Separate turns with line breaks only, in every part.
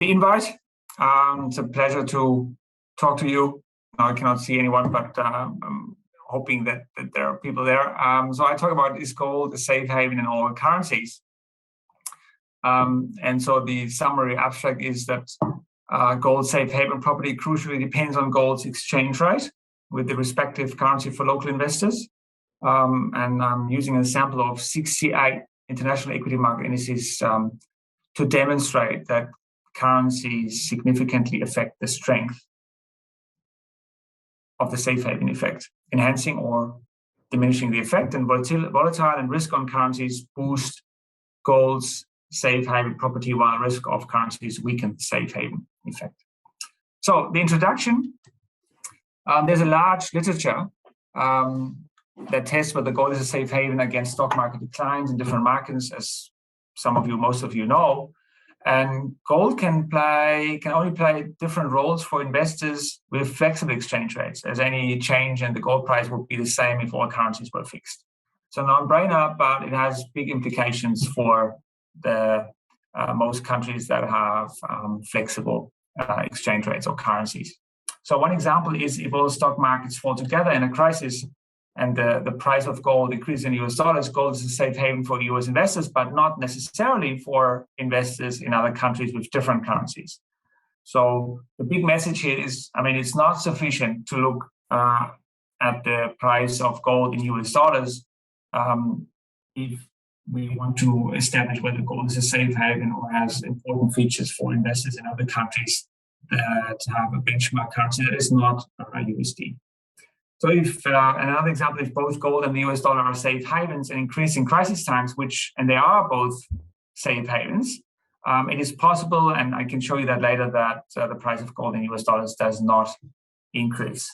the invite. It's a pleasure to talk to you. I cannot see anyone, but I'm hoping that there are people there. So I talk about is gold a safe haven in all currencies? And so the summary abstract is that gold safe haven property crucially depends on gold's exchange rate with the respective currency for local investors. And I'm using a sample of 68 international equity market indices to demonstrate that currencies significantly affect the strength of the safe haven effect, enhancing or diminishing the effect, and volatile and risk on currencies boost gold's safe haven property, while risk of currencies weaken the safe haven effect. So the introduction, there's a large literature that tests whether gold is a safe haven against stock market declines in different markets, as most of you know. And gold can only play different roles for investors with flexible exchange rates, as any change in the gold price would be the same if all currencies were fixed. So non-brainer, but it has big implications for the most countries that have flexible exchange rates or currencies. So one example is if all stock markets fall together in a crisis and the price of gold increases in US dollars, gold is a safe haven for US investors, but not necessarily for investors in other countries with different currencies. So the big message here is, it's not sufficient to look at the price of gold in US dollars if we want to establish whether gold is a safe haven or has important features for investors in other countries that have a benchmark currency that is not USD. So if another example, if both gold and the US dollar are safe havens and increase in crisis times, and they are both safe havens, it is possible, and I can show you that later, that the price of gold in US dollars does not increase.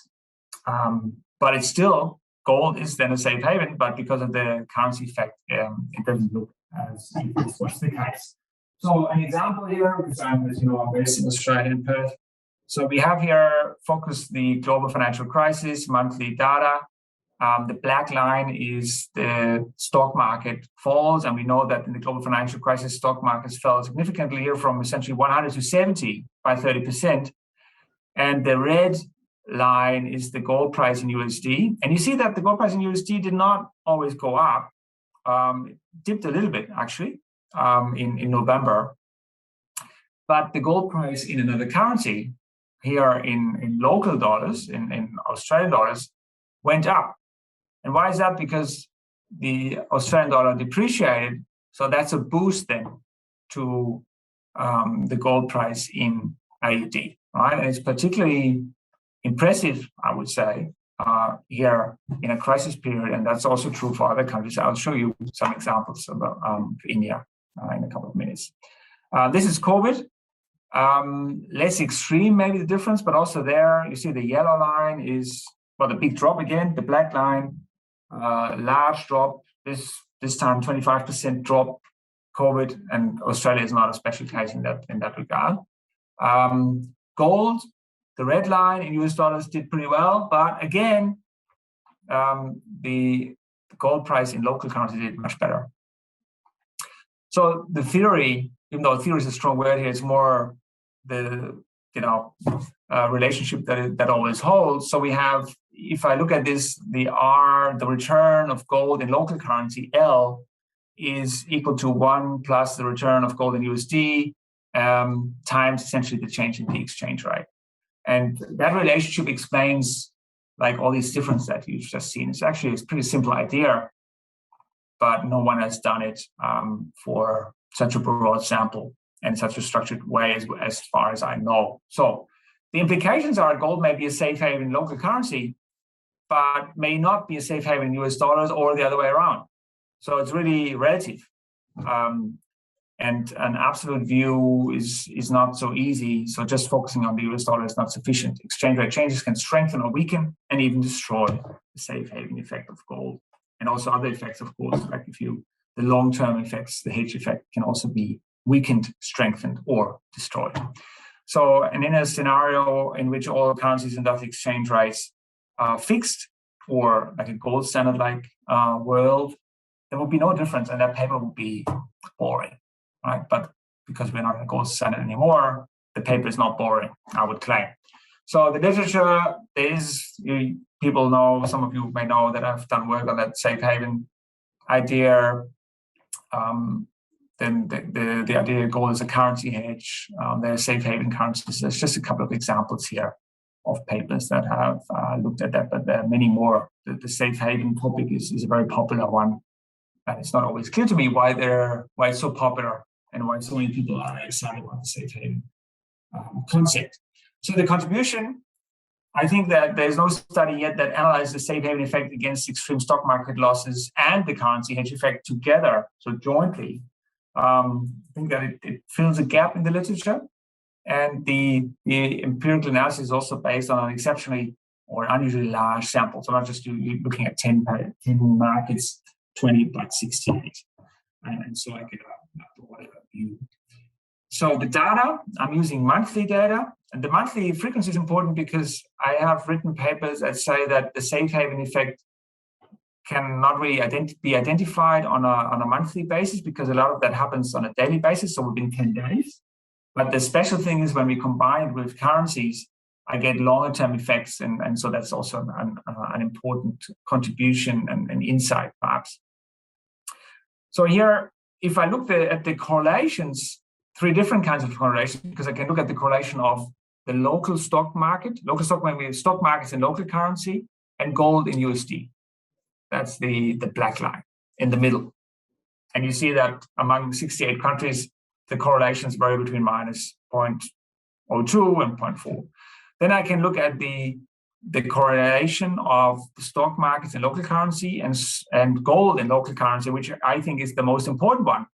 But it's still, gold is then a safe haven, but because of the currency effect, it doesn't look as if this was the case. So an example here, because I'm based in Australia in Perth. So we have here focused the global financial crisis, monthly data. The black line is the stock market falls, and we know that in the global financial crisis, stock markets fell significantly here from essentially 100 to 70 by 30%. And the red line is the gold price in USD. And you see that the gold price in USD did not always go up. It dipped a little bit, actually, in November. But the gold price in another currency, here in local dollars, in Australian dollars, went up. And why is that? Because the Australian dollar depreciated. So that's a boost then to the gold price in AUD, right? And it's particularly impressive, I would say, here in a crisis period. And that's also true for other countries. I'll show you some examples about India in a couple of minutes. This is COVID. Less extreme, maybe the difference, but also there you see the yellow line is the big drop again. The black line, large drop. This time 25% drop. COVID, and Australia is not a special case in that regard. Gold, the red line in US dollars did pretty well, but again, the gold price in local currency did much better. So the theory, even though theory is a strong word here, it's more the relationship that always holds. So we have, if I look at this, the R, the return of gold in local currency, L, is equal to 1 plus the return of gold in USD times essentially the change in the exchange rate. And that relationship explains all these differences that you've just seen. It's actually a pretty simple idea, but no one has done it for such a broad sample and such a structured way as far as I know. So the implications are gold may be a safe haven in local currency, but may not be a safe haven in US dollars or the other way around. So it's really relative. And an absolute view is not so easy. So just focusing on the US dollar is not sufficient. Exchange rate changes can strengthen or weaken and even destroy the safe haven effect of gold. And also other effects, of course, like the long-term effects, the hedge effect can also be weakened, strengthened, or destroyed. So, and in a scenario in which all currencies and thus exchange rates are fixed, or like a gold standard-like world, there will be no difference, and that paper will be boring, right? But because we're not in a gold standard anymore, the paper is not boring, I would claim. So the literature, people know, some of you may know that I've done work on that safe haven idea. Then the idea goal is a currency hedge. There are safe haven currencies. There's just a couple of examples here of papers that have looked at that, but there are many more. The safe haven topic is a very popular one. And it's not always clear to me why it's so popular and why so many people are excited about the safe haven concept. So the contribution, I think that there's no study yet that analyzes the safe haven effect against extreme stock market losses and the currency hedge effect together, so jointly. I think that it fills a gap in the literature. And the empirical analysis is also based on an exceptionally or unusually large sample. So not just you looking at 10 markets, 20, but 68. And so I get a broader view. So the data, I'm using monthly data. And the monthly frequency is important because I have written papers that say that the safe haven effect cannot really be identified on a monthly basis because a lot of that happens on a daily basis, so within 10 days. But the special thing is when we combine it with currencies, I get longer term effects. And so that's also an important contribution and insight, perhaps. So here, if I look at the correlations, three different kinds of correlations, because I can look at the correlation of the local stock market, stock markets in local currency, and gold in USD. That's the black line in the middle. And you see that among 68 countries, the correlations vary between minus 0.02 and 0.4. Then I can look at the correlation of the stock markets in local currency and gold in local currency, which I think is the most important one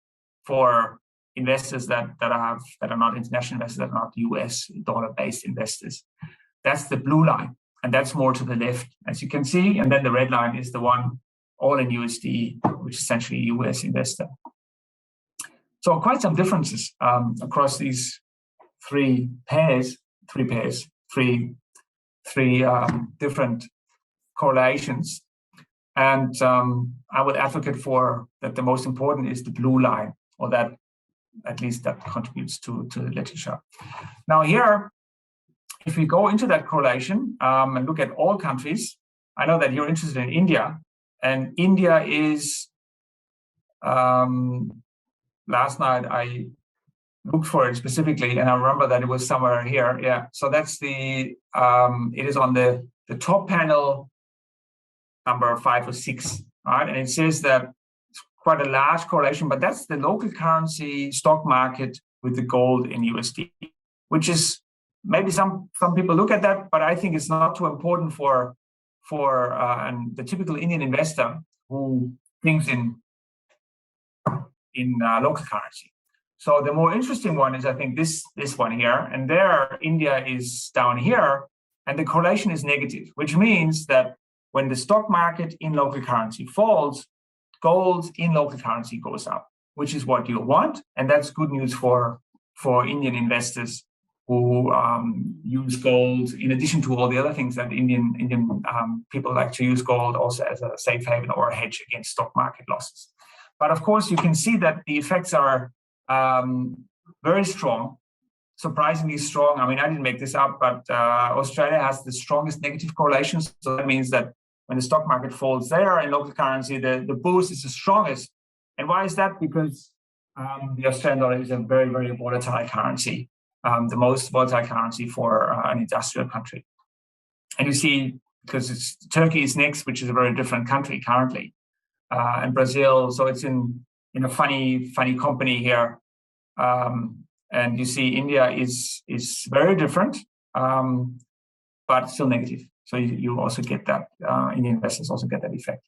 for investors that are not international investors, that are not US dollar-based investors. That's the blue line, and that's more to the left, as you can see. And then the red line is the one all in USD, which is essentially a US investor. So quite some differences across these three different correlations. And I would advocate for that the most important is the blue line, or that at least that contributes to the literature. Now here, if we go into that correlation and look at all countries, I know that you're interested in India, and India is, last night I looked for it specifically, and I remember that it was somewhere here. Yeah, so that's it is on the top panel, number 5 or 6, right? And it says that it's quite a large correlation, but that's the local currency stock market with the gold in USD, which is maybe some people look at that, but I think it's not too important for the typical Indian investor who thinks in local currency. So the more interesting one is, I think, this one here, and there India is down here, and the correlation is negative, which means that when the stock market in local currency falls, gold in local currency goes up, which is what you want, and that's good news for Indian investors who use gold in addition to all the other things that Indian people like to use gold also as a safe haven or a hedge against stock market losses. But of course, you can see that the effects are very strong, surprisingly strong. I mean, I didn't make this up, but Australia has the strongest negative correlations. So that means that when the stock market falls there in local currency, the boost is the strongest. And why is that? Because the Australian dollar is a very, very volatile currency, the most volatile currency for an industrial country. And you see, because Turkey is next, which is a very different country currently, and Brazil. So it's in a funny company here. And you see India is very different, but still negative. So you also get that, Indian investors also get that effect.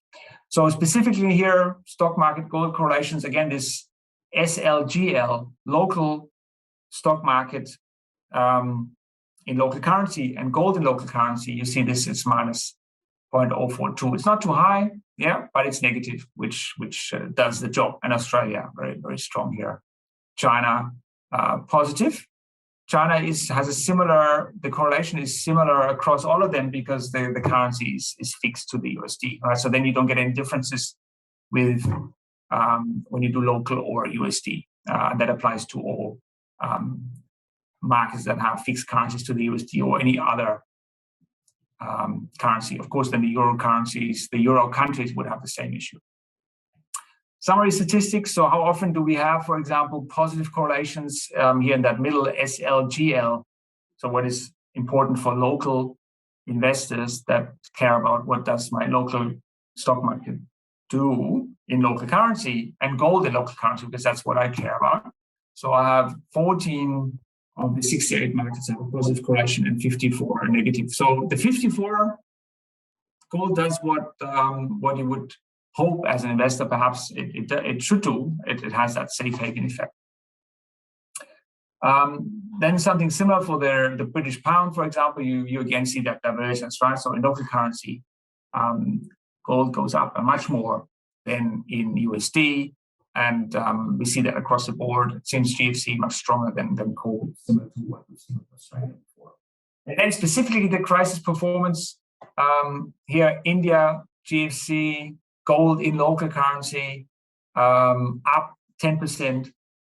So specifically here, stock market gold correlations, again, this SLGL, local stock market in local currency and gold in local currency, you see this is minus 0.042. It's not too high, yeah, but it's negative, which does the job. And Australia, very, very strong here. China, positive. China has a similar, the correlation is similar across all of them because the currency is fixed to the USD, right? So then you don't get any differences with when you do local or USD. That applies to all markets that have fixed currencies to the USD or any other currency. Of course, then the euro currencies, the euro countries would have the same issue. Summary statistics. So how often do we have, for example, positive correlations here in that middle SLGL? So what is important for local investors that care about what does my local stock market do in local currency and gold in local currency, because that's what I care about. So I have 14 of the 68 markets have a positive correlation and 54 are negative. So the 54, gold does what you would hope as an investor perhaps it should do. It has that safe haven effect. Then something similar for the British pound, for example, you again see that divergence, right? So in local currency, gold goes up much more than in USD. And we see that across the board since GFC, much stronger than gold, similar to what we've seen in Australia before. And then specifically the crisis performance, here, India, GFC, gold in local currency, up 10%,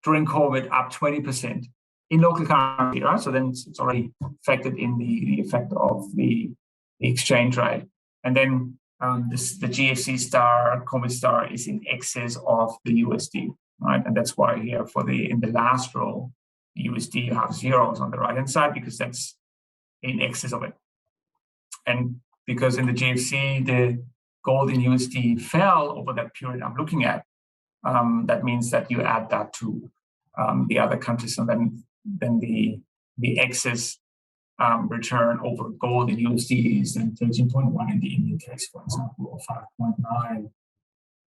during COVID, up 20% in local currency, right? So then it's already factored in the effect of the exchange rate. And then the GFC star, COVID star is in excess of the USD, right? And that's why here in the last row, the USD, you have zeros on the right-hand side because that's in excess of it. And because in the GFC, the gold in USD fell over that period I'm looking at, that means that you add that to the other countries, and then the excess return over gold in USD is then 13.1 in the Indian case, for example, or 5.9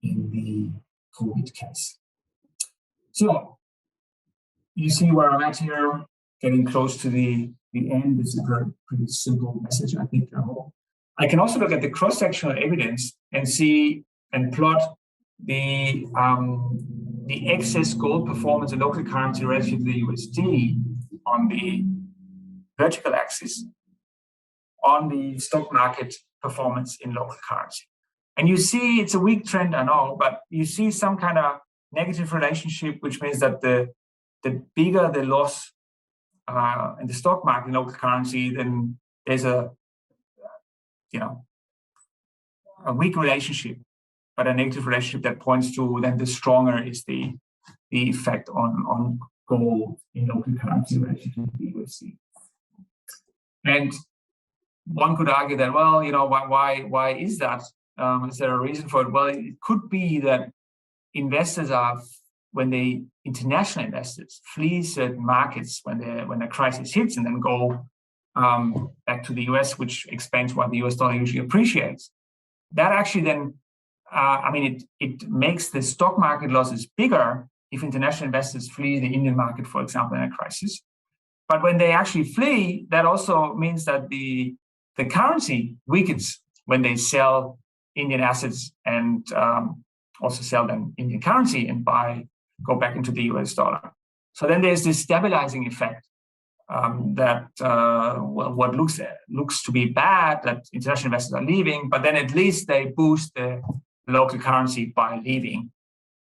in the COVID case. So you see where I'm at here, getting close to the end. This is a pretty simple message, I think. I can also look at the cross-sectional evidence and see and plot the excess gold performance in local currency relative to the USD on the vertical axis, on the stock market performance in local currency. And you see it's a weak trend, I know, but you see some kind of negative relationship, which means that the bigger the loss in the stock market in local currency, then there's a weak relationship, but a negative relationship that points to then the stronger is the effect on gold in local currency relative to the USD. And one could argue that, well, why is that? Is there a reason for it? Well, it could be that investors international investors flee certain markets when a crisis hits and then go back to the US, which explains why the US dollar usually appreciates. That actually then, it makes the stock market losses bigger if international investors flee the Indian market, for example, in a crisis. But when they actually flee, that also means that the currency weakens when they sell Indian assets and also sell them Indian currency and go back into the US dollar. So then there's this stabilizing effect what looks to be bad, that international investors are leaving, but then at least they boost the local currency by leaving,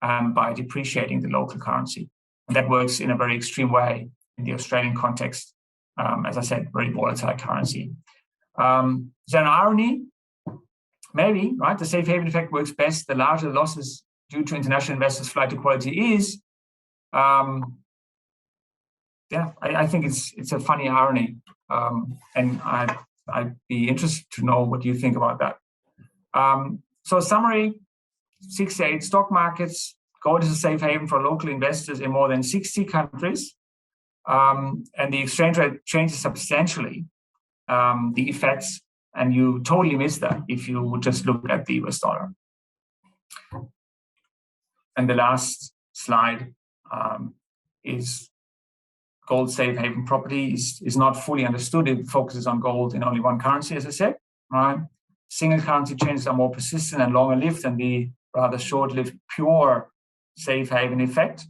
by depreciating the local currency. And that works in a very extreme way in the Australian context. As I said, very volatile currency. Is there an irony? Maybe, right? The safe haven effect works best the larger the losses due to international investors' flight to quality is. I think it's a funny irony, and I'd be interested to know what you think about that. So summary, 68 stock markets, gold is a safe haven for local investors in more than 60 countries, and the exchange rate changes substantially the effects, and you totally miss that if you just look at the US dollar. And the last slide is gold safe haven property is not fully understood. It focuses on gold in only one currency, as I said, right? Single currency changes are more persistent and longer lived than the rather short-lived pure safe haven effect.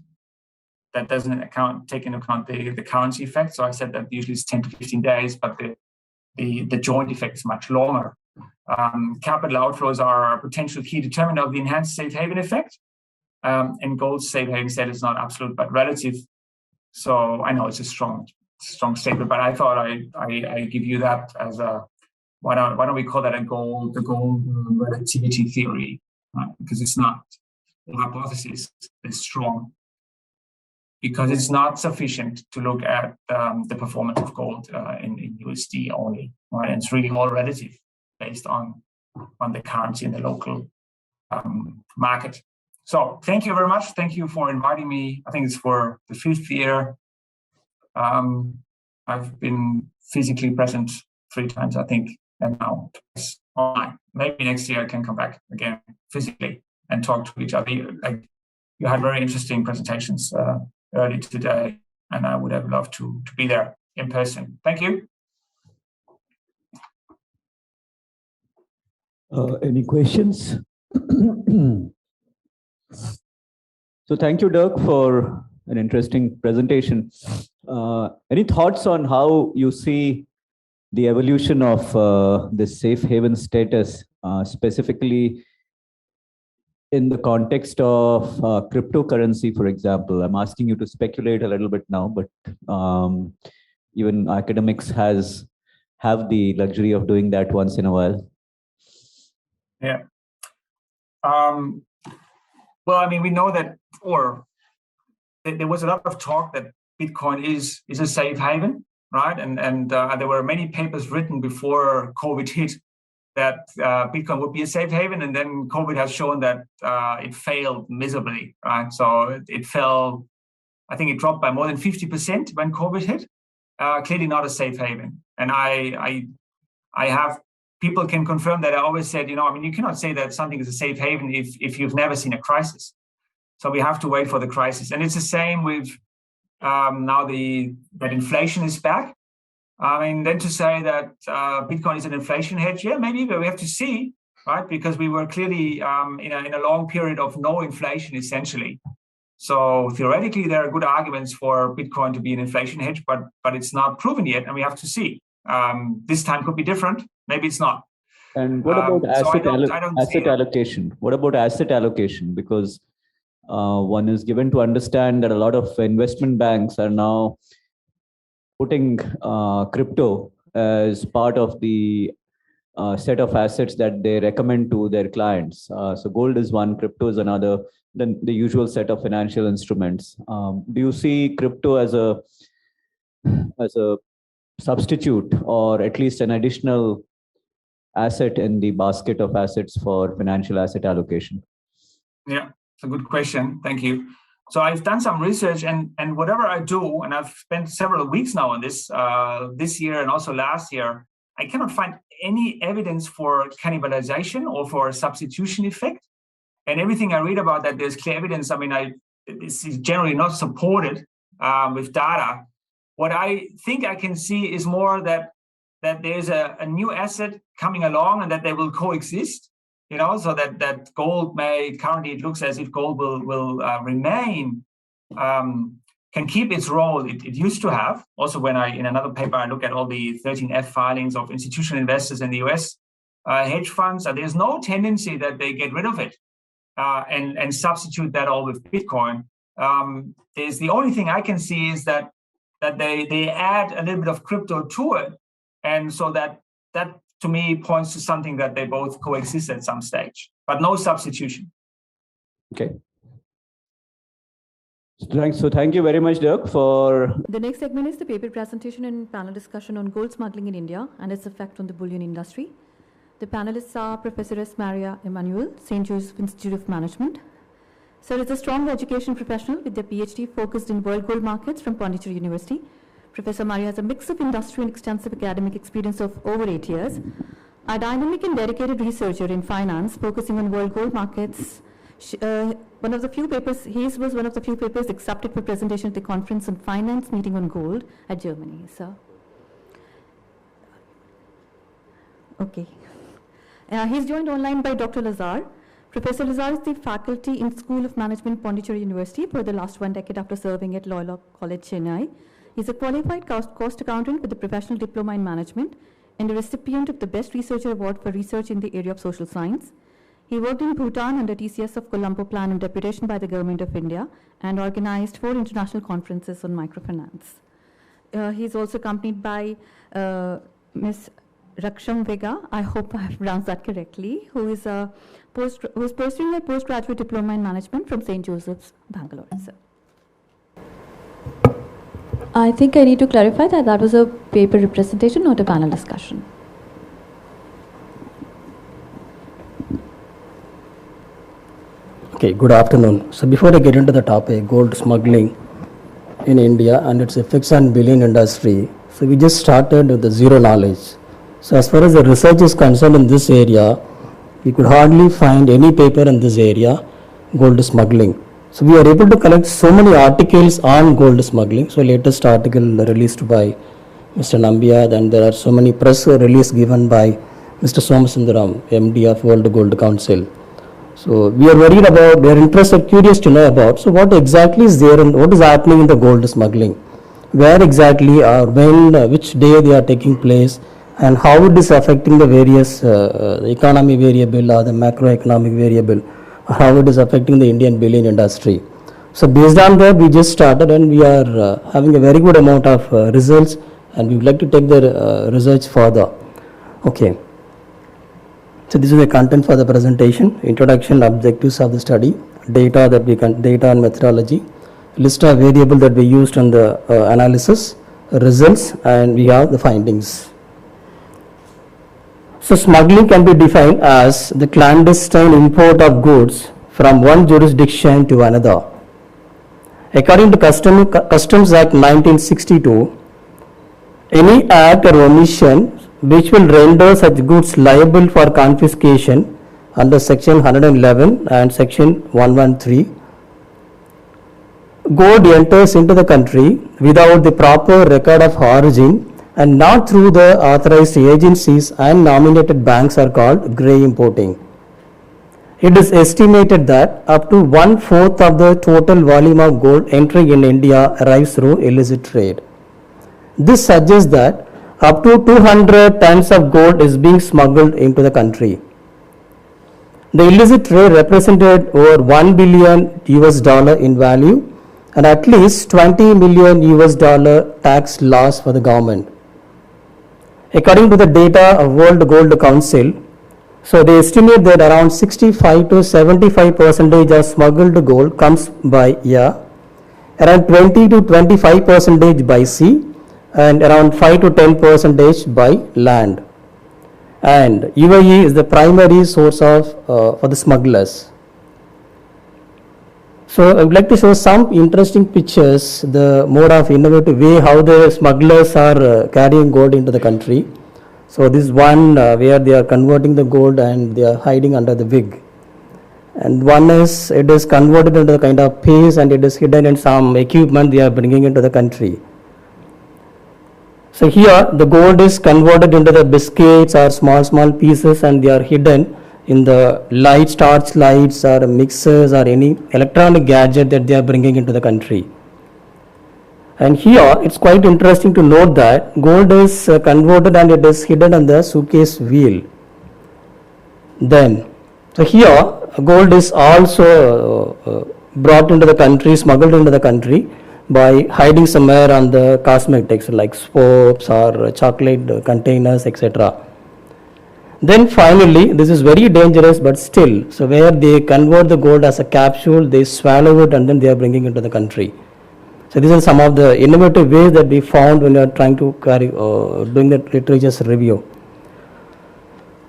That doesn't take into account the currency effect. So I said that usually it's 10 to 15 days, but the joint effect is much longer. Capital outflows are a potential key determinant of the enhanced safe haven effect. And gold's safe haven status is not absolute, but relative. So I know it's a strong strong statement, but I thought I give you that as a, why don't we call that the gold relativity theory, right? Because it's not, the hypothesis is strong, because it's not sufficient to look at the performance of gold in USD only, right? And it's really all relative based on the currency in the local market. So thank you very much. Thank you for inviting me. I think it's for the 5th year. I've been physically present 3 times, I think, and now twice online. Maybe next year I can come back again physically and talk to each other. Like, you had very interesting presentations early today, and I would have loved to be there in person. Thank you.
Any questions? So thank you, Dirk, for an interesting presentation. Any thoughts on how you see the evolution of this safe haven status, specifically in the context of cryptocurrency, for example? I'm asking you to speculate a little bit now, but even academics have the luxury of doing that once in a while.
Yeah. Well, I mean, we know that, or there was a lot of talk that Bitcoin is a safe haven, right? And there were many papers written before COVID hit that Bitcoin would be a safe haven, and then COVID has shown that it failed miserably, right? So it fell, I think it dropped by more than 50% when COVID hit. Clearly not a safe haven. And I have, people can confirm that I always said, I mean, you cannot say that something is a safe haven if you've never seen a crisis. So we have to wait for the crisis. And it's the same with now that inflation is back. I mean, then to say that Bitcoin is an inflation hedge, yeah, maybe, but we have to see, right? Because we were clearly in a long period of no inflation, essentially. So theoretically, there are good arguments for Bitcoin to be an inflation hedge, but it's not proven yet, and we have to see. This time could be different. Maybe it's not.
And what about asset allocation? What about asset allocation? Because one is given to understand that a lot of investment banks are now putting crypto as part of the set of assets that they recommend to their clients. So gold is one, crypto is another, then the usual set of financial instruments. Do you see crypto as a substitute, or at least an additional asset in the basket of assets for financial asset allocation?
Yeah, it's a good question. Thank you. So I've done some research, and whatever I do, and I've spent several weeks now on this year and also last year, I cannot find any evidence for cannibalization or for a substitution effect. And everything I read about that, there's clear evidence. I mean, this is generally not supported with data. What I think I can see is more that there's a new asset coming along and that they will coexist, so that gold may, currently it looks as if gold will remain, can keep its role it used to have. Also, when in another paper, I look at all the 13F filings of institutional investors in the US hedge funds, and there's no tendency that they get rid of it and substitute that all with Bitcoin. There's the only thing I can see is that they add a little bit of crypto to it. And so that to me points to something that they both coexist at some stage, but no substitution.
Okay. So thank you very much, Dirk, for...
The next segment is the paper presentation and panel discussion on gold smuggling in India and its effect on the bullion industry. The panelists are Professor S. Maria Immanuvel, St. Joseph Institute of Management. Sir is a strong education professional with a PhD focused in world gold markets from Pondicherry University. Professor Maria has a mix of industry and extensive academic experience of over 8 years. A dynamic and dedicated researcher in finance, focusing on world gold markets. His was one of the few papers accepted for presentation at the Conference on Finance meeting on gold at Germany. So, okay. He's joined online by Dr. Lazar. Professor Lazar is the faculty in School of Management, Pondicherry University, for the last 1 decade after serving at Loyola College, Chennai. He's a qualified cost accountant with a professional diploma in management and a recipient of the Best Researcher Award for research in the area of social science. He worked in Bhutan under TCS of Colombo Plan and deputation by the Government of India and organized 4 international conferences on microfinance. he's also accompanied by Ms. Raghavendra, I hope I have pronounced that correctly, who is pursuing a postgraduate diploma in management from St. Joseph's, Bangalore. So. I think I need to clarify that that was a paper representation, not a panel discussion.
Okay, good afternoon. So before I get into the topic, gold smuggling in India and its effects on bullion industry, so we just started with the zero knowledge. So as far as the research is concerned in this area, we could hardly find any paper in this area, gold smuggling. So we are able to collect so many articles on gold smuggling. So latest article released by Mr. Nambiya, then there are so many press release given by Mr. Somasundaram, MD of World Gold Council. So we are worried about, we are interested, curious to know about, so what exactly is there and what is happening in the gold smuggling? Where exactly or when, which day they are taking place, and how it is affecting the various the economy variable or the macroeconomic variable, how it is affecting the Indian bullion industry. So based on that, we just started and we are having a very good amount of results, and we would like to take the research further. Okay. So this is the content for the presentation: introduction, objectives of the study, data and methodology, list of variables that we used in the analysis, results, and we have the findings. So smuggling can be defined as the clandestine import of goods from one jurisdiction to another. According to Customs Act 1962, any act or omission which will render such goods liable for confiscation under section 111 and section 113, gold enters into the country without the proper record of origin and not through the authorized agencies and nominated banks are called grey importing. It is estimated that up to 1/4 of the total volume of gold entering in India arrives through illicit trade. This suggests that up to 200 tons of gold is being smuggled into the country. The illicit trade represented over $1 billion in value and at least $20 million tax loss for the government. According to the data of World Gold Council, so they estimate that around 65 to 75% of smuggled gold comes by air, around 20 to 25% by sea, and around 5 to 10% by land. And UAE is the primary source of for the smugglers. So I would like to show some interesting pictures, the mode of innovative way how the smugglers are carrying gold into the country. So this one where they are converting the gold and they are hiding under the wig. And one is, it is converted into a kind of paste and it is hidden in some equipment they are bringing into the country. So here the gold is converted into the biscuits or small pieces and they are hidden in the lights, torch lights or mixers or any electronic gadget that they are bringing into the country. And here it's quite interesting to note that gold is converted and it is hidden on the suitcase wheel. Then, so here gold is also brought into the country, smuggled into the country by hiding somewhere on the cosmetics like soaps or chocolate containers, etc. Then finally, this is very dangerous but still, so where they convert the gold as a capsule, they swallow it and then they are bringing it into the country. So these are some of the innovative ways that we found when we are trying to doing the literature's review.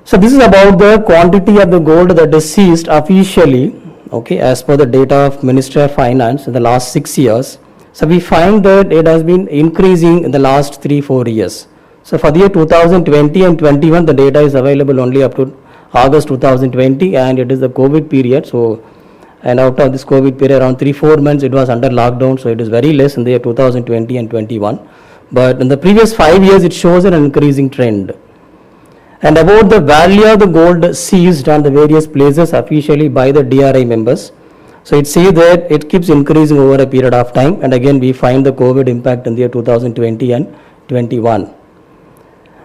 So this is about the quantity of the gold that is seized officially, okay, as per the data of Ministry of Finance in the last 6 years. So we find that it has been increasing in the last 3-4 years. So for the year 2020 and 21, the data is available only up to August 2020 and it is the COVID period. So, and out of this COVID period, around 3-4 months, it was under lockdown. So it is very less in the year 2020 and 21. But in the previous 5 years, it shows an increasing trend. And about the value of the gold seized on the various places officially by the DRI members. So it says that it keeps increasing over a period of time. And again, we find the COVID impact in the year 2020 and 21.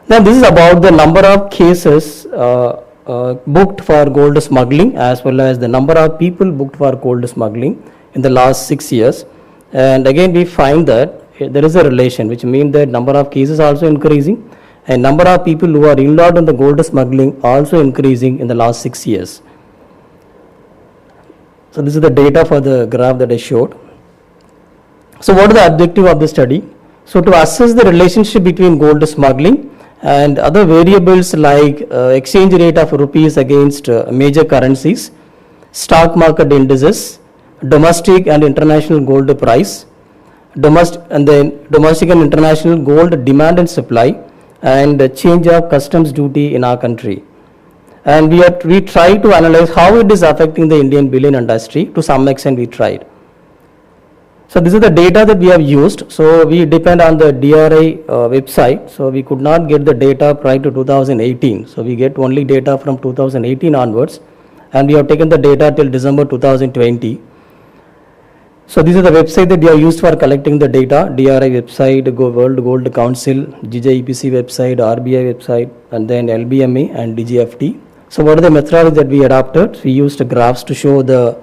Then this is about the number of cases booked for gold smuggling as well as the number of people booked for gold smuggling in the last 6 years. And again, we find that there is a relation, which means that number of cases also increasing, and number of people who are involved in the gold smuggling also increasing in the last 6 years. So this is the data for the graph that I showed. So what is the objective of the study? So to assess the relationship between gold smuggling and other variables like exchange rate of rupees against major currencies, stock market indices, domestic and international gold price, domestic and international gold demand and supply, and change of customs duty in our country. And we try to analyze how it is affecting the Indian bullion industry. To some extent we tried. So this is the data that we have used. So we depend on the DRI website. So we could not get the data prior to 2018. So we get only data from 2018 onwards. And we have taken the data till December 2020. So this is the website that we have used for collecting the data. DRI website, World Gold Council, GGPC website, RBI website, and then LBMA and DGFT. So what are the methodology that we adopted? We used graphs to show the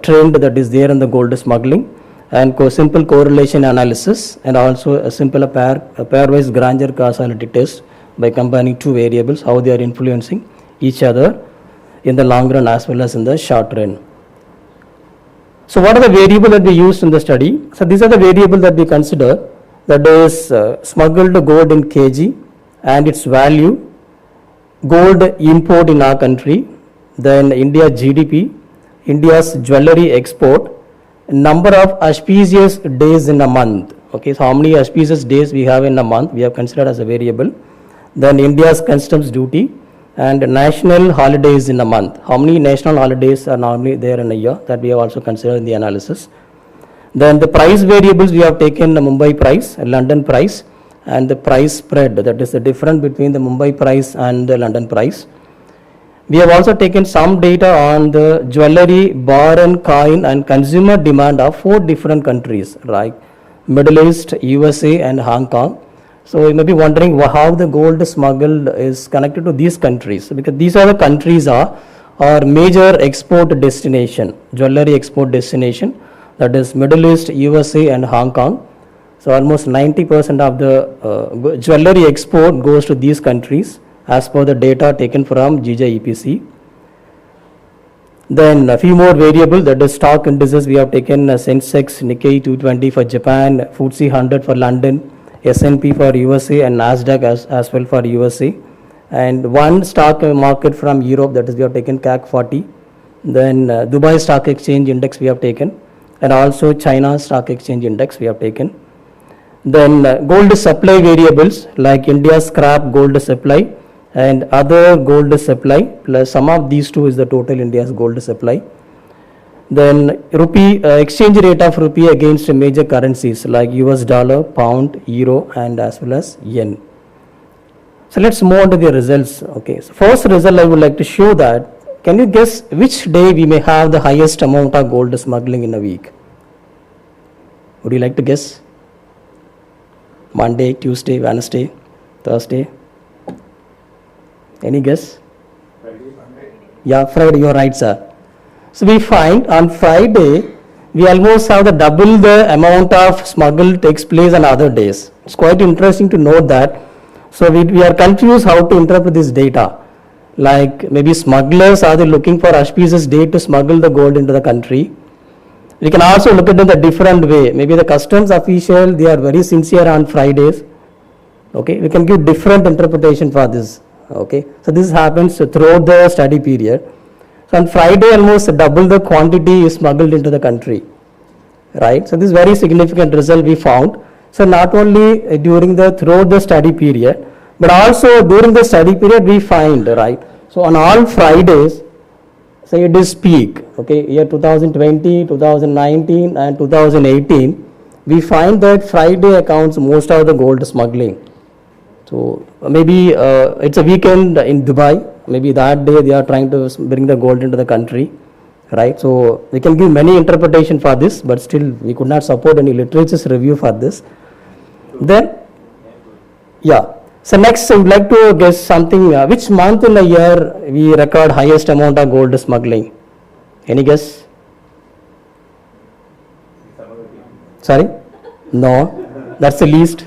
trend that is there in the gold smuggling, and simple correlation analysis, and also a simple pairwise Granger causality test by combining two variables, how they are influencing each other in the long run as well as in the short run. So what are the variables that we used in the study? So these are the variables that we consider, that is smuggled gold in kg and its value, gold import in our country, then India GDP, India's jewelry export, number of auspicious days in a month. Okay, so how many auspicious days we have in a month, we have considered as a variable. Then India's customs duty and national holidays in a month. How many national holidays are normally there in a year, that we have also considered in the analysis. Then the price variables, we have taken the Mumbai price, London price, and the price spread, that is the difference between the Mumbai price and the London price. We have also taken some data on the jewelry, bar and coin and consumer demand of 4 different countries, right? Middle East, USA and Hong Kong. So you may be wondering how the gold smuggled is connected to these countries, because these are the countries are major export destination, jewelry export destination, that is Middle East, USA and Hong Kong. So almost 90% of the jewelry export goes to these countries as per the data taken from GGPC. Then a few more variables, that is stock indices, we have taken Sensex, Nikkei 220 for Japan, FTSE 100 for London, S&P for USA and Nasdaq as well for USA. And one stock market from Europe, that is we have taken CAC 40. Then Dubai Stock Exchange Index we have taken, and also China Stock Exchange Index we have taken. Then gold supply variables like India's scrap gold supply and other gold supply, plus sum of these two is the total India's gold supply. Then rupee exchange rate of rupee against major currencies like US dollar, pound, euro and as well as yen. So let's move on to the results. Okay, so first result I would like to show that, can you guess which day we may have the highest amount of gold smuggling in a week? Would you like to guess? Monday, Tuesday, Wednesday, Thursday? Any guess? Friday. Yeah, Friday, you're right, sir. So we find on Friday, we almost have the double the amount of smuggle takes place on other days. It's quite interesting to note that. So we are confused how to interpret this data. Like maybe smugglers are they looking for auspicious day to smuggle the gold into the country. We can also look at it in a different way. Maybe the customs official, they are very sincere on Fridays. Okay, we can give different interpretation for this. Okay, so this happens throughout the study period. So on Friday, almost double the quantity is smuggled into the country, right? So this is very significant result we found. So not only throughout the study period, but also during the study period we find, right? So on all Fridays, say it is peak, okay, year 2020, 2019 and 2018, we find that Friday accounts most of the gold smuggling. So maybe it's a weekend in Dubai, maybe that day they are trying to bring the gold into the country, right? So we can give many interpretation for this, but still we could not support any literature's review for this. Then, yeah. So next I would like to guess something, which month in a year we record highest amount of gold smuggling? Any guess? Sorry? No. That's the least.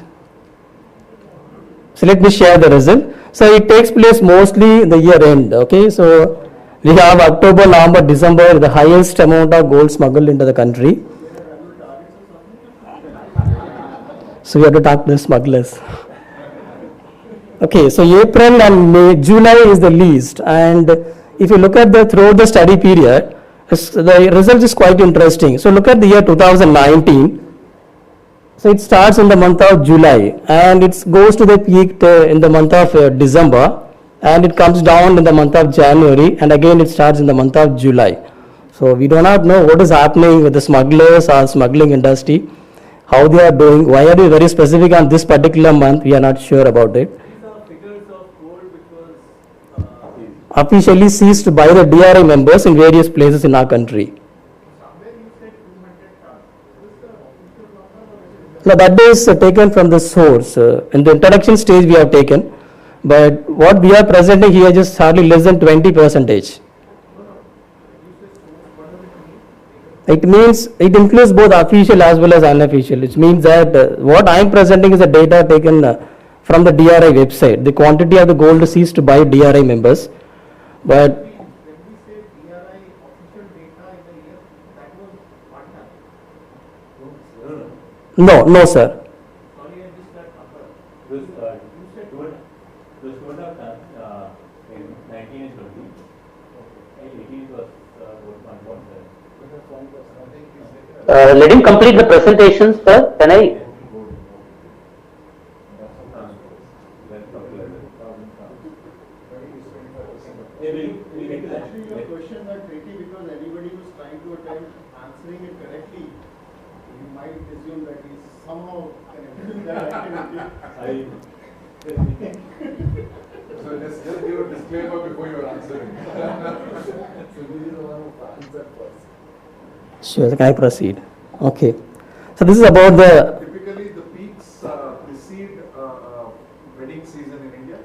So let me share the result. So it takes place mostly in the year end. Okay, so we have October, November, December, the highest amount of gold smuggled into the country. So we have to talk to the smugglers. Okay, so April and May, July is the least, and if you look at throughout the study period, the result is quite interesting. So look at the year 2019. So it starts in the month of July and it goes to the peak in the month of December, and it comes down in the month of January, and again it starts in the month of July. So we do not know what is happening with the smugglers or smuggling industry, how they are doing. Why are they very specific on this particular month? We are not sure about it.
These are figures of gold which was
officially seized by the DRI members in various places in our country. Now that is taken from the source. In the introduction stage we have taken, but what we are presenting here is just hardly less than 20%. It means it includes both official as well as unofficial. It means that what I am presenting is the data taken from the DRI website, the quantity of the gold seized by DRI members. But no, sir.
Sorry, I missed that number. This 2.5 tons in 19 and 20. 18 was 1.7.
Let him complete the presentation, sir. Can I?
The questions are tricky because anybody who's trying to attempt answering it correctly, you might assume that he's somehow connected with that activity.
So just give a disclaimer before you are answering. So this is the one who answered first.
Sure, can I proceed? Okay. So this is about the.
Typically, the peaks precede wedding season in India.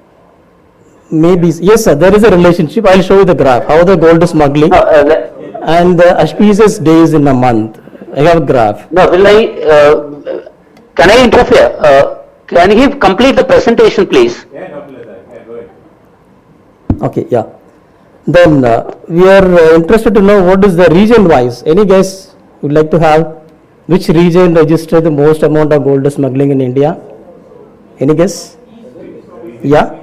Maybe, yes sir, there is a relationship. I will show you the graph, how the gold is smuggling and the auspicious days in a month. I have a graph.
No, can I interfere? Can he complete the presentation, please?
Yeah, no, go ahead.
Okay, yeah. Then we are interested to know what is the region wise. Any guess would like to have which region registered the most amount of gold smuggling in India? Any guess? Yeah?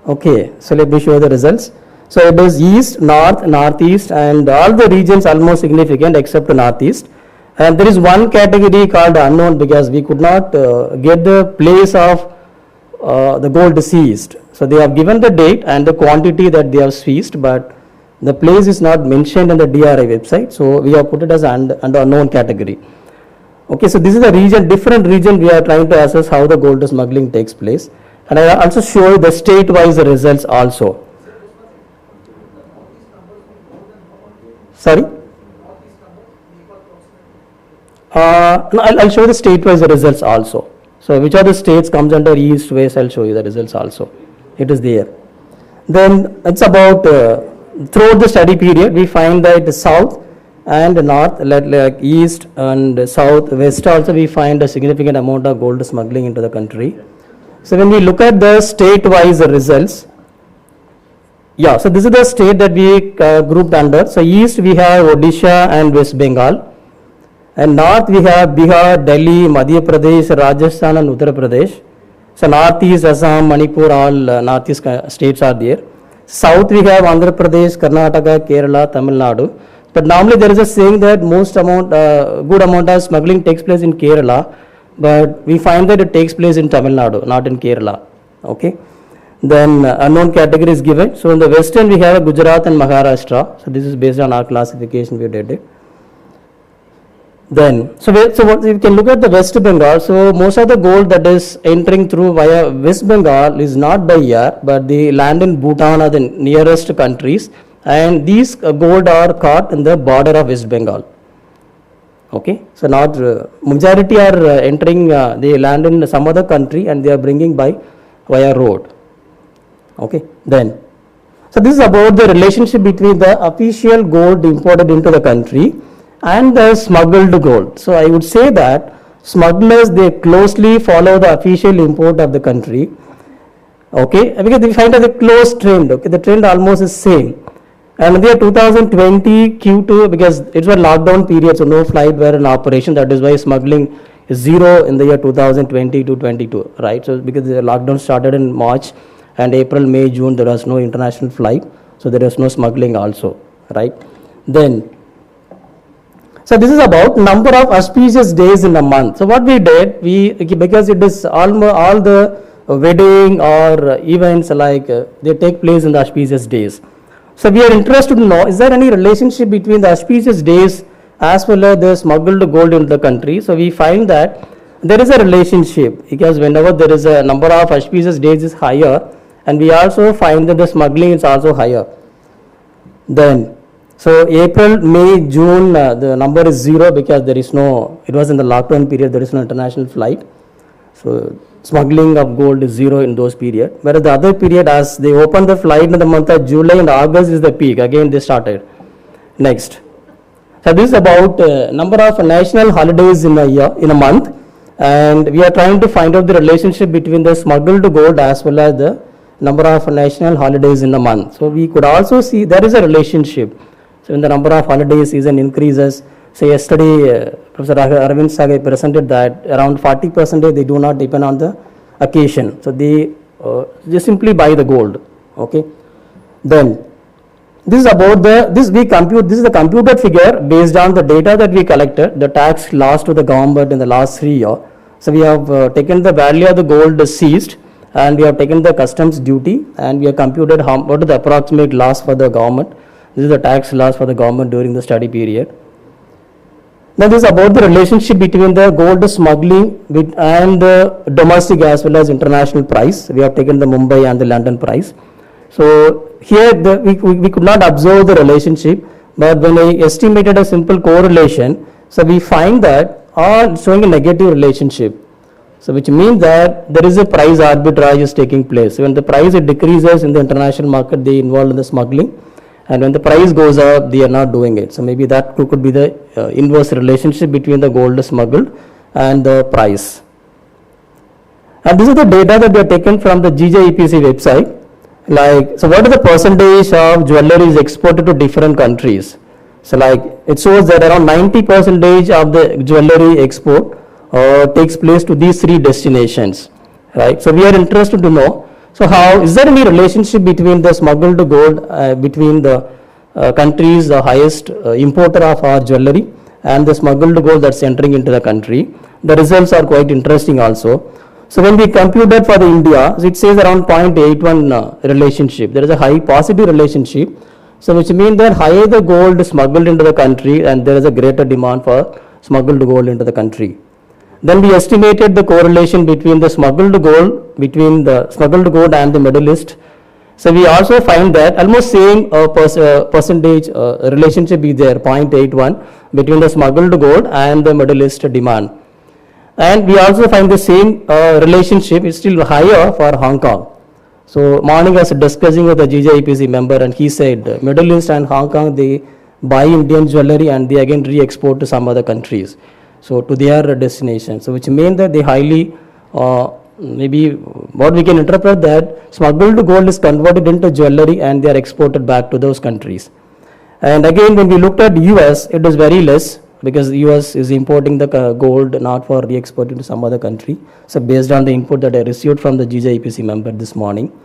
Okay, so let me show the results. So it is east, north, northeast, and all the regions almost significant except northeast. And there is one category called unknown because we could not get the place of the gold seized. So they have given the date and the quantity that they have seized, but the place is not mentioned in the DRI website. So we have put it as under unknown category. Okay, so this is the region, different region we are trying to assess how the gold smuggling takes place. And I will also show you the state-wise results also. Sorry? No, I'll show the state-wise results also. So which are the states comes under east, west, I'll show you the results also. It is there. Then it's about throughout the study period we find that the south and north, like east and south, west also we find a significant amount of gold smuggling into the country. So when we look at the state-wise results, yeah, so this is the state that we grouped under. So east we have Odisha and West Bengal, and north we have Bihar, Delhi, Madhya Pradesh, Rajasthan and Uttar Pradesh. So northeast, Assam, Manipur, all northeast states are there. South we have Andhra Pradesh, Karnataka, Kerala, Tamil Nadu. But normally there is a saying that most amount, good amount of smuggling takes place in Kerala, but we find that it takes place in Tamil Nadu, not in Kerala. Okay. Then unknown category is given. So in the western we have Gujarat and Maharashtra. So this is based on our classification we did it. Then, so what you can look at the West Bengal. So most of the gold that is entering through via West Bengal is not by air, but the land in Bhutan are the nearest countries, and these gold are caught in the border of West Bengal. Okay, so not majority are entering the land in some other country and they are bringing by via road. Okay, then, so this is about the relationship between the official gold imported into the country and the smuggled gold. So I would say that smugglers, they closely follow the official import of the country. Okay, because they find as a close trend. Okay, the trend almost is same. And in the year 2020 Q2, because it was a lockdown period, so no flight were in operation. That is why smuggling is zero in the year 2020 to 22, right? So because the lockdown started in March, and April, May, June, there was no international flight, so there was no smuggling also, right? Then, so this is about number of auspicious days in a month. So what we did, because it is almost all the wedding or events like they take place in the auspicious days. So we are interested to know, is there any relationship between the auspicious days as well as the smuggled gold in the country? So we find that there is a relationship, because whenever there is a number of auspicious days is higher, and we also find that the smuggling is also higher. Then, so April, May, June, the number is zero because there is no, it was in the lockdown period, there is no international flight. So smuggling of gold is zero in those periods. Whereas the other period, as they open the flight in the month of July and August is the peak. Again, they started. Next. So this is about number of national holidays in a year, in a month. And we are trying to find out the relationship between the smuggled gold as well as the number of national holidays in a month. So we could also see there is a relationship. So when the number of holiday season increases, say yesterday Professor Raghavendra presented that around 40% they do not depend on the occasion. So they just simply buy the gold. Okay. Then this is about this is the computed figure based on the data that we collected, the tax lost to the government in the last 3 years. So we have taken the value of the gold seized, and we have taken the customs duty, and we have computed what is the approximate loss for the government. This is the tax loss for the government during the study period. Now this is about the relationship between the gold smuggling and the domestic as well as international price. We have taken the Mumbai and the London price. So here we could not observe the relationship, but when I estimated a simple correlation, so we find that all showing a negative relationship. So which means that there is a price arbitrage is taking place. So when the price decreases in the international market, they involve in the smuggling. And when the price goes up, they are not doing it. So maybe that could be the inverse relationship between the gold smuggled and the price. And this is the data that they are taken from the GGIPC website. Like, so what is the percentage of jewelry is exported to different countries? So like it shows that around 90% of the jewelry export takes place to these 3 destinations, right? So we are interested to know. So how is there any relationship between the smuggled gold between the countries, the highest importer of our jewelry, and the smuggled gold that's entering into the country? The results are quite interesting also. So when we computed for the India, it says around 0.81 relationship. There is a high positive relationship. So which means that higher the gold smuggled into the country, and there is a greater demand for smuggled gold into the country. Then we estimated the correlation between the smuggled gold and the Middle East. So we also find that almost same percentage relationship is there, 0.81 between the smuggled gold and the Middle East demand. And we also find the same relationship is still higher for Hong Kong. So morning I was discussing with the GGIPC member, and he said Middle East and Hong Kong, they buy Indian jewelry and they again re-export to some other countries. So to their destination. So which means that they highly, maybe what we can interpret that smuggled gold is converted into jewelry and they are exported back to those countries. And again, when we looked at US, it is very less, because US is importing the gold not for re-exporting to some other country. So based on the input that I received from the GGIPC member this morning.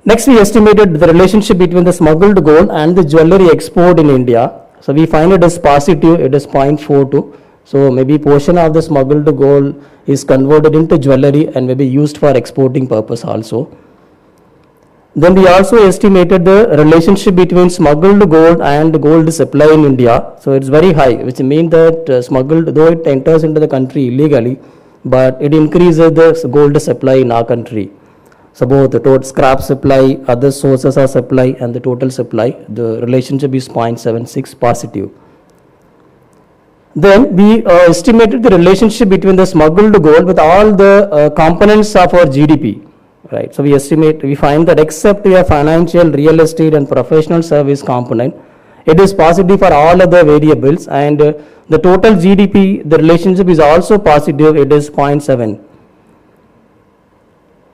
Next, we estimated the relationship between the smuggled gold and the jewelry export in India. So we find it is positive, it is 0.42. So maybe portion of the smuggled gold is converted into jewelry and maybe used for exporting purpose also. Then we also estimated the relationship between smuggled gold and gold supply in India. So it's very high, which means that smuggled, though it enters into the country illegally, but it increases the gold supply in our country. So both the total scrap supply, other sources of supply, and the total supply, the relationship is 0.76 positive. Then we estimated the relationship between the smuggled gold with all the components of our GDP, right? So we find that except your financial, real estate and professional service component, it is positive for all other variables, and the total GDP, the relationship is also positive, it is 0.7.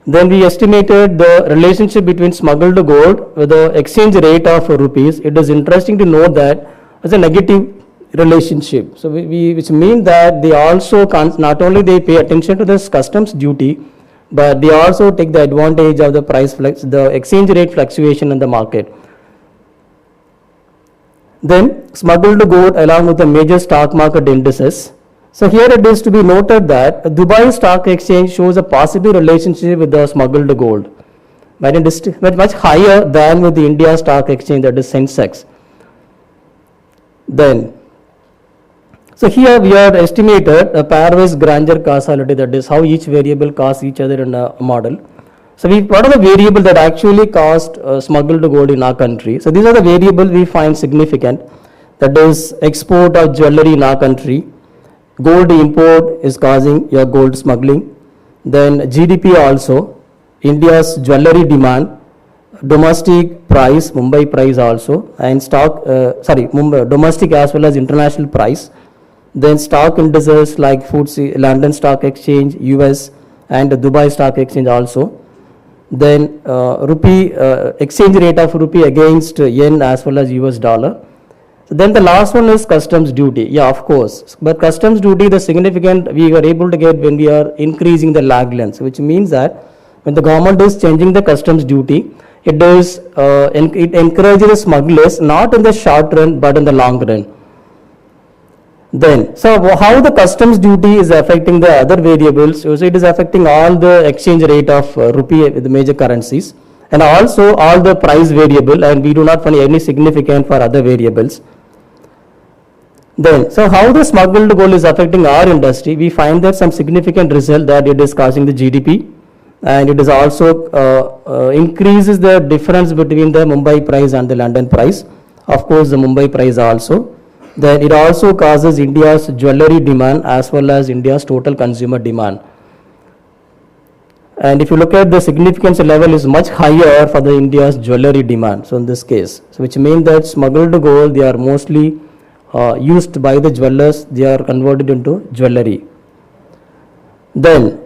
Then we estimated the relationship between smuggled gold with the exchange rate of rupees. It is interesting to note that it's a negative relationship. So which means that they also not only they pay attention to this customs duty, but they also take the advantage of the the exchange rate fluctuation in the market. Then smuggled gold along with the major stock market indices. So here it is to be noted that Dubai Stock Exchange shows a positive relationship with the smuggled gold, but much higher than with the India Stock Exchange, that is Sensex. Then, so here we have estimated a pairwise grandeur causality, that is how each variable causes each other in a model. So what are the variables that actually caused smuggled gold in our country? So these are the variables we find significant, that is export of jewelry in our country. Gold import is causing your gold smuggling. Then GDP also, India's jewelry demand, domestic price, Mumbai price also, and Mumbai domestic as well as international price. Then stock indices like FTSE, London Stock Exchange, US, and Dubai Stock Exchange also. Then rupee, exchange rate of rupee against yen as well as US dollar. Then the last one is customs duty. Yeah, of course. But customs duty, the significant we are able to get when we are increasing the lag length, which means that when the government is changing the customs duty, it encourages the smugglers not in the short run but in the long run. Then, so how the customs duty is affecting the other variables? So it is affecting all the exchange rate of rupee with the major currencies, and also all the price variable, and we do not find any significant for other variables. Then, so how the smuggled gold is affecting our industry? We find that some significant result that it is causing the GDP, and it is also increases the difference between the Mumbai price and the London price. Of course, the Mumbai price also. Then it also causes India's jewelry demand as well as India's total consumer demand. And if you look at the significance level is much higher for the India's jewelry demand. So in this case, so which means that smuggled gold, they are mostly used by the jewelers, they are converted into jewelry. Then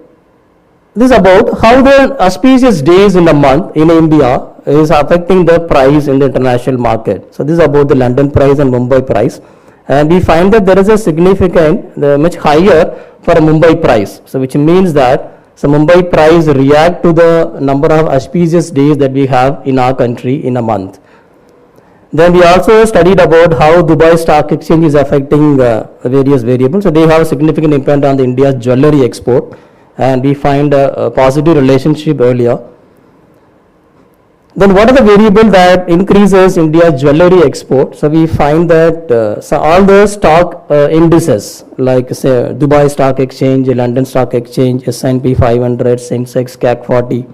this is about how the auspicious days in a month in India is affecting the price in the international market. So this is about the London price and Mumbai price. And we find that there is a significant, much higher for a Mumbai price. So which means that so Mumbai price react to the number of auspicious days that we have in our country in a month. Then we also studied about how Dubai Stock Exchange is affecting various variables. So they have a significant impact on the India's jewelry export, and we find a positive relationship earlier. Then what are the variables that increases India's jewelry export? So we find that so all the stock indices like say Dubai Stock Exchange, London Stock Exchange, S&P 500, Sensex, CAC 40,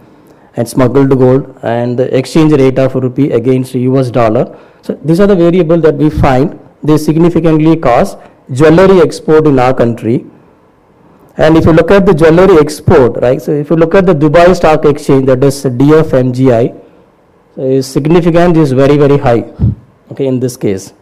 and smuggled gold, and the exchange rate of rupee against US dollar. So these are the variables that we find they significantly cause jewelry export in our country. And if you look at the jewelry export, right? So if you look at the Dubai Stock Exchange, that is DFMGI, is significant, is very, very high, okay, in this case.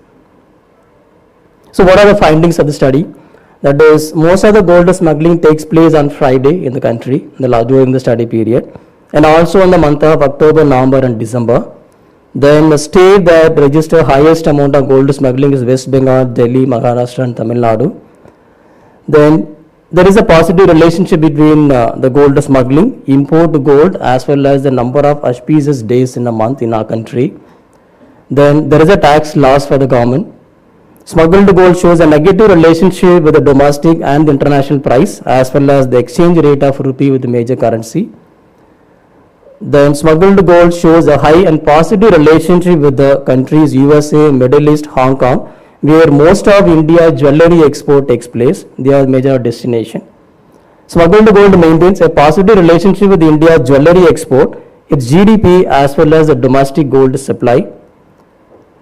So what are the findings of the study? That is, most of the gold smuggling takes place on Friday in the country during the study period, and also in the month of October, November and December. Then the state that register highest amount of gold smuggling is West Bengal, Delhi, Maharashtra and Tamil Nadu. Then there is a positive relationship between the gold smuggling, import gold, as well as the number of auspicious days in a month in our country. Then there is a tax loss for the government. Smuggled gold shows a negative relationship with the domestic and the international price, as well as the exchange rate of rupee with the major currency. Then smuggled gold shows a high and positive relationship with the countries USA, Middle East, Hong Kong, where most of India jewelry export takes place. They are major destination. Smuggled gold maintains a positive relationship with India jewelry export, its GDP as well as the domestic gold supply.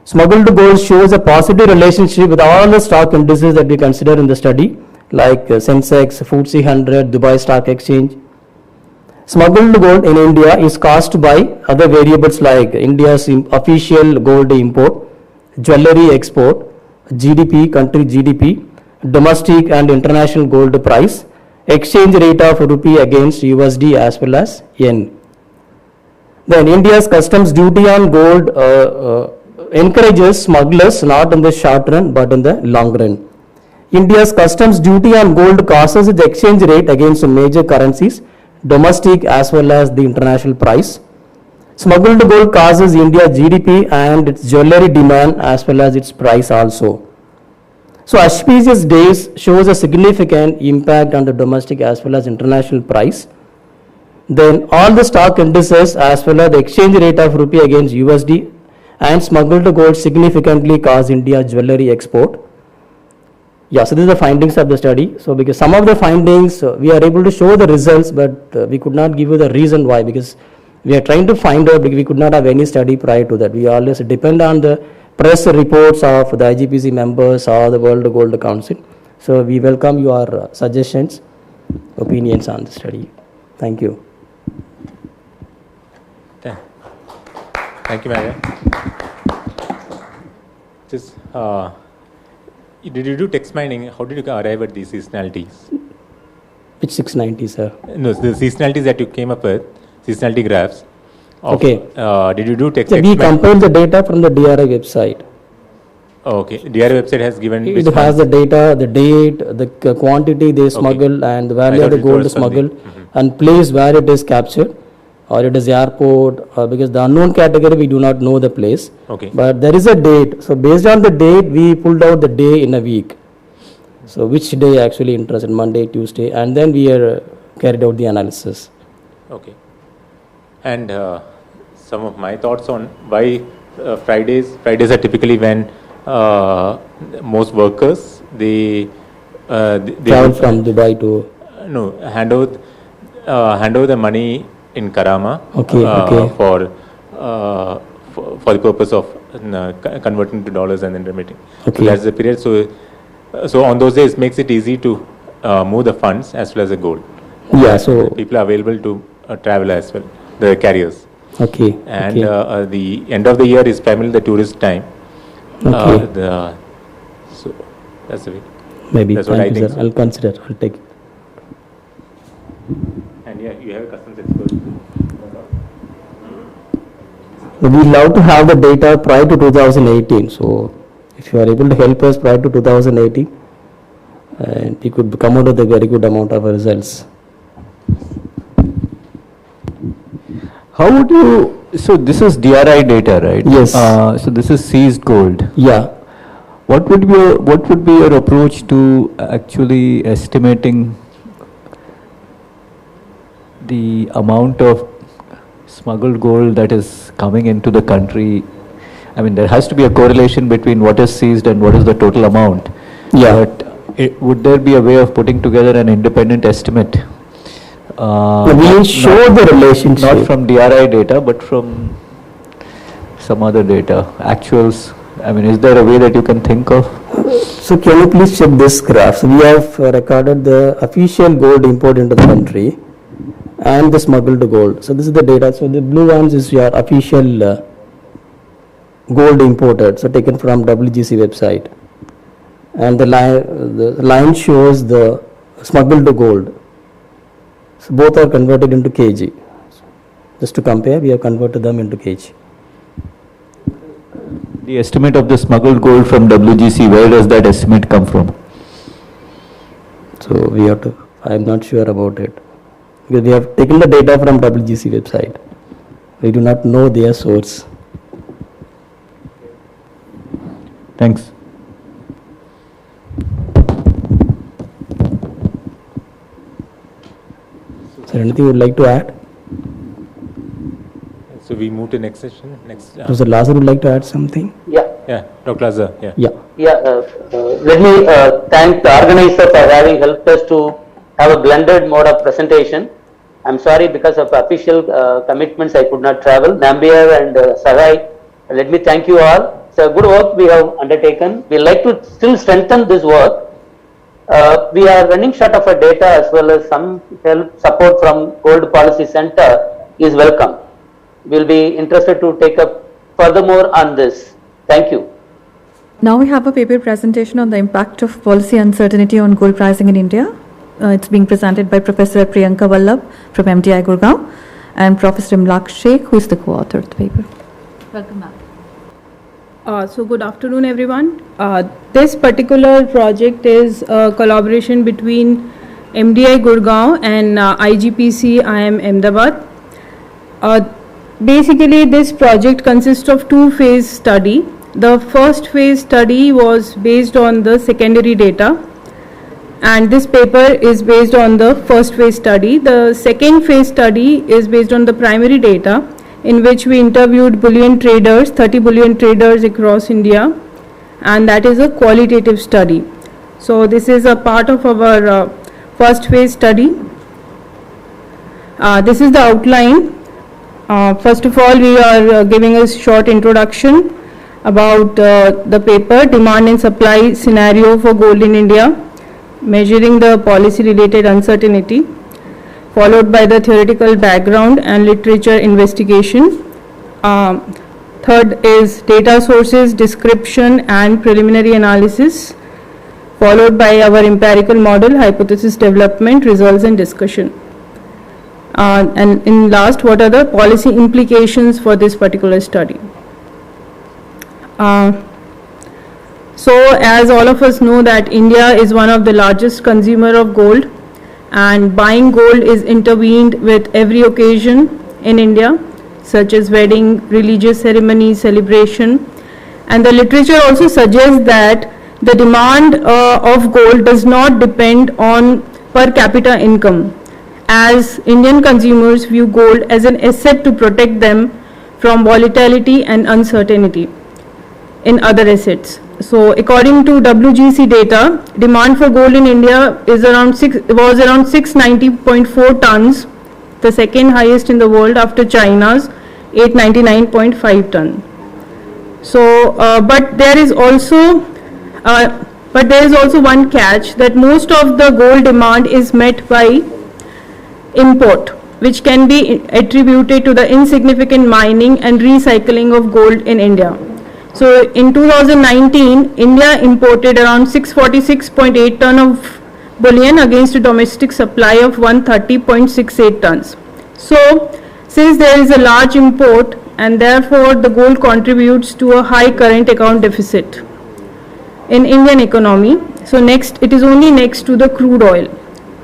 Smuggled gold shows a positive relationship with all the stock indices that we consider in the study, like Sensex, FTSE 100, Dubai Stock Exchange. Smuggled gold in India is caused by other variables like India's official gold import, jewelry export, GDP, country GDP, domestic and international gold price, exchange rate of rupee against USD as well as yen. Then India's customs duty on gold encourages smugglers not in the short run but in the long run. India's customs duty on gold causes the exchange rate against major currencies, domestic as well as the international price. Smuggled gold causes India GDP and its jewelry demand as well as its price also. So auspicious days shows a significant impact on the domestic as well as international price. Then all the stock indices as well as the exchange rate of rupee against USD and smuggled gold significantly cause India jewelry export. Yeah, so these are the findings of the study. So because some of the findings we are able to show the results, but we could not give you the reason why, because we are trying to find out, because we could not have any study prior to that. We always depend on the press reports of the IGPC members or the World Gold Council. So we welcome your suggestions, opinions on the study. Thank you.
Thank you, Maria. Just, did you do text mining? How did you arrive at these seasonalities?
Which 690, sir?
No, the seasonalities that you came up with, seasonality graphs.
Okay.
Did you do text
So we
mining?
compiled the data from the DRI website.
Oh, okay. DRI website has given.
It has the data, the date, the quantity they smuggle, and the value of the gold smuggled, and place where it is captured, or it is airport, or because the unknown category we do not know the place.
Okay.
But there is a date. So based on the date, we pulled out the day in a week. So which day actually interested, Monday, Tuesday, and then we carried out the analysis.
Okay. And some of my thoughts on why Fridays are typically when most workers they
travel from Dubai to
hand over the money in Karama.
Okay.
For the purpose of converting to dollars and then remitting.
Okay.
So that's the period. So on those days, it makes it easy to move the funds as well as the gold.
Yeah. So
people are available to travel as well, the carriers.
Okay.
And the end of the year is primarily the tourist time.
Okay.
So that's the way.
Maybe.
That's what I think.
Sir. I'll consider. I'll take it.
And yeah, you have a customs expert.
We love to have the data prior to 2018. So if you are able to help us prior to 2018, and we could come out with a very good amount of results.
How would you, so this is DRI data, right?
Yes.
So this is seized gold.
Yeah.
What would be your approach to actually estimating the amount of smuggled gold that is coming into the country? I mean, there has to be a correlation between what is seized and what is the total amount.
Yeah.
But would there be a way of putting together an independent estimate?
We show the relationship.
Not from DRI data, but from some other data, actuals. I mean, is there a way that you can think of?
So can you please check this graph? So we have recorded the official gold import into the country and the smuggled gold. So this is the data. So the blue ones is your official gold imported, so taken from WGC website. And the line shows the smuggled gold. So both are converted into kg. Just to compare, we have converted them into kg.
The estimate of the smuggled gold from WGC, where does that estimate come from?
So we have to, I am not sure about it. Because we have taken the data from WGC website. We do not know their source.
Thanks.
Is there anything you would like to add?
So we move to next session.
Professor Lazar would like to add something?
Yeah, Dr. Lazar.
Let me thank the organizer for having helped us to have a blended mode of presentation. I'm sorry, because of official commitments I could not travel. Nambiar and Sarai, let me thank you all. It's a good work we have undertaken. We like to still strengthen this work. We are running short of data as well as some help support from Gold Policy Center is welcome. We'll be interested to take up furthermore on this. Thank you.
Now we have a paper presentation on the impact of policy uncertainty on gold pricing in India. It's being presented by Professor Priyanka Vallabh from MTI Gurgaon and Professor Imlak Sheikh, who is the co-author of the paper. Welcome, ma'am.
So good afternoon, everyone. This particular project is a collaboration between MDI Gurgaon and IGPC-IIMA Ahmedabad. Basically, this project consists of two-phase study. The first phase study was based on the secondary data, and this paper is based on the first phase study. The second phase study is based on the primary data, in which we interviewed bullion traders, 30 bullion traders across India, and that is a qualitative study. So this is a part of our first phase study. This is the outline. First of all, we are giving a short introduction about the paper, Demand and Supply Scenario for Gold in India, Measuring the Policy Related Uncertainty, followed by the theoretical background and literature investigation. Third is data sources, description and preliminary analysis, followed by our empirical model, hypothesis development, results and discussion. And in last, what are the policy implications for this particular study? So as all of us know that India is one of the largest consumer of gold, and buying gold is intervened with every occasion in India, such as wedding, religious ceremony, celebration. And the literature also suggests that the demand of gold does not depend on per capita income, as Indian consumers view gold as an asset to protect them from volatility and uncertainty in other assets. So according to WGC data, demand for gold in India was around 690.4 tons, the second highest in the world after China's 899.5 ton. So, but there is also one catch, that most of the gold demand is met by import, which can be attributed to the insignificant mining and recycling of gold in India. So in 2019, India imported around 646.8 ton of bullion against a domestic supply of 130.68 tons. So since there is a large import, and therefore the gold contributes to a high current account deficit in Indian economy. So next, it is only next to the crude oil.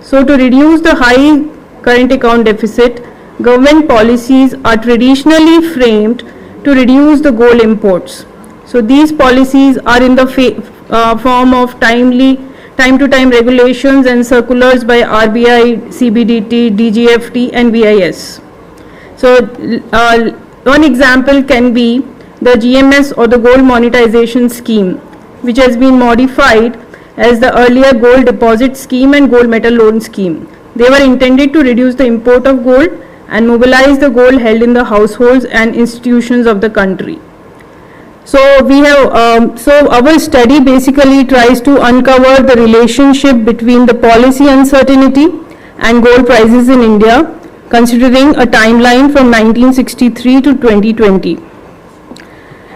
So to reduce the high current account deficit, government policies are traditionally framed to reduce the gold imports. So these policies are in the form of time-to-time regulations and circulars by RBI, CBDT, DGFT and BIS. So one example can be the GMS or the gold monetization scheme, which has been modified as the earlier gold deposit scheme and gold metal loan scheme. They were intended to reduce the import of gold and mobilize the gold held in the households and institutions of the country. So we have, so our study basically tries to uncover the relationship between the policy uncertainty and gold prices in India, considering a timeline from 1963 to 2020.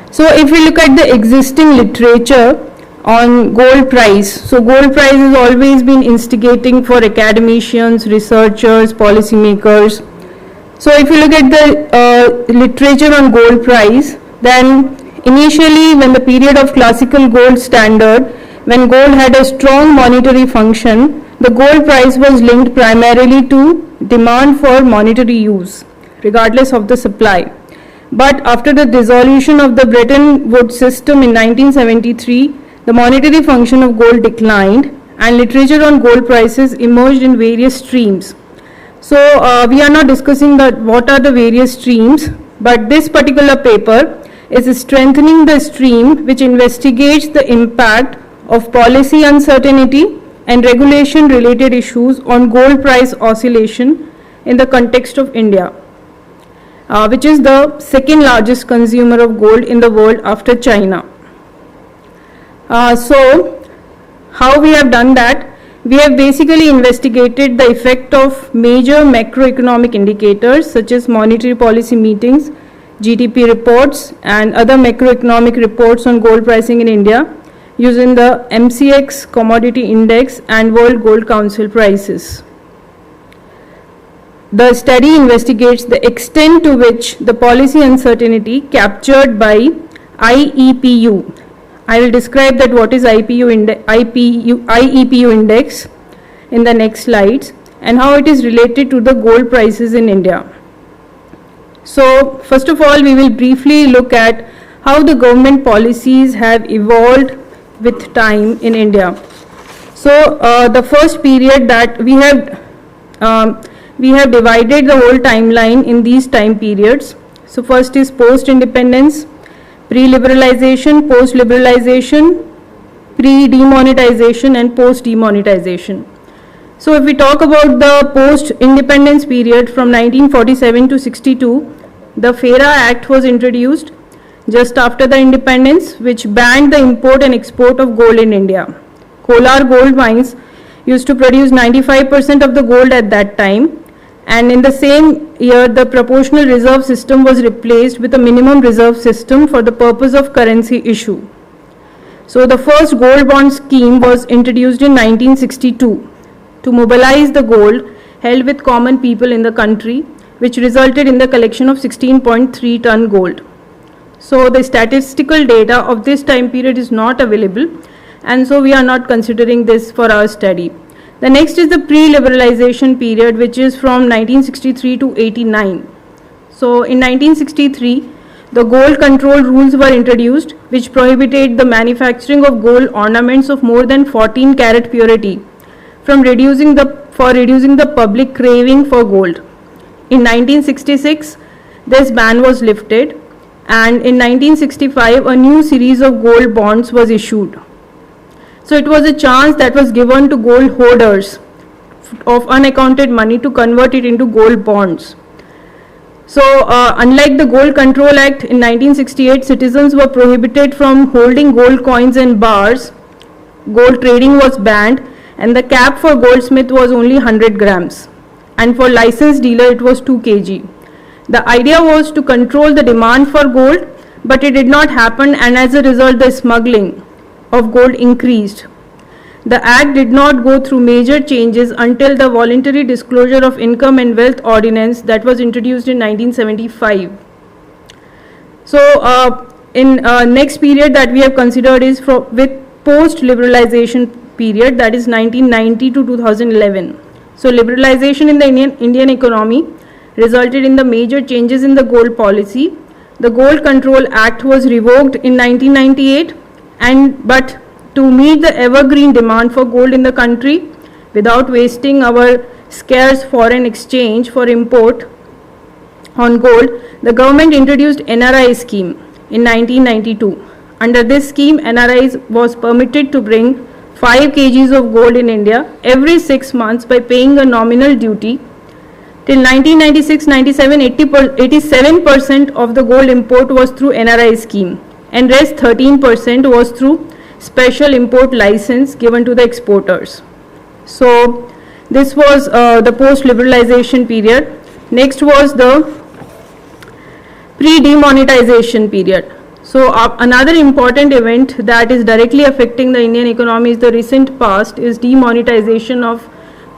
So if we look at the existing literature on gold price, so gold price has always been instigating for academicians, researchers, policymakers. So if you look at the literature on gold price, then initially when the period of classical gold standard, when gold had a strong monetary function, the gold price was linked primarily to demand for monetary use, regardless of the supply. But after the dissolution of the Bretton Woods system in 1973, the monetary function of gold declined and literature on gold prices emerged in various streams. So we are not discussing what are the various streams, but this particular paper is strengthening the stream which investigates the impact of policy uncertainty and regulation related issues on gold price oscillation in the context of India, which is the second largest consumer of gold in the world after China. So how we have done that? We have basically investigated the effect of major macroeconomic indicators such as monetary policy meetings, GDP reports and other macroeconomic reports on gold pricing in India using the MCX commodity index and World Gold Council prices. The study investigates the extent to which the policy uncertainty captured by IEPU. I will describe that what is IEPU index in the next slides and how it is related to the gold prices in India. So first of all, we will briefly look at how the government policies have evolved with time in India. So the first period that we have divided the whole timeline in these time periods. So first is post-independence, pre-liberalization, post-liberalization, pre-demonetization and post-demonetization. So if we talk about the post-independence period from 1947 to 62, the FERA Act was introduced just after the independence, which banned the import and export of gold in India. Kolar gold mines used to produce 95% of the gold at that time, and in the same year the proportional reserve system was replaced with a minimum reserve system for the purpose of currency issue. So the first gold bond scheme was introduced in 1962 to mobilize the gold held with common people in the country, which resulted in the collection of 16.3 ton gold. So the statistical data of this time period is not available, and so we are not considering this for our study. The next is the pre-liberalization period, which is from 1963 to 89. So in 1963, the gold control rules were introduced, which prohibited the manufacturing of gold ornaments of more than 14 karat purity from reducing the public craving for gold. In 1966, this ban was lifted, and in 1965, a new series of gold bonds was issued. So it was a chance that was given to gold holders of unaccounted money to convert it into gold bonds. So unlike the Gold Control Act in 1968, citizens were prohibited from holding gold coins and bars. Gold trading was banned, and the cap for goldsmith was only 100 grams. And for licensed dealer, it was 2 kg. The idea was to control the demand for gold, but it did not happen, and as a result, the smuggling of gold increased. The Act did not go through major changes until the Voluntary Disclosure of Income and Wealth Ordinance that was introduced in 1975. So, in next period that we have considered is with post-liberalization period, that is 1990 to 2011. So, liberalization in the Indian economy resulted in the major changes in the gold policy. The Gold Control Act was revoked in 1998, but to meet the evergreen demand for gold in the country without wasting our scarce foreign exchange for import on gold, the government introduced NRI scheme in 1992. Under this scheme, NRIs was permitted to bring 5 kgs of gold in India every 6 months by paying a nominal duty. Till 1996-97, 87% of the gold import was through NRI scheme, and rest 13% was through special import license given to the exporters. So this was the post-liberalization period. Next was the pre-demonetization period. So another important event that is directly affecting the Indian economy is the recent past is demonetization of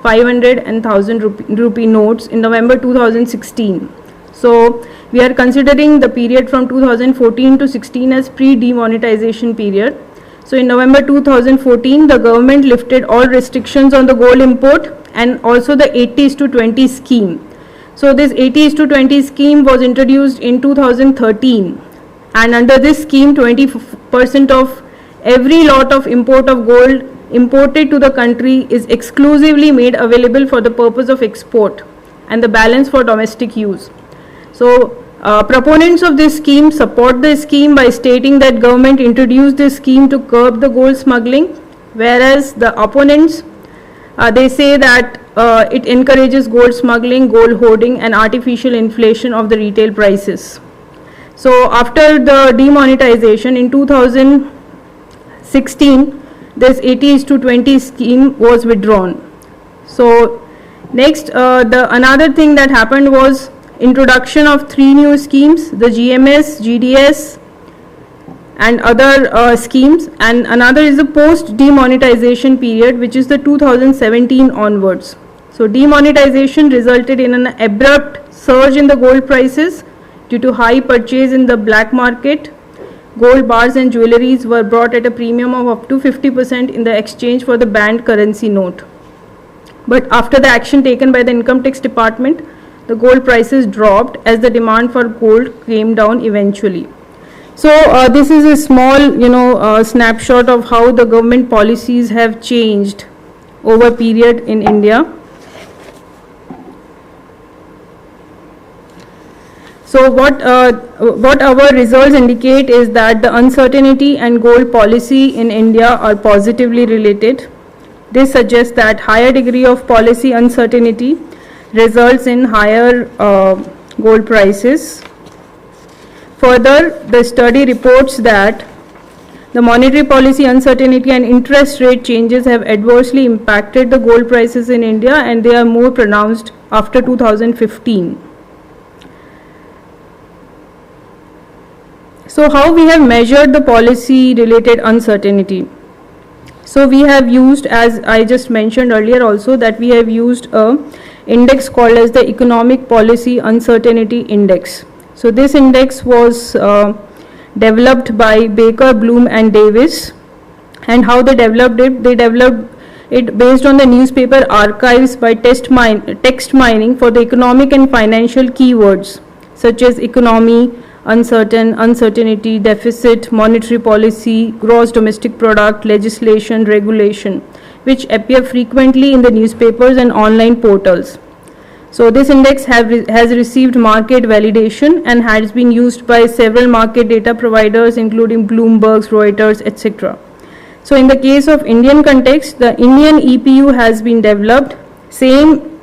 500 and 1000 rupee notes in November 2016. So we are considering the period from 2014 to 16 as pre-demonetization period. So in November 2014, the government lifted all restrictions on the gold import and also the 80:20 scheme. So this 80:20 scheme was introduced in 2013, and under this scheme 20% of every lot of import of gold imported to the country is exclusively made available for the purpose of export and the balance for domestic use. So proponents of this scheme support the scheme by stating that government introduced this scheme to curb the gold smuggling, whereas the opponents they say that it encourages gold smuggling, gold hoarding and artificial inflation of the retail prices. So after the demonetization in 2016, this 80:20 scheme was withdrawn. So next, the another thing that happened was introduction of 3 new schemes, the GMS, GDS and other schemes, and another is the post-demonetization period, which is the 2017 onwards. So demonetization resulted in an abrupt surge in the gold prices due to high purchase in the black market. Gold bars and jewelries were brought at a premium of up to 50% in the exchange for the banned currency note. But after the action taken by the Income Tax Department, the gold prices dropped as the demand for gold came down eventually. So this is a small, snapshot of how the government policies have changed over period in India. So what our results indicate is that the uncertainty and gold policy in India are positively related. This suggests that higher degree of policy uncertainty results in higher gold prices. Further, the study reports that the monetary policy uncertainty and interest rate changes have adversely impacted the gold prices in India, and they are more pronounced after 2015. So how we have measured the policy related uncertainty? So we have used, as I just mentioned earlier also, that we have used a index called as the Economic Policy Uncertainty Index. So this index was developed by Baker, Bloom and Davis. And how they developed it? They developed it based on the newspaper archives by text mining for the economic and financial keywords such as economy, uncertain, uncertainty, deficit, monetary policy, gross domestic product, legislation, regulation, which appear frequently in the newspapers and online portals. So this index has received market validation and has been used by several market data providers including Bloomberg, Reuters, etc. So in the case of Indian context, the Indian EPU has been developed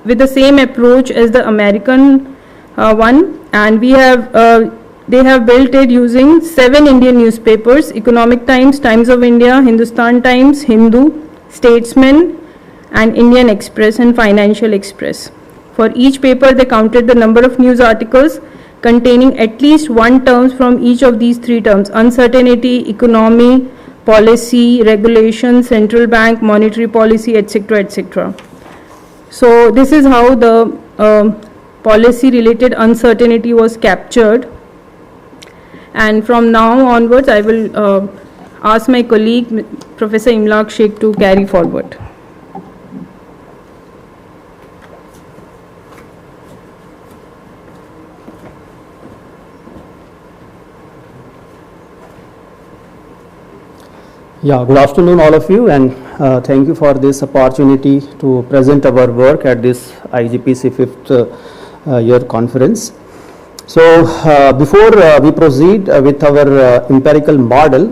with the same approach as the American one, and they have built it using 7 Indian newspapers: Economic Times, Times of India, Hindustan Times, Hindu, Statesman and Indian Express and Financial Express. For each paper, they counted the number of news articles containing at least one term from each of these 3 terms: uncertainty, economy, policy, regulation, central bank, monetary policy, etc., etc. So this is how the policy related uncertainty was captured. And from now onwards, I will ask my colleague, Professor Imlaq Sheikh, to carry forward.
Yeah, good afternoon all of you, and thank you for this opportunity to present our work at this IGPC 5th year conference. So before we proceed with our empirical model,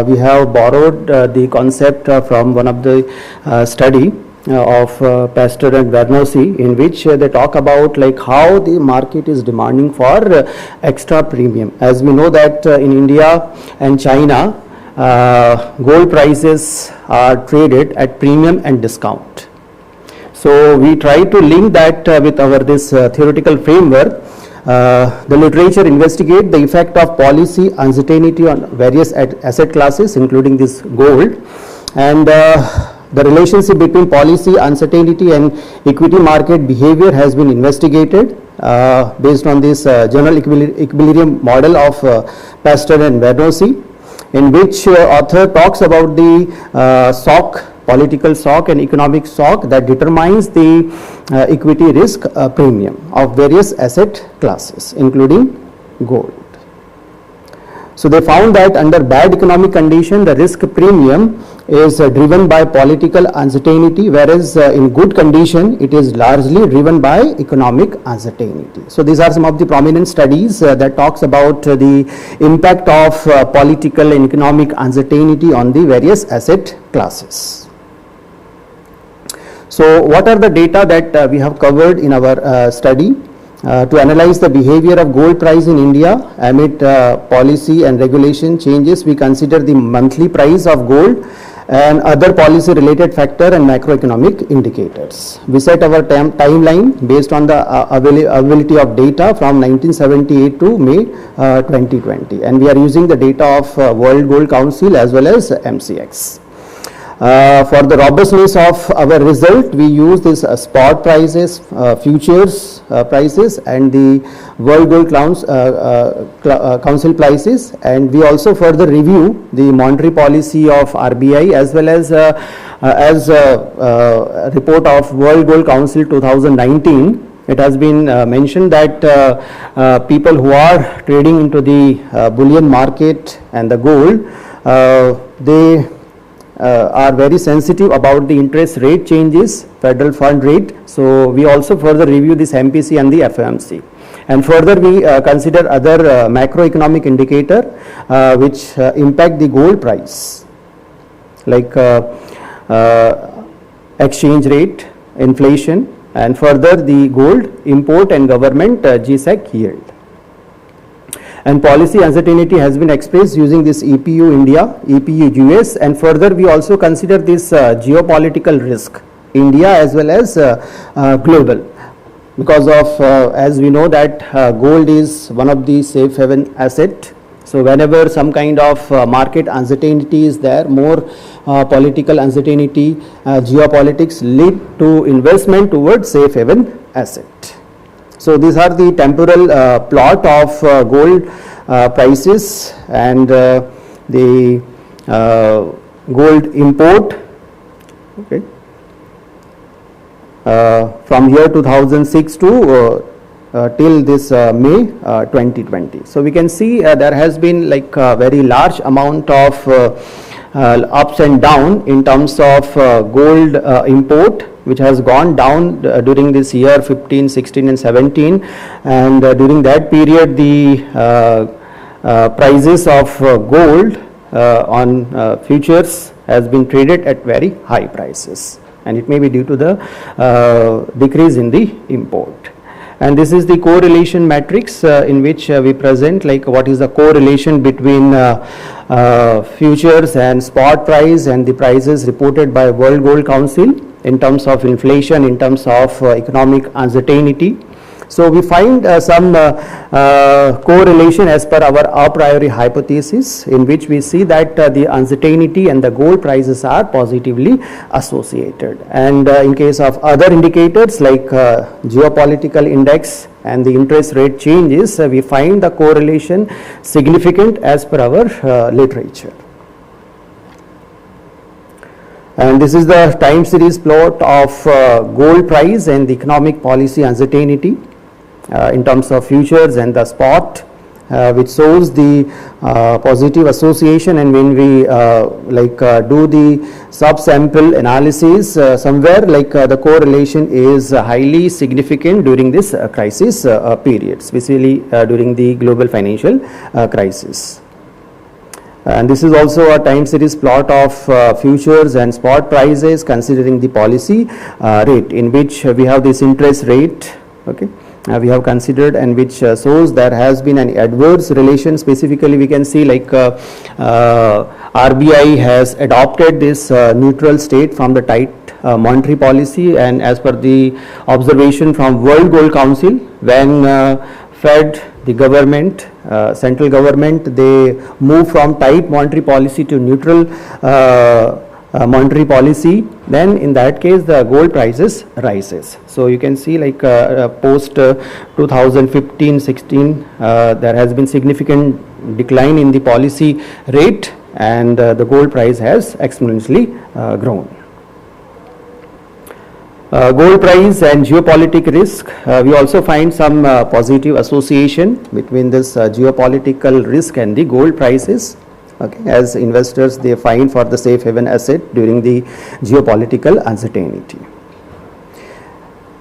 we have borrowed the concept from one of the study of Pastor and Bernoussi, in which they talk about like how the market is demanding for extra premium. As we know that in India and China, gold prices are traded at premium and discount. So we try to link that with our this theoretical framework. The literature investigate the effect of policy uncertainty on various asset classes, including this gold, and the relationship between policy uncertainty and equity market behavior has been investigated based on this general equilibrium model of Pastor and Bernoussi, in which author talks about the shock, political shock and economic shock that determines the equity risk premium of various asset classes, including gold. So they found that under bad economic condition, the risk premium is driven by political uncertainty, whereas in good condition, it is largely driven by economic uncertainty. So these are some of the prominent studies that talks about the impact of political and economic uncertainty on the various asset classes. So what are the data that we have covered in our study? To analyze the behavior of gold price in India amid policy and regulation changes, we consider the monthly price of gold
and other policy related factor and macroeconomic indicators. We set our timeline based on the availability of data from 1978 to May 2020, and we are using the data of World Gold Council as well as MCX. For the robustness of our result, we use this spot prices, futures prices, and the World Gold Council prices, and we also further review the monetary policy of RBI as well as a report of World Gold Council 2019. It has been mentioned that people who are trading into the bullion market and the gold, they are very sensitive about the interest rate changes, federal fund rate. So we also further review this MPC and the FOMC, and further we consider other macroeconomic indicator which impact the gold price, like exchange rate, inflation, and further the gold import and government GSEC yield. And policy uncertainty has been expressed using this EPU India, EPU US, and further we also consider this geopolitical risk, India as well as global, because of as we know that gold is one of the safe haven asset. So whenever some kind of market uncertainty is there, more political uncertainty, geopolitics lead to investment towards safe haven asset. So these are the temporal plot of gold prices and the gold import, okay, from year 2006 to till this May 2020. So we can see there has been like a very large amount of ups and down in terms of gold import, which has gone down during this year 15, 16 and 17, and during that period the prices of gold on futures has been traded at very high prices, and it may be due to the decrease in the import. And this is the correlation matrix in which we present like what is the correlation between futures and spot price and the prices reported by World Gold Council in terms of inflation, in terms of economic uncertainty. So we find some correlation as per our a priori hypothesis, in which we see that the uncertainty and the gold prices are positively associated. And in case of other indicators like geopolitical index and the interest rate changes, we find the correlation significant as per our literature. And this is the time series plot of gold price and the economic policy uncertainty in terms of futures and the spot, which shows the positive association. And when we do the subsample analysis, somewhere like the correlation is highly significant during this crisis period, especially during the global financial crisis. And this is also a time series plot of futures and spot prices considering the policy rate, in which we have this interest rate, okay, we have considered, and which shows there has been an adverse relation. Specifically we can see like RBI has adopted this neutral state from the tight monetary policy, and as per the observation from World Gold Council, when Fed, the government, central government, they move from tight monetary policy to neutral monetary policy, then in that case the gold prices rises. So you can see like post 2015-16 there has been significant decline in the policy rate, and the gold price has exponentially grown. Gold price and geopolitical risk, we also find some positive association between this geopolitical risk and the gold prices. Okay, as investors they find for the safe haven asset during the geopolitical uncertainty.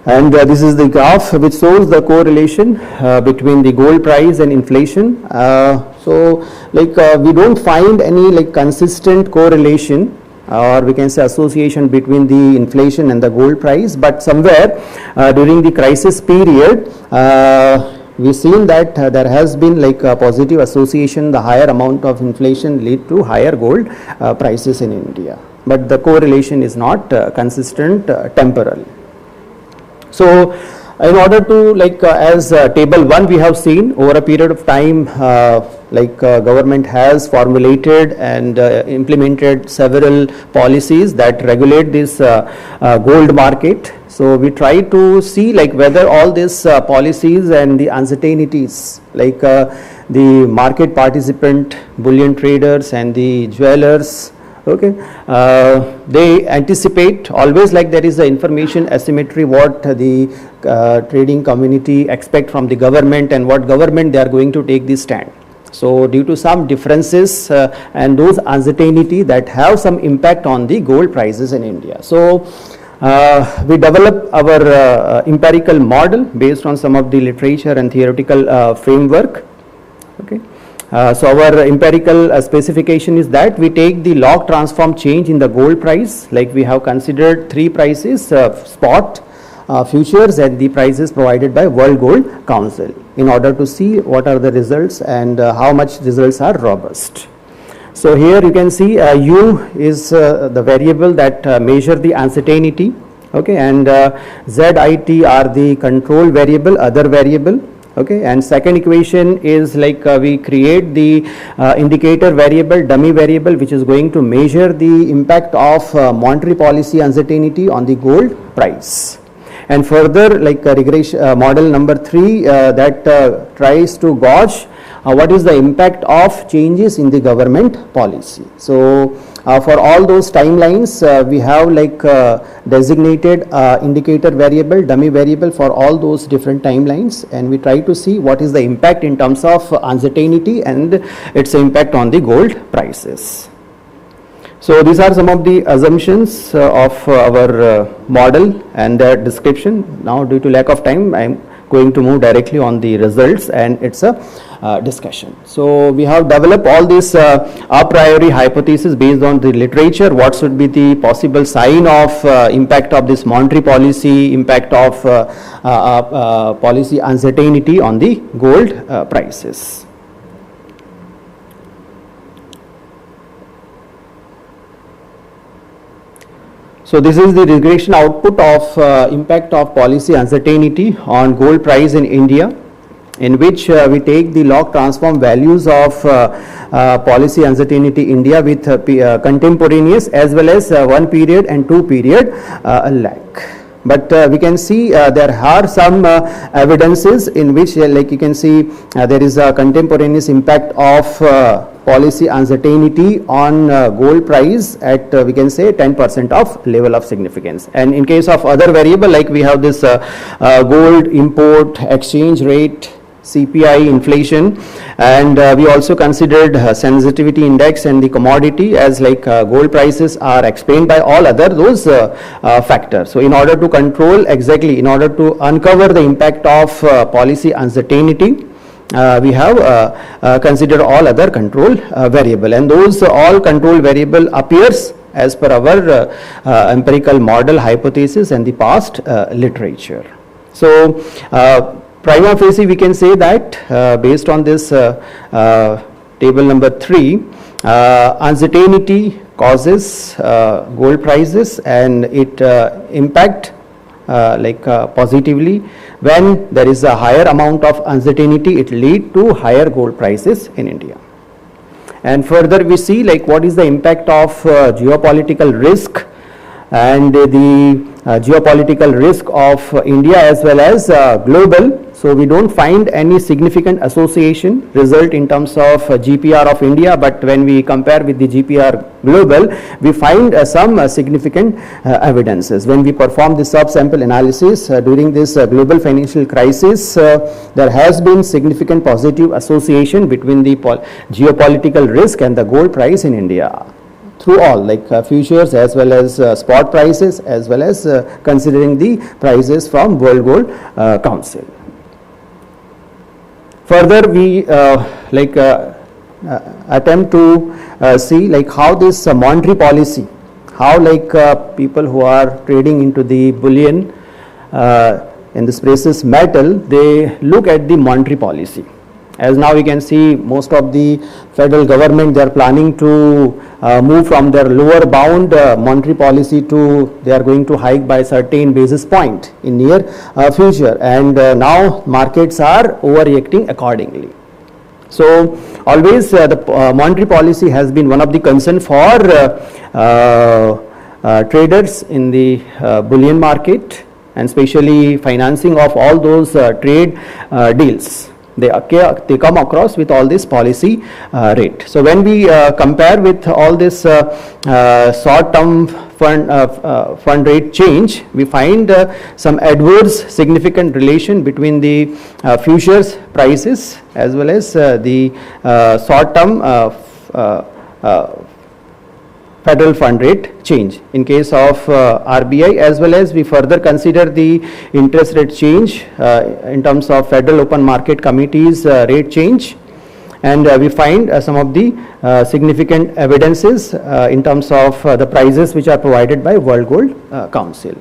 And this is the graph which shows the correlation between the gold price and inflation. So like we don't find any like consistent correlation, or we can say association between the inflation and the gold price, but somewhere during the crisis period we've seen that there has been like a positive association. The higher amount of inflation lead to higher gold prices in India. but the correlation is not consistent temporally. So in order to as table 1 we have seen over a period of time government has formulated and implemented several policies that regulate this gold market. So we try to see whether all these policies and the uncertainties the market participant, bullion traders and the jewelers, okay, they anticipate always there is a information asymmetry what the trading community expect from the government and what government they are going to take this stand. So due to some differences and those uncertainty that have some impact on the gold prices in India. So we develop our empirical model based on some of the literature and theoretical framework. Okay. So our empirical specification is that we take the log transform change in the gold price, we have considered 3 prices, spot, futures and the prices provided by World Gold Council, in order to see what are the results and how much results are robust. So here you can see U is the variable that measure the uncertainty, okay, and ZIT are the control variable, other variable. Okay, and second equation is we create the indicator variable, dummy variable, which is going to measure the impact of monetary policy uncertainty on the gold price. And further regression model number 3 that tries to gauge what is the impact of changes in the government policy. So for all those timelines we have designated indicator variable, dummy variable for all those different timelines, and we try to see what is the impact in terms of uncertainty and its impact on the gold prices. So these are some of the assumptions of our model and their description. Now due to lack of time I am going to move directly on the results and it's a discussion. So we have developed all these a priori hypothesis based on the literature, what should be the possible sign of impact of this monetary policy, impact of policy uncertainty on the gold prices. So this is the regression output of impact of policy uncertainty on gold price in India, in which we take the log transform values of policy uncertainty India with contemporaneous as well as 1 period and 2 period lag. But we can see there are some evidences in which you can see there is a contemporaneous impact of policy uncertainty on gold price at we can say 10% of level of significance. And in case of other variable we have this gold import, exchange rate, CPI, inflation, and we also considered sensitivity index and the commodity as gold prices are explained by all other those factors. So in order to control exactly, in order to uncover the impact of policy uncertainty, we have considered all other control variable, and those all control variable appears as per our empirical model hypothesis and the past literature. So prima facie we can say that based on this table number 3, uncertainty causes gold prices and it impact positively. When there is a higher amount of uncertainty, it lead to higher gold prices in India. And further we see what is the impact of geopolitical risk and the geopolitical risk of India as well as global. So we don't find any significant association result in terms of GPR of India, but when we compare with the GPR global, we find some significant evidences. When we perform the subsample analysis during this global financial crisis, there has been significant positive association between the geopolitical risk and the gold price in India, through all futures as well as spot prices, as well as considering the prices from World Gold Council. Further we attempt to see how this monetary policy, how people who are trading into the bullion in this precious metal, they look at the monetary policy As now we can see most of the federal government, they are planning to move from their lower bound monetary policy to they are going to hike by certain basis point in near future, and now markets are overreacting accordingly. So always the monetary policy has been one of the concern for traders in the bullion market, and especially financing of all those trade deals. They come across with all this policy rate. So when we compare with all this short-term fund rate change, we find some adverse significant relation between the futures prices as well as the short-term federal fund rate change in case of RBI, as well as we further consider the interest rate change in terms of Federal Open Market Committee's rate change, and we find some of the significant evidences in terms of the prices which are provided by World Gold Council.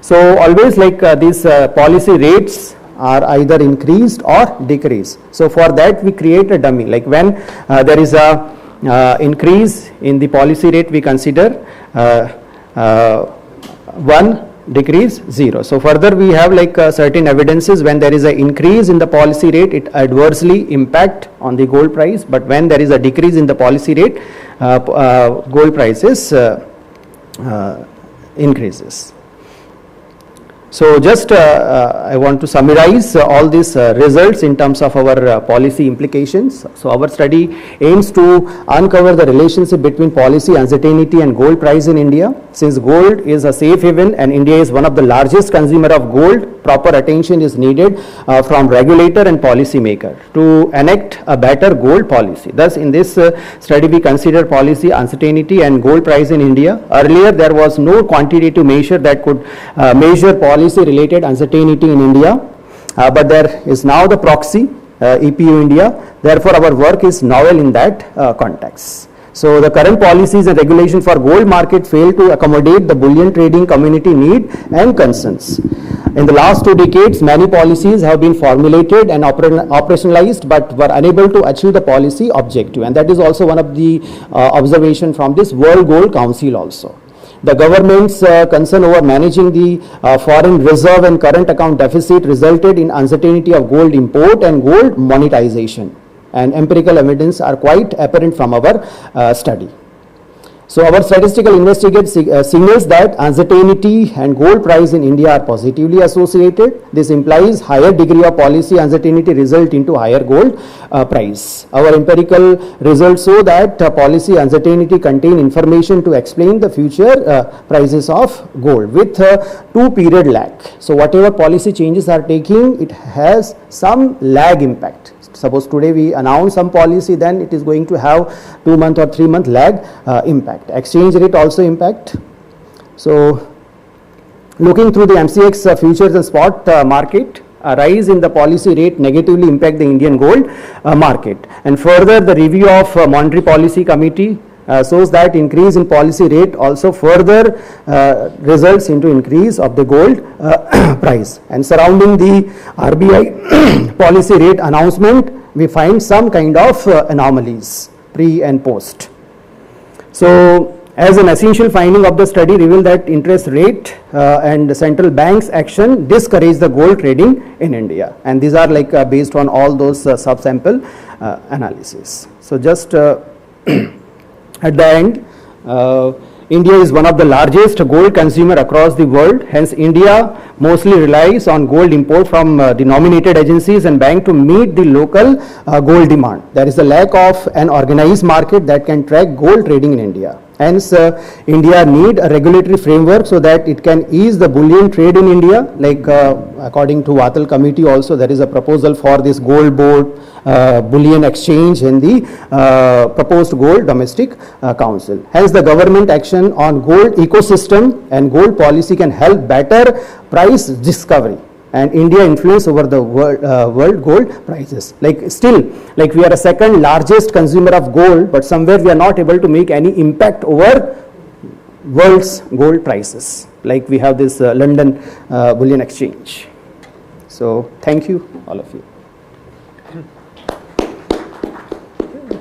So always like these policy rates are either increased or decreased. So for that we create a dummy, like when there is a increase in the policy rate, we consider 1, decrease 0. So further we have like certain evidences when there is an increase in the policy rate, it adversely impact on the gold price, but when there is a decrease in the policy rate, gold prices increases. So just I want to summarize all these results in terms of our policy implications. So our study aims to uncover the relationship between policy uncertainty and gold price in India. Since gold is a safe haven and India is one of the largest consumer of gold, proper attention is needed from regulator and policy maker to enact a better gold policy. Thus in this study we consider policy uncertainty and gold price in India. Earlier there was no quantitative measure that could measure policy related uncertainty in India, but there is now the proxy EPU India. Therefore our work is novel in that context. So the current policies and regulation for gold market fail to accommodate the bullion trading community need and concerns. In the last 2 decades, many policies have been formulated and operationalized, but were unable to achieve the policy objective, and that is also one of the observation from this World Gold Council also. The government's concern over managing the foreign reserve and current account deficit resulted in uncertainty of gold import and gold monetization, and empirical evidence are quite apparent from our study. So our statistical investigation signals that uncertainty and gold price in India are positively associated. This implies higher degree of policy uncertainty result into higher gold price. Our empirical results show that policy uncertainty contain information to explain the future prices of gold with 2-period lag. So whatever policy changes are taking, it has some lag impact. Suppose today we announce some policy, then it is going to have 2-month or 3-month lag impact. Exchange rate also impact. So looking through the MCX futures and spot market, a rise in the policy rate negatively impact the Indian gold market. And further, the review of Monetary Policy Committee shows that increase in policy rate also further results into increase of the gold price. And surrounding the RBI policy rate announcement, we find some kind of anomalies pre and post. So as an essential finding of the study revealed that interest rate and the central bank's action discourage the gold trading in India, and these are like based on all those subsample analysis. So just at the end, India is one of the largest gold consumer across the world. Hence, India mostly relies on gold import from denominated agencies and bank to meet the local gold demand. There is a lack of an organized market that can track gold trading in India. Hence, India need a regulatory framework so that it can ease the bullion trade in India. Like according to Vatal committee also, there is a proposal for this gold board, bullion exchange in the proposed gold domestic council. Hence, the government action on gold ecosystem and gold policy can help better price discovery and India influence over the world gold prices. Like still, like we are a second largest consumer of gold, but somewhere we are not able to make any impact over world's gold prices. Like we have this London bullion exchange. So thank you, all of you.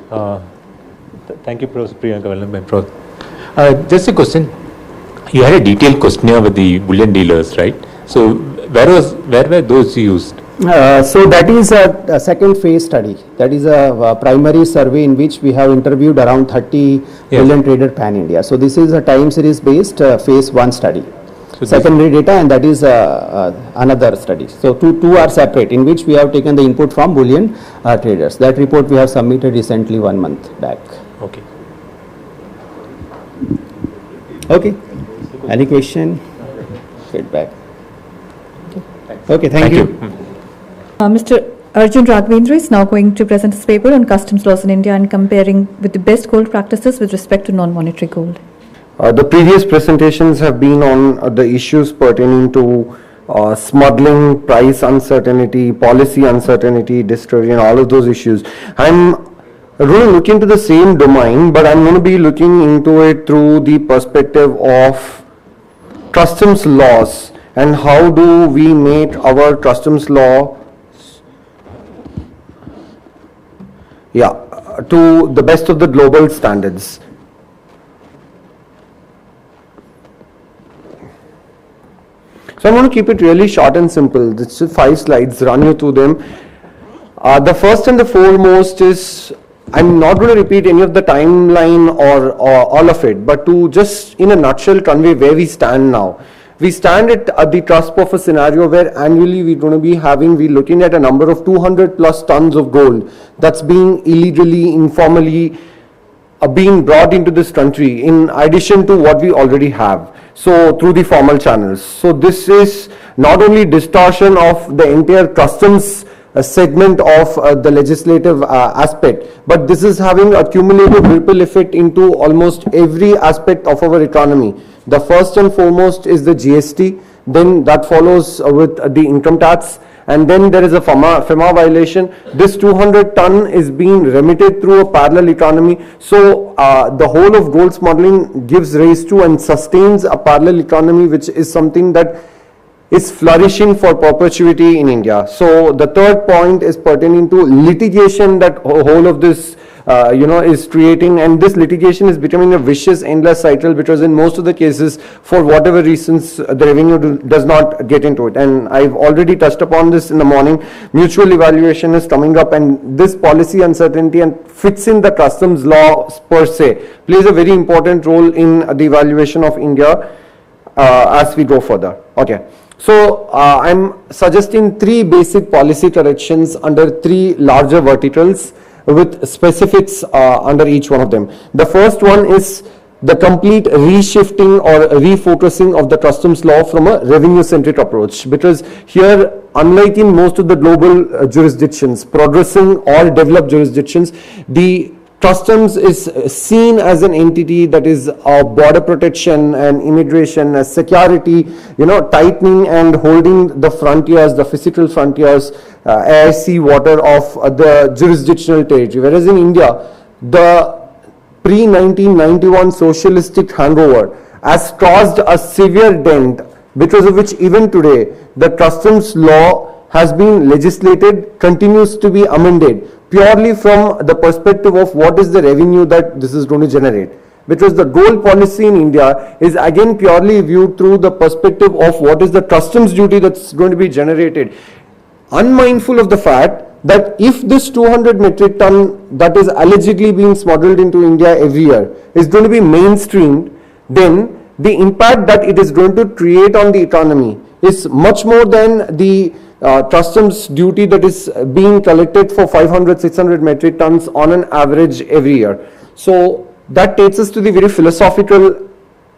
Thank you, Prof. Priyanka, Vallabh and Prof. Just a question. You had a detailed questionnaire with the bullion dealers, right? So where were those used?
So that is a second phase study. That is a primary survey in which we have interviewed around 30 bullion trader pan India. So this is a time series based phase 1 study. So secondary data, and that is another study. So two are separate, in which we have taken the input from bullion traders. That report we have submitted recently 1 month back.
Okay.
Okay. Allocation, feedback. Okay, thank you.
Mr. Arjun Raghavendra is now going to present his paper on customs laws in India and comparing with the best gold practices with respect to non-monetary gold.
The previous presentations have been on the issues pertaining to smuggling, price uncertainty, policy uncertainty, discovery, and all of those issues. I'm going to look into the same domain, but I'm going to be looking into it through the perspective of customs laws and how do we make our customs law to the best of the global standards. So I'm going to keep it really short and simple. It's just 5 slides, run you through them. The first and the foremost is, I'm not going to repeat any of the timeline or all of it, but to just in a nutshell convey where we stand now. We stand at the cusp of a scenario where annually we're going to be we're looking at a number of 200 plus tons of gold that's being illegally, informally being brought into this country in addition to what we already have. So through the formal channels. So this is not only distortion of the entire customs segment of the legislative aspect, but this is having a cumulative ripple effect into almost every aspect of our economy. The first and foremost is the GST, then that follows with the income tax, and then there is a FEMA violation. This 200 ton is being remitted through a parallel economy. So the whole of gold smuggling gives rise to and sustains a parallel economy, which is something that is flourishing for perpetuity in India. So the third point is pertaining to litigation that whole of this is creating, and this litigation is becoming a vicious endless cycle, because in most of the cases, for whatever reasons, the revenue does not get into it. And I've already touched upon this in the morning. Mutual evaluation is coming up, and this policy uncertainty and fits in the customs law per se plays a very important role in the evaluation of India as we go further. Okay. So I'm suggesting 3 basic policy corrections under 3 larger verticals with specifics under each one of them. The first one is the complete reshifting or refocusing of the customs law from a revenue-centric approach, because here, unlike in most of the global jurisdictions, progressing or developed jurisdictions, the customs is seen as an entity that is border protection and immigration, as security, tightening and holding the frontiers, the physical frontiers, air, sea, water of the jurisdictional territory. Whereas in India, the pre-1991 socialistic hangover has caused a severe dent, because of which even today the customs law has been legislated, continues to be amended purely from the perspective of what is the revenue that this is going to generate. Because the gold policy in India is again purely viewed through the perspective of what is the customs duty that's going to be generated, unmindful of the fact that if this 200 metric ton that is allegedly being smuggled into India every year is going to be mainstreamed, then the impact that it is going to create on the economy is much more than the customs duty that is being collected for 500-600 metric tons on an average every year. So that takes us to the very philosophical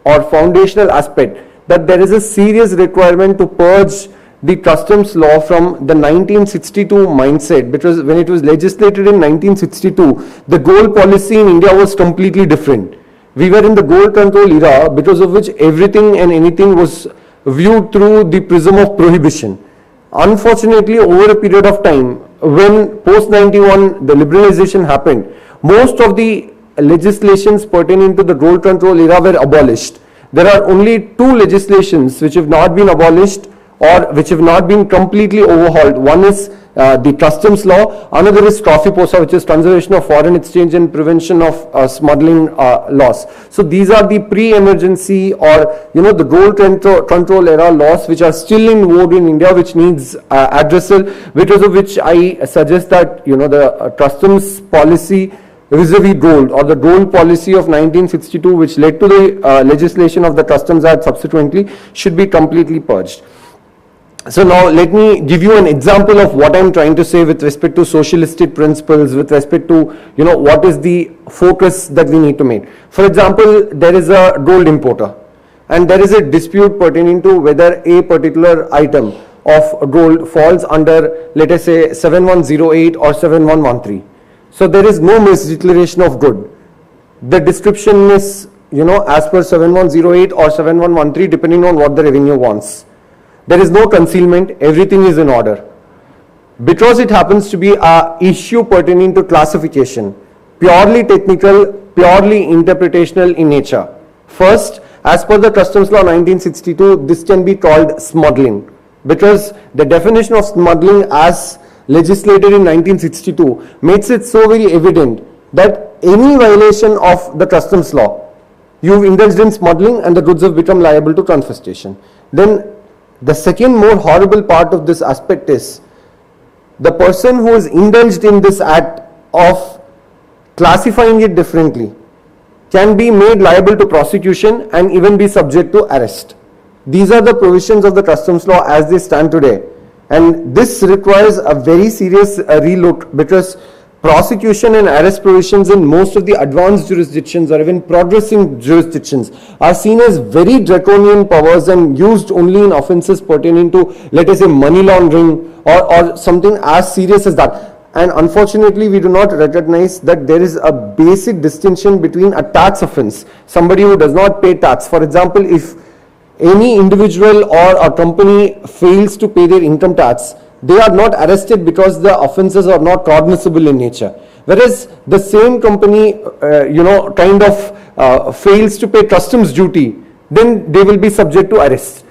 or foundational aspect that there is a serious requirement to purge the customs law from the 1962 mindset, because when it was legislated in 1962, the gold policy in India was completely different. We were in the gold control era, because of which everything and anything was viewed through the prism of prohibition. Unfortunately, over a period of time, when post-91 the liberalization happened, most of the legislations pertaining to the gold control era were abolished. There are only 2 legislations which have not been abolished or which have not been completely overhauled. One is the customs law. Another is TROFIPOSA, which is conservation of foreign exchange and prevention of smuggling laws. So these are the pre-emergency or the gold control era laws which are still in vogue in India, which needs addressal, because of which I suggest that the customs policy vis-a-vis gold, or the gold policy of 1962, which led to the legislation of the Customs Act subsequently, should be completely purged. So now let me give you an example of what I'm trying to say with respect to socialistic principles, with respect to what is the focus that we need to make. For example, there is a gold importer and there is a dispute pertaining to whether a particular item of gold falls under, let us say, 7108 or 7113. So there is no misdeclaration of good. The description is, as per 7108 or 7113, depending on what the revenue wants. There is no concealment, everything is in order. Because it happens to be an issue pertaining to classification, purely technical, purely interpretational in nature. First, as per the Customs Law 1962, this can be called smuggling, because the definition of smuggling as legislated in 1962 makes it so very evident that any violation of the customs law, you've indulged in smuggling and the goods have become liable to confiscation. Then the second more horrible part of this aspect is the person who is indulged in this act of classifying it differently can be made liable to prosecution and even be subject to arrest. These are the provisions of the customs law as they stand today. And this requires a very serious relook, because prosecution and arrest provisions in most of the advanced jurisdictions or even progressing jurisdictions are seen as very draconian powers and used only in offences pertaining to, let us say, money laundering or something as serious as that. And unfortunately, we do not recognize that there is a basic distinction between a tax offence, somebody who does not pay tax. For example, if any individual or a company fails to pay their income tax, they are not arrested because the offences are not cognizable in nature. Whereas the same company, fails to pay customs duty, then they will be subject to arrest.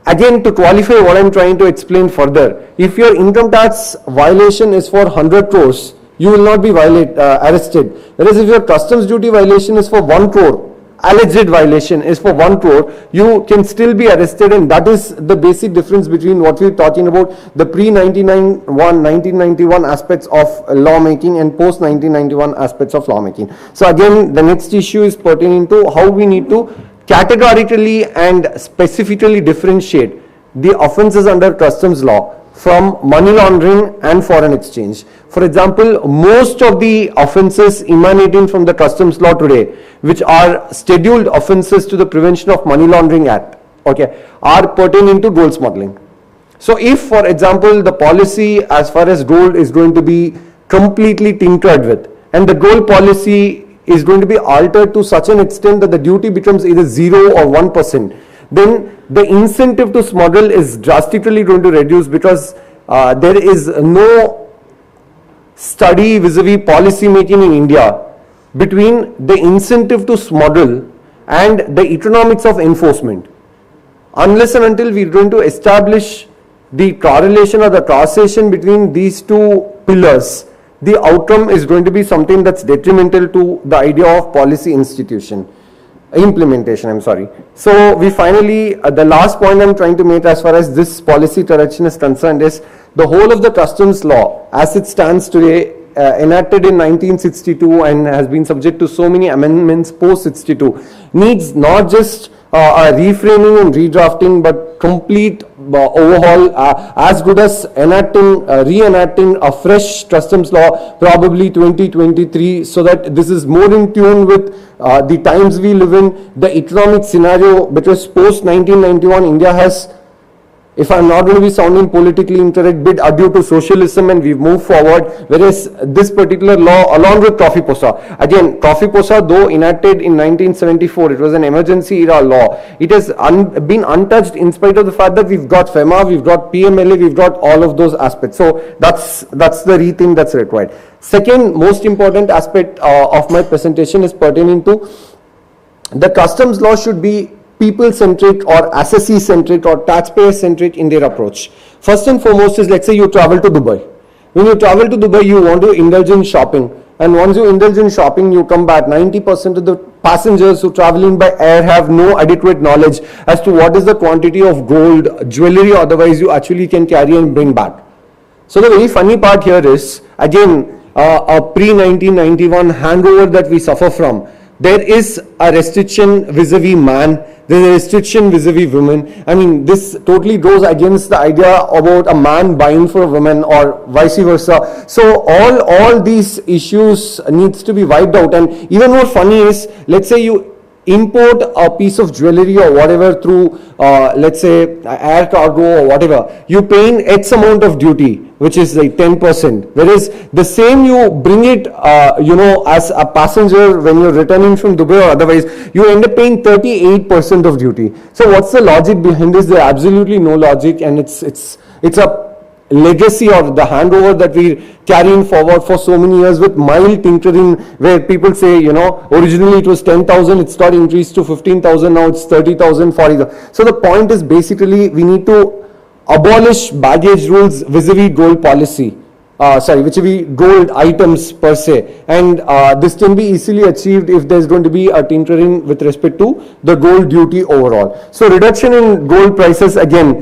Again, to qualify what I am trying to explain further, if your income tax violation is for 100 crores, you will not be arrested. Whereas if your customs duty violation is for 1 crore, alleged violation is for 1 crore, you can still be arrested. And that is the basic difference between what we're talking about, the pre-1991 aspects of lawmaking and post-1991 aspects of lawmaking. So again, the next issue is pertaining to how we need to categorically and specifically differentiate the offences under customs law from money laundering and foreign exchange. For example, most of the offences emanating from the customs law today, which are scheduled offences to the Prevention of Money Laundering Act, are pertaining to gold smuggling. So if, for example, the policy as far as gold is going to be completely tinkered with, and the gold policy is going to be altered to such an extent that the duty becomes either 0 or 1%, then the incentive to smuggle is drastically going to reduce, because there is no study vis-a-vis policy making in India between the incentive to smuggle and the economics of enforcement. Unless and until we are going to establish the correlation or the causation between these two pillars, the outcome is going to be something that's detrimental to the idea of policy implementation. So we finally, the last point I'm trying to make as far as this policy direction is concerned is the whole of the customs law as it stands today, enacted in 1962 and has been subject to so many amendments post 62, needs not just a reframing and redrafting, but complete overhaul, as good as reenacting a fresh customs law, probably 2023, so that this is more in tune with the times we live in, the economic scenario, because post 1991 India has, if I'm not going to be sounding politically incorrect, bid adieu to socialism and we've moved forward, whereas this particular law, along with TROFIPOSA, again, TROFIPOSA, though enacted in 1974, it was an emergency era law, it has been untouched in spite of the fact that we've got FEMA, we've got PMLA, we've got all of those aspects. So that's the rethink that's required. Second most important aspect of my presentation is pertaining to the customs law should be people-centric or assessee-centric or taxpayer-centric in their approach. First and foremost is, let's say you travel to Dubai When you travel to Dubai, you want to indulge in shopping. And once you indulge in shopping, you come back. 90% of the passengers who traveling by air have no adequate knowledge as to what is the quantity of gold, jewelry, or otherwise you actually can carry and bring back. So the very funny part here is, again, a pre-1991 hangover that we suffer from. There is a restriction vis-a-vis man, there is a restriction vis-a-vis women. I mean, this totally goes against the idea about a man buying for a woman or vice versa. So all these issues needs to be wiped out. And even more funny is, let's say you import a piece of jewelry or whatever through, let's say, air cargo or whatever, you paying X amount of duty, which is like 10%. Whereas the same you bring it, as a passenger when you're returning from Dubai or otherwise, you end up paying 38% of duty. So what's the logic behind this? There's absolutely no logic, and it's a legacy or the handover that we're carrying forward for so many years with mild tinkering, where people say, originally it was 10,000, it's got increased to 15,000, now it's 30,000, 40,000. So the point is basically we need to abolish baggage rules vis-a-vis gold policy, vis-a-vis gold items per se, and this can be easily achieved if there's going to be a tinkering with respect to the gold duty overall. So reduction in gold prices, again,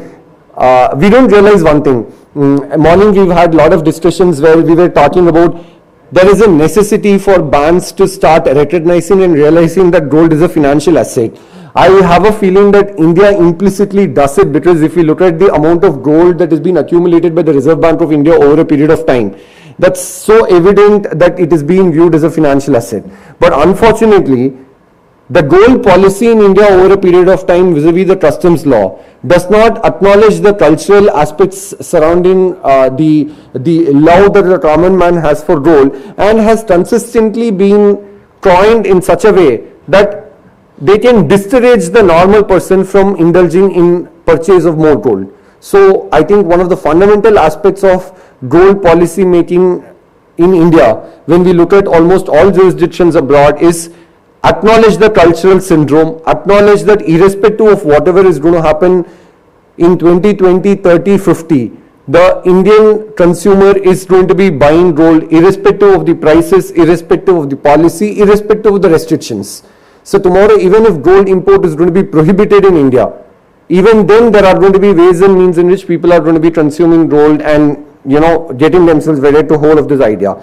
we don't realize one thing. Morning we've had a lot of discussions where we were talking about there is a necessity for banks to start recognizing and realizing that gold is a financial asset. I have a feeling that India implicitly does it, because if you look at the amount of gold that has been accumulated by the Reserve Bank of India over a period of time, that's so evident that it is being viewed as a financial asset. But unfortunately, the gold policy in India over a period of time vis-a-vis the customs law does not acknowledge the cultural aspects surrounding the love that the common man has for gold, and has consistently been coined in such a way that they can discourage the normal person from indulging in purchase of more gold. So I think one of the fundamental aspects of gold policy making in India, when we look at almost all jurisdictions abroad, is acknowledge the cultural syndrome, acknowledge that irrespective of whatever is going to happen in 2020, 30, 50, the Indian consumer is going to be buying gold irrespective of the prices, irrespective of the policy, irrespective of the restrictions. So tomorrow, even if gold import is going to be prohibited in India, even then there are going to be ways and means in which people are going to be consuming gold and, getting themselves wedded to whole of this idea.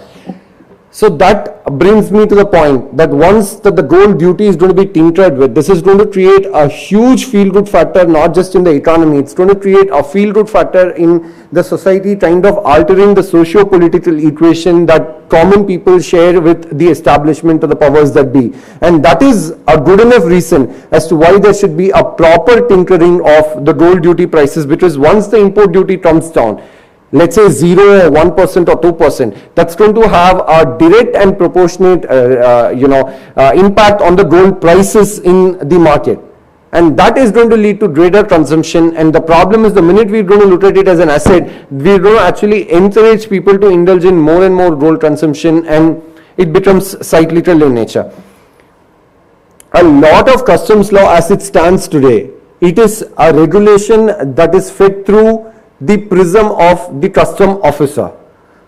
So that brings me to the point that once that the gold duty is going to be tinkered with, this is going to create a huge feel-good factor, not just in the economy, it's going to create a feel-good factor in the society, kind of altering the socio-political equation that common people share with the establishment of the powers that be. And that is a good enough reason as to why there should be a proper tinkering of the gold duty prices, because once the import duty comes down, let's say 0 or 1% or 2%, that's going to have a direct and proportionate, impact on the gold prices in the market. And that is going to lead to greater consumption. And the problem is, the minute we're going to look at it as an asset, we're going to actually encourage people to indulge in more and more gold consumption, and it becomes cyclical in nature. A lot of customs law as it stands today, it is a regulation that is fed through the prism of the custom officer.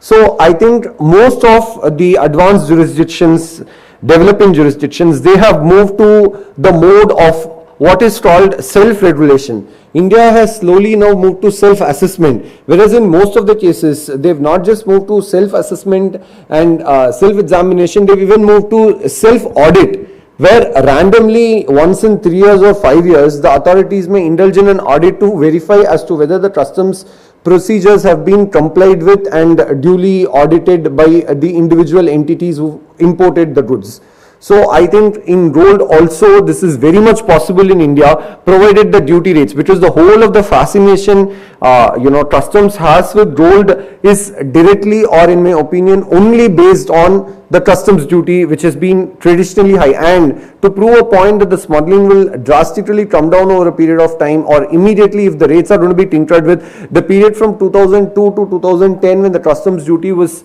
So I think most of the advanced jurisdictions, developing jurisdictions, they have moved to the mode of what is called self-regulation. India has slowly now moved to self-assessment, whereas in most of the cases, they've not just moved to self-assessment and self-examination, they've even moved to self-audit, where randomly once in 3 years or 5 years, the authorities may indulge in an audit to verify as to whether the customs procedures have been complied with and duly audited by the individual entities who imported the goods. So I think in gold also this is very much possible in India, provided the duty rates, because the whole of the fascination customs has with gold is directly, or in my opinion, only based on the customs duty, which has been traditionally high. And to prove a point that the smuggling will drastically come down over a period of time, or immediately if the rates are going to be tinkered with, the period from 2002 to 2010 when the customs duty was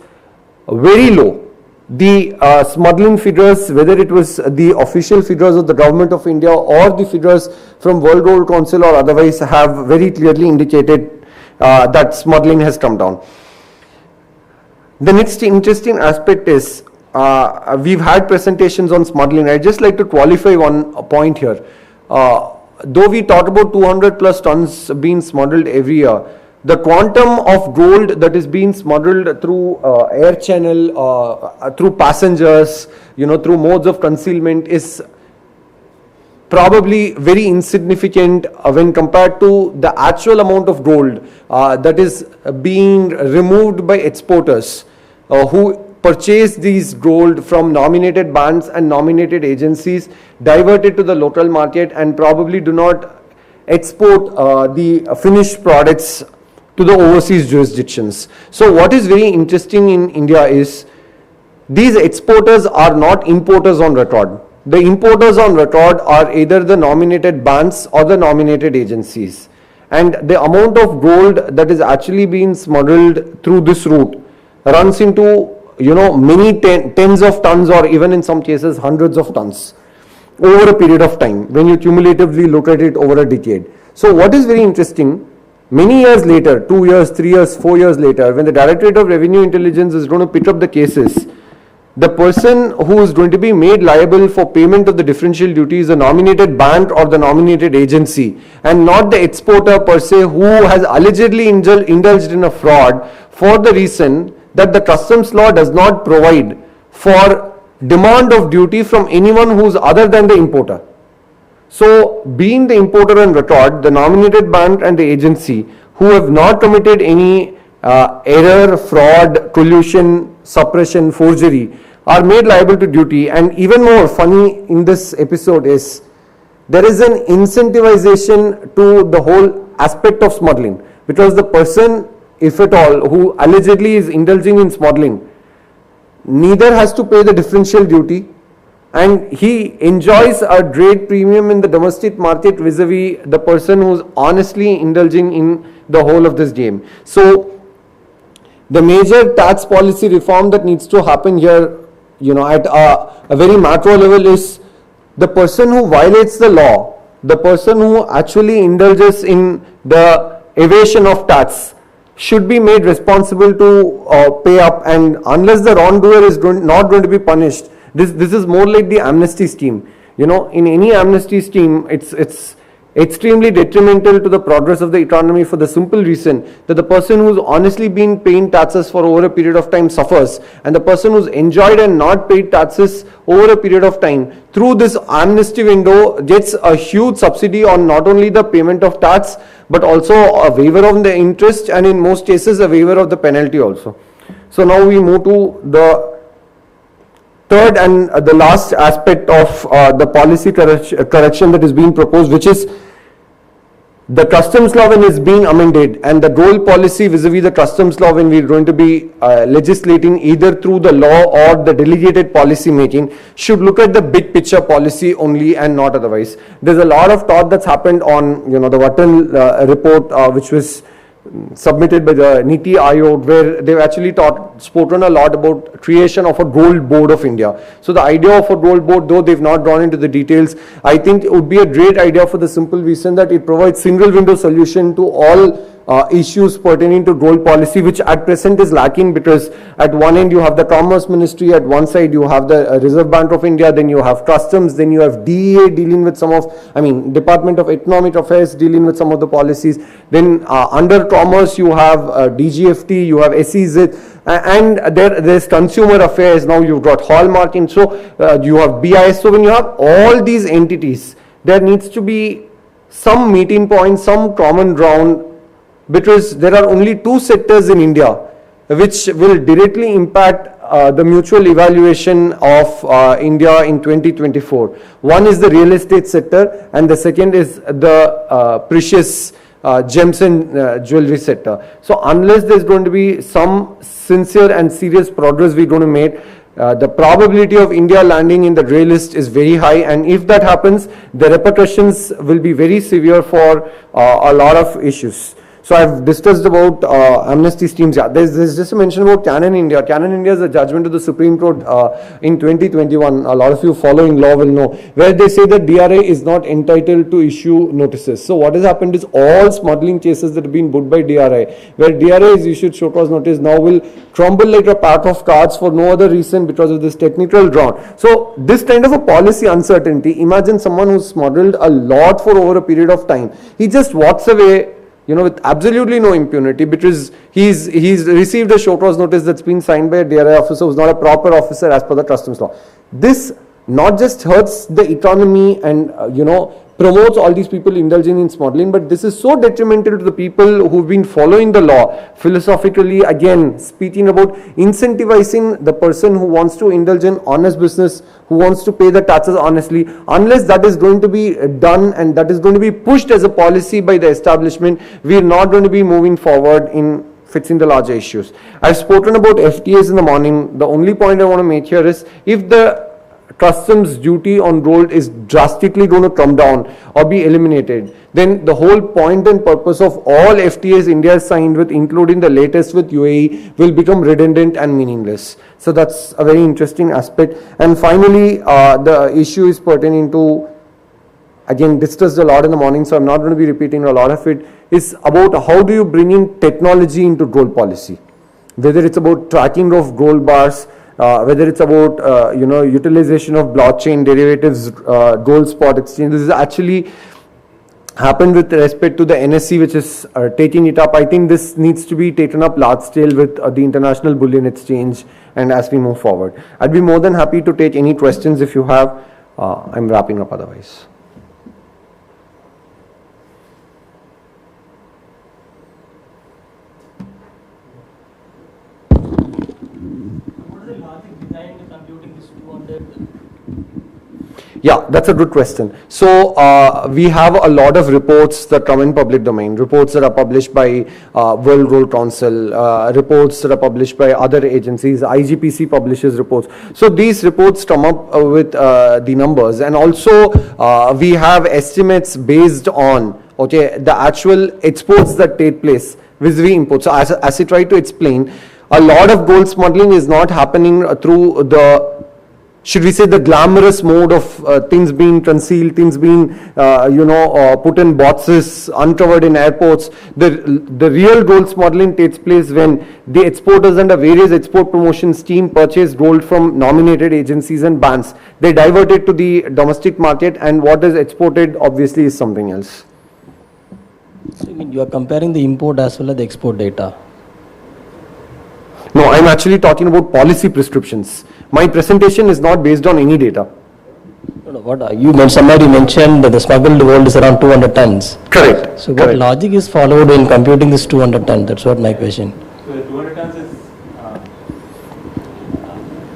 very low, the smuggling figures, whether it was the official figures of the government of India or the figures from World Gold Council or otherwise, have very clearly indicated that smuggling has come down. The next interesting aspect is, we've had presentations on smuggling. I'd just like to qualify one point here. Though we talk about 200 plus tons being smuggled every year, the quantum of gold that is being smuggled through air channel, through passengers, through modes of concealment is probably very insignificant when compared to the actual amount of gold that is being removed by exporters who purchase these gold from nominated banks and nominated agencies, divert it to the local market, and probably do not export the finished products to the overseas jurisdictions. So what is very interesting in India is these exporters are not importers on record. The importers on record are either the nominated banks or the nominated agencies. And the amount of gold that is actually being smuggled through this route runs into many tens of tons, or even in some cases hundreds of tons over a period of time when you cumulatively look at it over a decade. So what is very interesting, many years later, 2 years, 3 years, 4 years later, when the Directorate of Revenue Intelligence is going to pick up the cases, the person who is going to be made liable for payment of the differential duty is the nominated bank or the nominated agency, and not the exporter per se, who has allegedly indulged in a fraud for the reason that the customs law does not provide for demand of duty from anyone who is other than the importer. So, being the importer on record, the nominated bank and the agency who have not committed any error, fraud, collusion, suppression, forgery are made liable to duty. And even more funny in this episode is there is an incentivization to the whole aspect of smuggling, because the person, if at all, who allegedly is indulging in smuggling, neither has to pay the differential duty, and he enjoys a great premium in the domestic market vis-a-vis the person who is honestly indulging in the whole of this game. So the major tax policy reform that needs to happen here, at a very macro level, is the person who violates the law, the person who actually indulges in the evasion of tax, should be made responsible to pay up, and unless the wrongdoer is not going to be punished, this is more like the amnesty scheme. In any amnesty scheme, it's extremely detrimental to the progress of the economy, for the simple reason that the person who's honestly been paying taxes for over a period of time suffers, and the person who's enjoyed and not paid taxes over a period of time through this amnesty window gets a huge subsidy on not only the payment of tax but also a waiver of the interest, and in most cases a waiver of the penalty also. So now we move to the third and the last aspect of the policy correction that is being proposed, which is the customs law when is being amended, and the gold policy vis-a-vis the customs law when we are going to be legislating either through the law or the delegated policy making, should look at the big picture policy only and not otherwise. There's a lot of thought that's happened on the Vattan report, which was submitted by the Niti Aayog, where they've actually spoken a lot about creation of a gold board of India. So the idea of a gold board, though they've not gone into the details, I think it would be a great idea for the simple reason that it provides single window solution to all issues pertaining to gold policy, which at present is lacking, because at one end you have the Commerce Ministry, at one side you have the Reserve Bank of India, then you have Customs, then you have DEA dealing with Department of Economic Affairs dealing with some of the policies, then under Commerce you have DGFT, you have SEZ, and there's Consumer Affairs, now you've got Hallmarking, so you have BIS. So when you have all these entities, there needs to be some meeting point, some common ground, because there are only two sectors in India which will directly impact the mutual evaluation of India in 2024. One is the real estate sector, and the second is the precious gems and jewelry sector. So unless there's going to be some sincere and serious progress we're going to make, the probability of India landing in the grey list is very high, and if that happens, the repercussions will be very severe for a lot of issues. So I've discussed about amnesty schemes. Yeah, there's just a mention about Canon India. Canon India is a judgment of the Supreme Court in 2021. A lot of you following law will know, where they say that DRA is not entitled to issue notices. So what has happened is all smuggling cases that have been booked by DRA, where DRA is issued show cause notice, now will crumble like a pack of cards for no other reason because of this technical drawn. So this kind of a policy uncertainty, imagine someone who's smuggled a lot for over a period of time. He just walks away, you know, with absolutely no impunity, because he's received a show cause notice that's been signed by a DRA officer who's not a proper officer as per the customs law. This not just hurts the economy and, you know, promotes all these people indulging in smuggling, but this is so detrimental to the people who've been following the law philosophically, again speaking about incentivizing the person who wants to indulge in honest business, who wants to pay the taxes honestly. Unless that is going to be done and that is going to be pushed as a policy by the establishment, we're not going to be moving forward in fixing the larger issues. I've spoken about FTAs in the morning. The only point I want to make here is, if the customs duty on gold is drastically going to come down or be eliminated, then the whole point and purpose of all FTAs India has signed with, including the latest with UAE, will become redundant and meaningless. So that's a very interesting aspect. And finally, the issue is pertaining to, again, discussed a lot in the morning, so I'm not going to be repeating a lot of it, is about how do you bring in technology into gold policy, whether it's about tracking of gold bars, whether it's about you know, utilization of blockchain derivatives, gold spot exchange. This is actually happened with respect to the NSE, which is taking it up. I think this needs to be taken up large scale with the International Bullion Exchange, and as we move forward. I'd be more than happy to take any questions if you have. I'm wrapping up otherwise. Yeah, that's a good question. So we have a lot of reports that come in public domain, reports that are published by World Gold Council, reports that are published by other agencies. IGPC publishes reports. So these reports come up with the numbers, and also we have estimates based on, okay, the actual exports that take place vis-a-vis imports. So as I try to explain, a lot of gold smuggling is not happening through the, should we say, the glamorous mode of things being concealed, things being, you know, put in boxes, uncovered in airports. The real gold smuggling takes place when the exporters under various export promotion scheme purchase gold from nominated agencies and banks. They divert it to the domestic market, and what is exported obviously is something else.
So you are comparing the import as well as the export data.
No, I'm actually talking about policy prescriptions. My presentation is not based on any data.
What you mentioned, somebody mentioned that the smuggled gold is around 200 tons.
Correct.
So what logic is followed in computing this 200 tons? That's what my question.
So the 200 tons is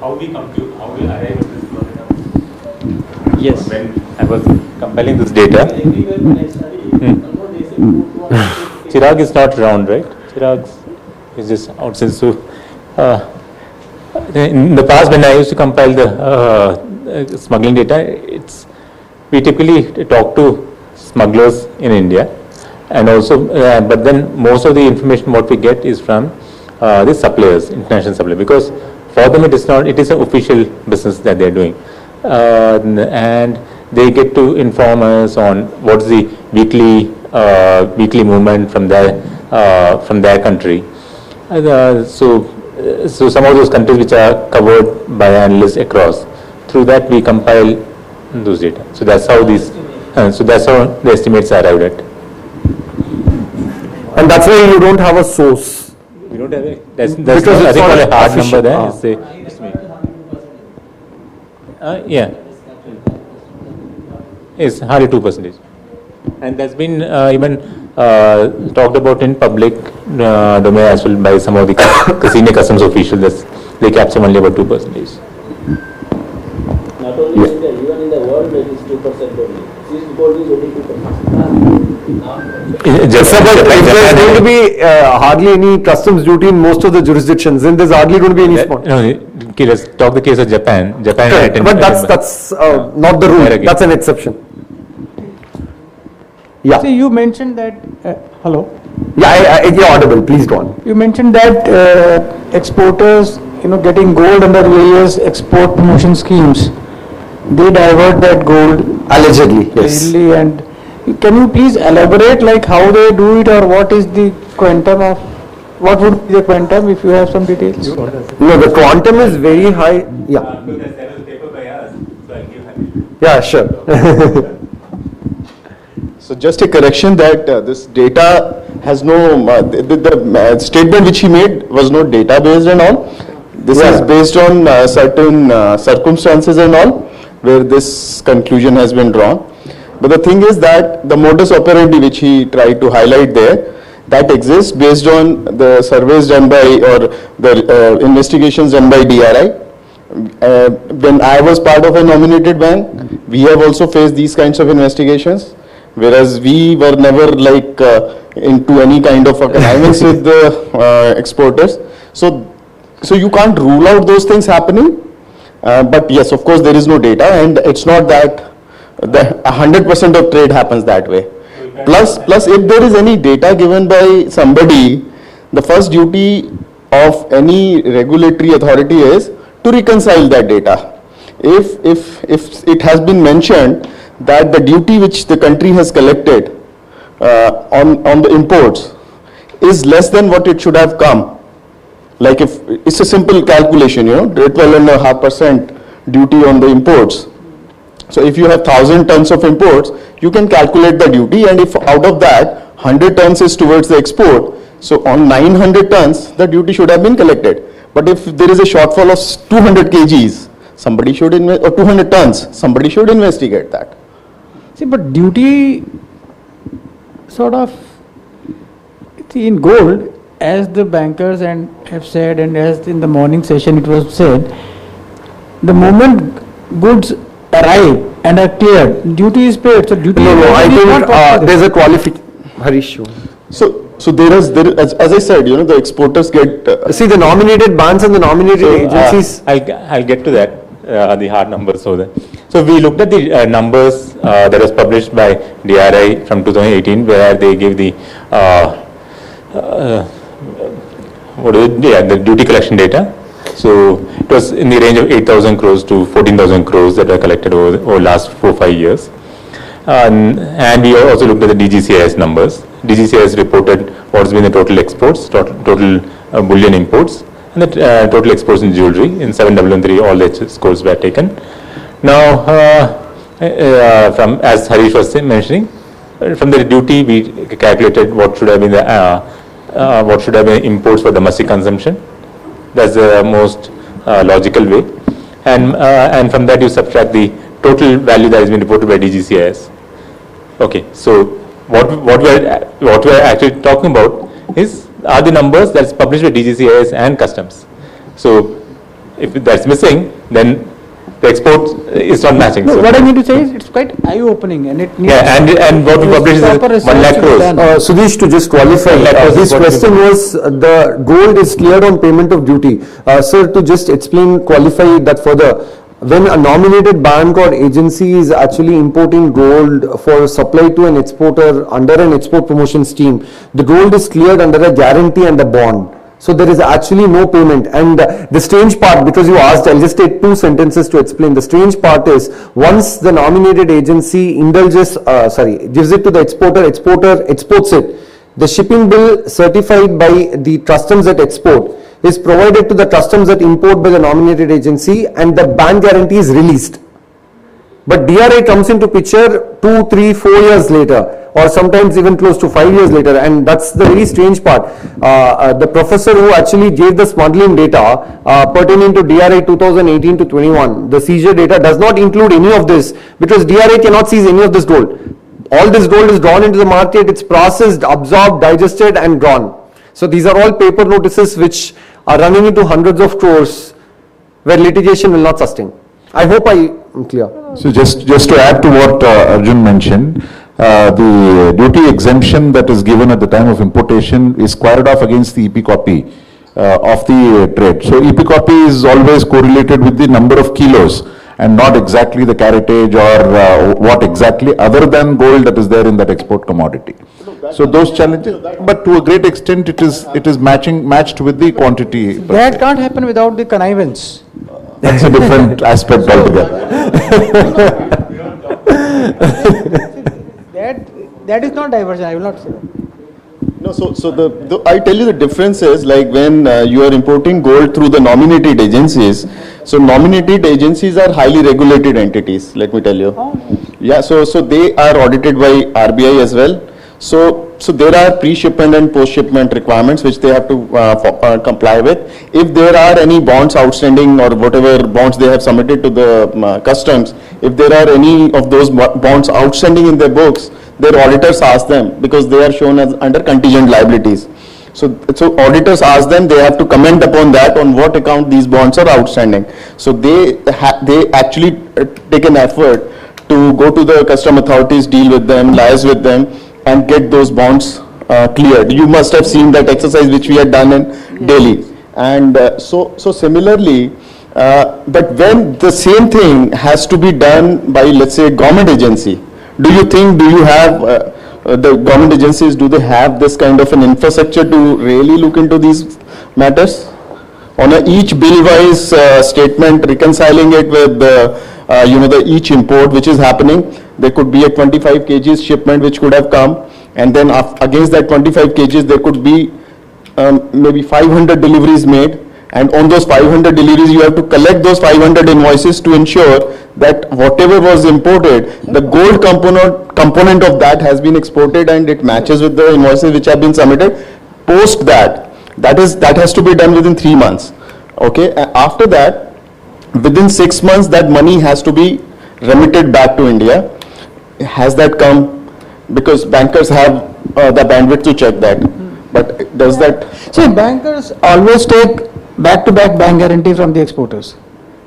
how we compute, how we arrive at this 200 tons.
Yes.
When I was compiling this data, Chirag is not around, right? Chirag is just outside. So in the past, when I used to compile the smuggling data, we typically talk to smugglers in India, and also, but then most of the information what we get is from the suppliers, international suppliers, because for them it is an official business that they are doing, and they get to inform us on what is the weekly movement from their country. So some of those countries which are covered by analysts across, through that we compile those data. So that's how the estimates are arrived at.
And that's why you don't have a source.
We don't have it. That's I think not a hard number there. It's yeah. It's hardly 2%. And that's been even talked about in public domain as well by some of the senior customs officials. They capture only about 2%.
Not only in India, even in the world it is 2% only. Seized gold is only 2%.
There's going to be hardly any customs duty in most of the jurisdictions, and there's hardly going to be any spot.
No, okay, let's talk the case of Japan.
Correct, but that's not the rule. That's an exception. Yeah.
See, you mentioned that. Hello.
Yeah, you're audible. Please go on.
You mentioned that exporters, getting gold under various export promotion schemes, they divert that gold
Allegedly, yes.
And can you please elaborate like how they do it, or what is the quantum of, what would be the quantum if you have some details?
No, the quantum is very high. Yeah. Yeah, sure.
So just a correction that this data has no, the statement which he made was not data based and all. This is based on certain circumstances and all, where this conclusion has been drawn. But the thing is that the modus operandi which he tried to highlight there, that exists based on the surveys done by, or the investigations done by DRI. When I was part of a nominated bank, we have also faced these kinds of investigations, whereas we were never like into any kind of a connivance with the exporters. So you can't rule out those things happening. But yes, of course, there is no data, and it's not that 100% of trade happens that way. Plus, if there is any data given by somebody, the first duty of any regulatory authority is to reconcile that data. If it has been mentioned that the duty which the country has collected on the imports is less than what it should have come, like if it's a simple calculation, 12.5% duty on the imports. So if you have 1,000 tons of imports, you can calculate the duty, and if out of that 100 tons is towards the export, so on 900 tons the duty should have been collected. But if there is a shortfall of 200 kgs, somebody should or 200 tons, somebody should investigate that.
See, but duty sort of, see, in gold, as the bankers have said, and as in the morning session it was said, the moment goods arrive and are cleared, duty is paid. So duty.
No, I think there's a qualification. Harish.
So there is, as I said, the exporters get.
See, the nominated banks and the nominated agencies.
I'll get to that, the hard numbers. So we looked at the numbers that was published by DRI from 2018, where they gave the the duty collection data. So it was in the range of 8,000 crores to 14,000 crores that were collected over the last 4-5 years. And we also looked at the DGCIS numbers. DGCIS reported what has been the total exports, total bullion imports, and the total exports in jewelry. In 713, all the scores were taken. Now, from as Harish was mentioning, from the duty we calculated what should have been the imports for domestic consumption. That's the most logical way, and from that you subtract the total value that has been reported by DGCIS. Okay, so what we're actually talking about are the numbers that's published by DGCIS and customs. So if that's missing, then the export is not matching.
No,
so
what I mean to say is it's quite eye-opening, and it needs.
Yeah, and what we publish is 1 lakh crores.
Sudesh, to just qualify, his question was the gold is cleared on payment of duty. Sir, to just qualify that further, when a nominated bank or agency is actually importing gold for supply to an exporter under an export promotion scheme, the gold is cleared under a guarantee and a bond. So there is actually no payment. And the strange part, because you asked, I'll just take 2 sentences to explain. The strange part is once the nominated agency gives it to the exporter exports it. The shipping bill certified by the customs at export is provided to the customs at import by the nominated agency, and the bank guarantee is released. But DRI comes into picture 2, 3, 4 years later, or sometimes even close to 5 years later, and that's the very strange part. The professor who actually gave the smuggling data pertaining to DRI 2018 to 21, the seizure data does not include any of this, because DRI cannot seize any of this gold. All this gold is drawn into the market, it's processed, absorbed, digested and gone. So these are all paper notices which are running into hundreds of crores where litigation will not sustain. I hope I am clear.
So just to add to what Arjun mentioned, the duty exemption that is given at the time of importation is squared off against the EP copy of the trade. So EP copy is always correlated with the number of kilos and not exactly the caratage or what exactly other than gold that is there in that export commodity. So those challenges, but to a great extent, it is matched with the quantity.
That can't happen without the connivance.
That's a different aspect altogether.
That is not diversion. I will not say that.
No, so I tell you the difference is like when you are importing gold through the nominated agencies. So nominated agencies are highly regulated entities. Let me tell you. Yeah, so they are audited by RBI as well. So there are pre-shipment and post-shipment requirements which they have to comply with. If there are any bonds outstanding or whatever bonds they have submitted to the customs, if there are any of those bonds outstanding in their books, their auditors ask them because they are shown as under contingent liabilities. So auditors ask them, they have to comment upon that, on what account these bonds are outstanding. So they actually take an effort to go to the custom authorities, deal with them, liaise with them, and get those bonds cleared. You must have seen that exercise which we had done in Delhi. And so similarly, but when the same thing has to be done by, let's say, a government agency, do you have the government agencies, do they have this kind of an infrastructure to really look into these matters? On each bill-wise statement, reconciling it with the each import which is happening, there could be a 25 kgs shipment which could have come, and then against that 25 kgs there could be maybe 500 deliveries made, and on those 500 deliveries you have to collect those 500 invoices to ensure that whatever was imported, the gold component of that has been exported and it matches with the invoices which have been submitted. Post that has to be done within 3 months. Okay, after that, within 6 months, that money has to be remitted back to India. Has that come? Because bankers have the bandwidth to check that. But does that?
See, bankers always take back-to-back bank guarantee from the exporters.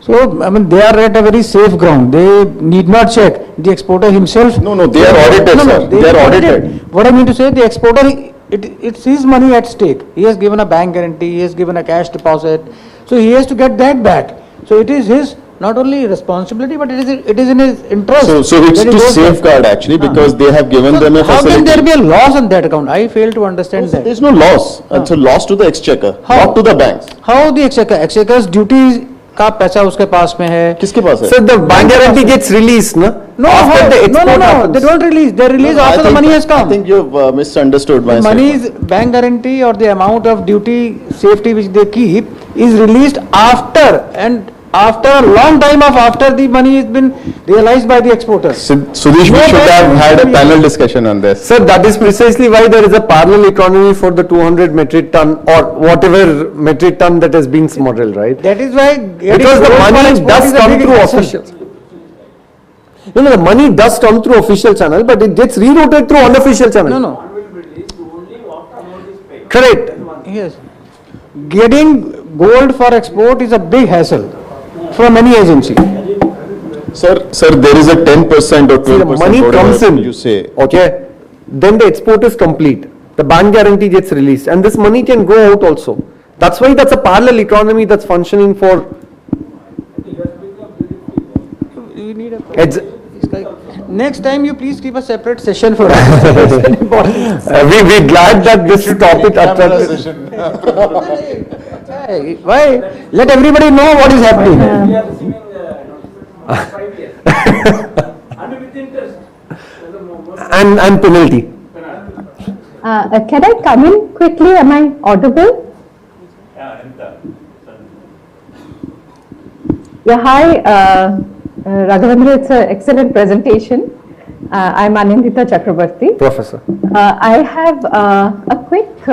So, I mean, they are at a very safe ground. They need not check. The exporter himself.
No, they are audited, sir. They are audited.
What I mean to say, the exporter, it's his money at stake. He has given a bank guarantee, he has given a cash deposit. So, he has to get that back. So, it is his not only responsibility, but it is in his interest.
So it's to safeguard actually, because they have given them a facility.
How can there be a loss on that account? I fail to understand that.
There is no loss. It's a loss to the exchequer, not to the banks.
How the exchequer's duties का पैसा उसके पास में है?
किसके पास है?
So the bank guarantee gets released, no?
No, they don't release. They release after the money has come.
I think you've misunderstood my
money's bank guarantee or the amount of duty safety which they keep is released after a long time after the money has been realized by the exporters.
Sudesh, we should have had a panel discussion on this.
Sir, that is precisely why there is a parallel economy for the 200 metric ton or whatever metric ton that has been smuggled, right?
That is why,
because the money does come through officials. The money does come through official channel, but it gets rerouted through unofficial channel.
No. Correct. Yes. Getting gold for export is a big hassle from any agency.
Sir, there is a 10% or 12%.
The money comes in, you say. Okay. Then the export is complete. The bank guarantee gets released, and this money can go out also. That's why that's a parallel economy that's functioning for.
We need next time you please keep a separate session for us.
We're glad that this topic attracted.
Why? Let everybody know what is happening.
And penalty.
Can I come in quickly? Am I audible? Yeah, hi. Raghavendra, it's an excellent presentation. I'm Anindita Chakrabarti.
Professor.
I have a quick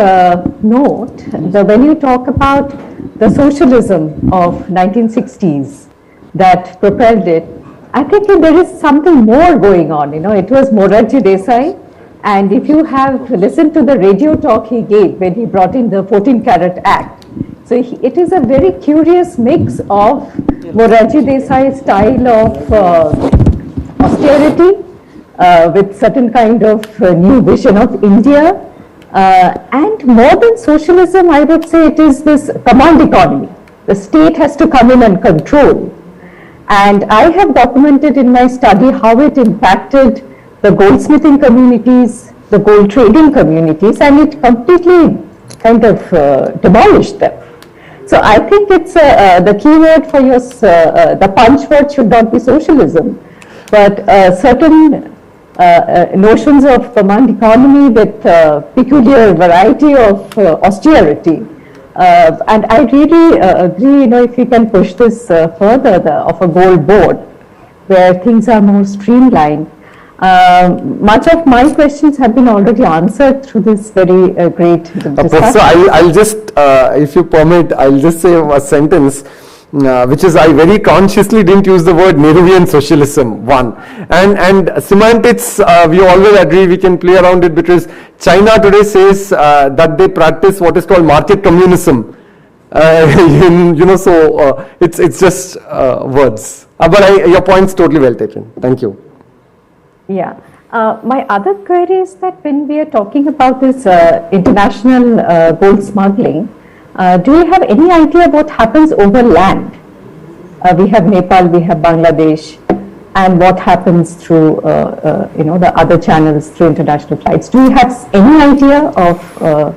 note. When you talk about the socialism of 1960s that propelled it, I think there is something more going on. It was Morarji Desai, and if you have listened to the radio talk he gave when he brought in the 14 Carat Act, so it is a very curious mix of Morarji Desai style of austerity with certain kind of new vision of India, and more than socialism, I would say it is this command economy. The state has to come in and control. And I have documented in my study how it impacted the goldsmithing communities, the gold trading communities, and it completely kind of demolished them. So I think it's the key word for your, the punch word should not be socialism, but certain notions of command economy with peculiar variety of austerity. And I really agree, if you can push this further, of a gold board, where things are more streamlined. Much of my questions have been already answered through this very great discussion.
Professor, I'll just, if you permit, I'll just say a sentence, which is, I very consciously didn't use the word Nehruvian socialism, one. And semantics, we always agree, we can play around it, because China today says that they practice what is called market communism. So it's just words. But your point's totally well taken. Thank you.
Yeah. My other query is that when we are talking about this international gold smuggling, do you have any idea what happens over land? We have Nepal, we have Bangladesh, and what happens through, the other channels through international flights. Do you have any idea of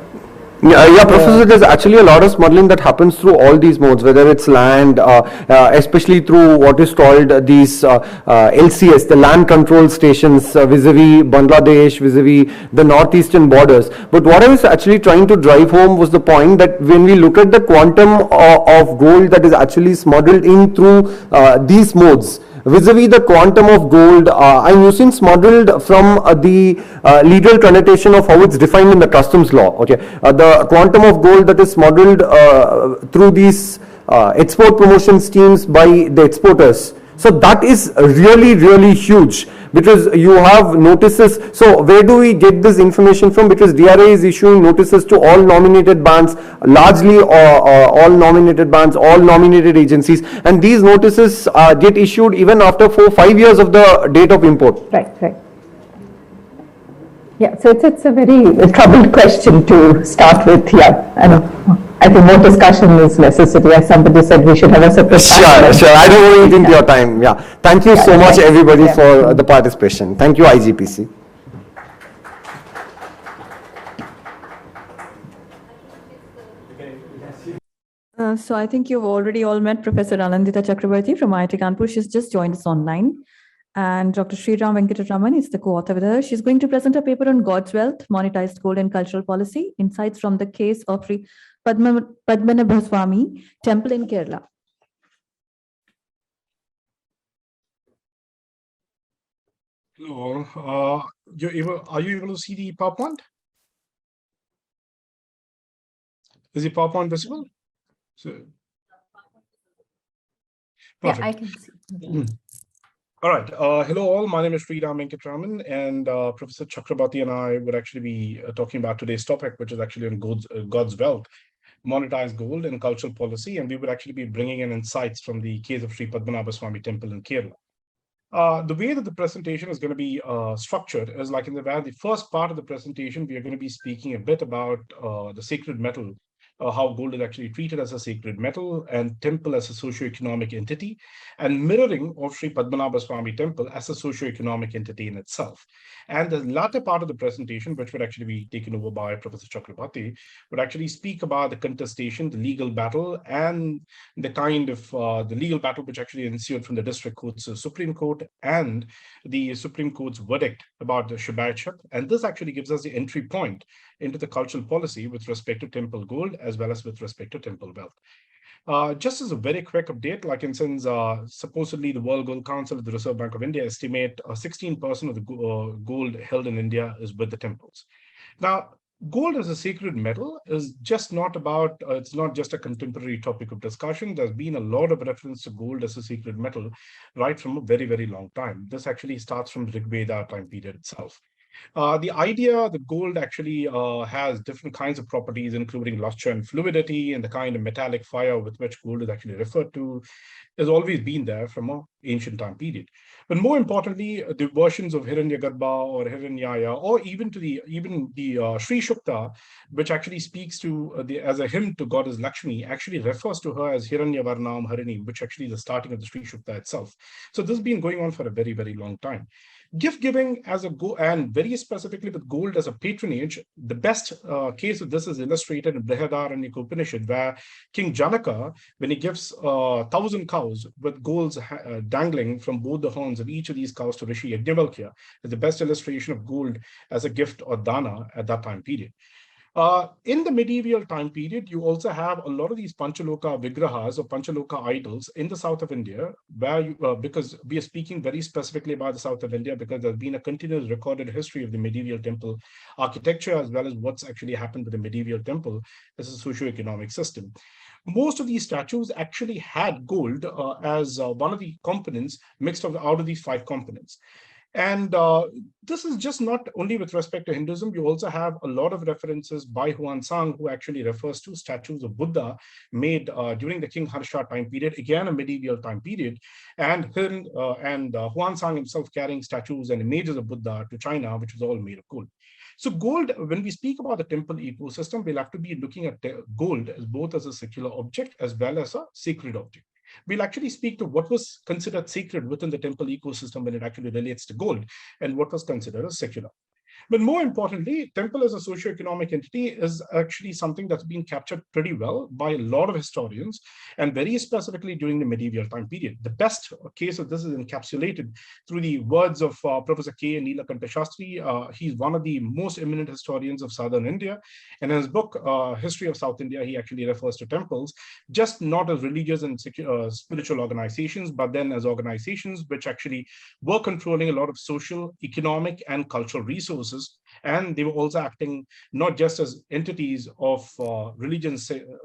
Yeah, Professor, there's actually a lot of smuggling that happens through all these modes, whether it's land, especially through what is called these LCS, the land control stations vis-a-vis Bangladesh, vis-a-vis the northeastern borders. But what I was actually trying to drive home was the point that when we look at the quantum of gold that is actually smuggled in through these modes, vis-a-vis the quantum of gold, I'm using smuggled from the legal connotation of how it's defined in the customs law. Okay, the quantum of gold that is smuggled through these export promotion schemes by the exporters. So that is really, really huge, because you have notices. So where do we get this information from? Because DRA is issuing notices to all nominated banks, largely all nominated banks, all nominated agencies, and these notices get issued even after 4-5 years of the date of import.
Right. Yeah, so it's a very troubled question to start with. Yeah, I think more discussion is necessary. As somebody said, we should have a separate.
Sure. I don't want to eat into your time. Yeah. Thank you so much, everybody, for the participation. Thank you, IGPC.
So I think you've already all met Professor Anindita Chakrabarti from IIT Kanpur. She's just joined us online. And Dr. Shriram Venkataraman is the co-author with her. She's going to present a paper on God's Wealth, Monetized Gold and Cultural Policy, Insights from the Case of Padmanabhaswamy Temple in Kerala.
Hello all. Are you able to see the PowerPoint? Is the PowerPoint visible?
Yeah, I can see.
All right. Hello all. My name is Shriram Venkataraman, and Professor Chakrabarti and I would actually be talking about today's topic, which is actually on God's Wealth, Monetized Gold and Cultural Policy, and we would actually be bringing in insights from the case of Sri Padmanabhaswamy Temple in Kerala. The way that the presentation is going to be structured is like in the first part of the presentation, we are going to be speaking a bit about the sacred metal, how gold is actually treated as a sacred metal and temple as a socio-economic entity, and mirroring of Sri Padmanabhaswamy Temple as a socio-economic entity in itself. And the latter part of the presentation, which would actually be taken over by Professor Chakrabarti, would actually speak about the contestation, the legal battle, and the kind of the legal battle which actually ensued from the district courts to Supreme Court and the Supreme Court's verdict about the Shibayachap. And this actually gives us the entry point into the cultural policy with respect to temple gold as well as with respect to temple wealth. Just as a very quick update, like since supposedly the World Gold Council of the Reserve Bank of India estimate 16% of the gold held in India is with the temples. Now, gold as a sacred metal is just not about, it's not just a contemporary topic of discussion. There's been a lot of reference to gold as a sacred metal right from a very, very long time. This actually starts from the Rig Veda time period itself. The idea that gold actually has different kinds of properties, including luster and fluidity, and the kind of metallic fire with which gold is actually referred to, has always been there from a ancient time period. But more importantly, the versions of Hiranyagarbha or Hiranyaya, or even the Sri Shukta, which actually speaks to as a hymn to goddess Lakshmi, actually refers to her as Hiranyavarnam Harini, which actually is the starting of the Sri Shukta itself. So this has been going on for a very, very long time. Gift giving as a and very specifically with gold as a patronage, the best case of this is illustrated in Brihadaranyaka Upanishad, where King Janaka, when he gives 1,000 cows with golds dangling from both the horns of each of these cows to Rishi Yajnavalkya, is the best illustration of gold as a gift or dana at that time period. In the medieval time period, you also have a lot of these Panchaloka Vigrahas or Panchaloka idols in the south of India, where because we are speaking very specifically about the south of India, because there's been a continuous recorded history of the medieval temple architecture, as well as what's actually happened with the medieval temple as a socio-economic system. Most of these statues actually had gold as one of the components mixed out of these 5 components. And this is just not only with respect to Hinduism. You also have a lot of references by Huan Sang, who actually refers to statues of Buddha made during the King Harsha time period, again a medieval time period, and Huan Sang himself carrying statues and images of Buddha to China, which was all made of gold. So gold, when we speak about the temple ecosystem, we'll have to be looking at gold as both as a secular object as well as a sacred object. We'll actually speak to what was considered sacred within the temple ecosystem when it actually relates to gold, and what was considered as secular. But more importantly, temple as a socio-economic entity is actually something that's been captured pretty well by a lot of historians, and very specifically during the medieval time period. The best case of this is encapsulated through the words of Professor K. Neelakanta Shastri. He's one of the most eminent historians of southern India, and in his book, History of South India, he actually refers to temples, just not as religious and spiritual organizations, but then as organizations which actually were controlling a lot of social, economic, and cultural resources. And they were also acting not just as entities of religion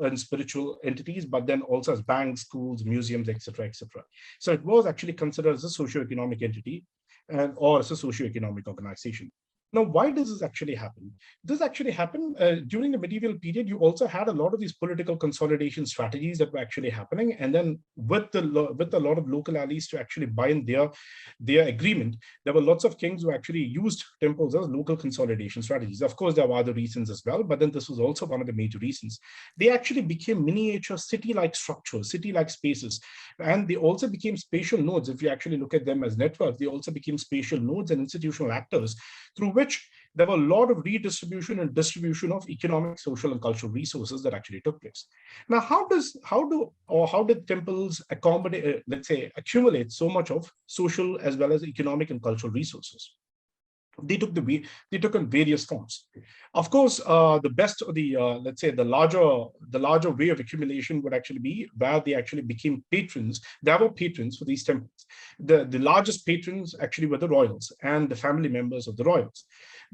and spiritual entities, but then also as banks, schools, museums, etc., etc. So it was actually considered as a socio-economic entity or as a socio-economic organization. Now, why does this actually happen? This actually happened during the medieval period. You also had a lot of these political consolidation strategies that were actually happening, and then with a lot of local allies to actually bind their agreement, there were lots of kings who actually used temples as local consolidation strategies. Of course, there were other reasons as well, but then this was also one of the major reasons. They actually became miniature city-like structures, city-like spaces, and they also became spatial nodes. If you actually look at them as networks, they also became spatial nodes and institutional actors through which there were a lot of redistribution and distribution of economic, social, and cultural resources that actually took place. Now, how did temples accommodate, let's say, accumulate so much of social as well as economic and cultural resources? They took on various forms. Of course, the best, or let's say the larger way of accumulation would actually be where they actually became patrons. There were patrons for these temples. The largest patrons actually were the royals and the family members of the royals.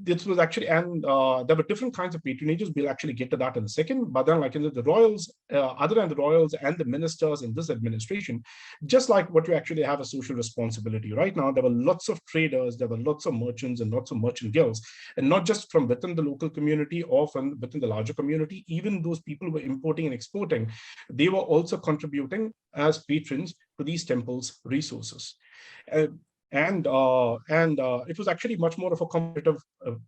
This was actually, and there were different kinds of patronages. We'll actually get to that in a second. But then, like in the royals, other than the royals and the ministers in this administration, just like what you actually have a social responsibility right now, there were lots of traders, there were lots of merchants and lots of merchant guilds, and not just from within the local community or from within the larger community. Even those people who were importing and exporting, they were also contributing as patrons to these temples' resources. And it was actually much more of a competitive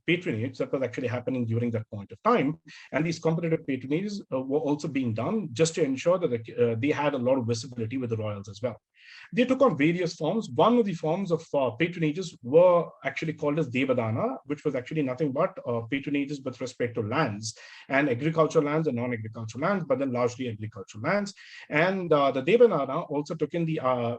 patronage that was actually happening during that point of time. And these competitive patronages were also being done just to ensure that they had a lot of visibility with the royals as well. They took on various forms. One of the forms of patronages were actually called as Devadana, which was actually nothing but patronages with respect to lands, and agricultural lands and non-agricultural lands, but then largely agricultural lands. And the Devadana also took in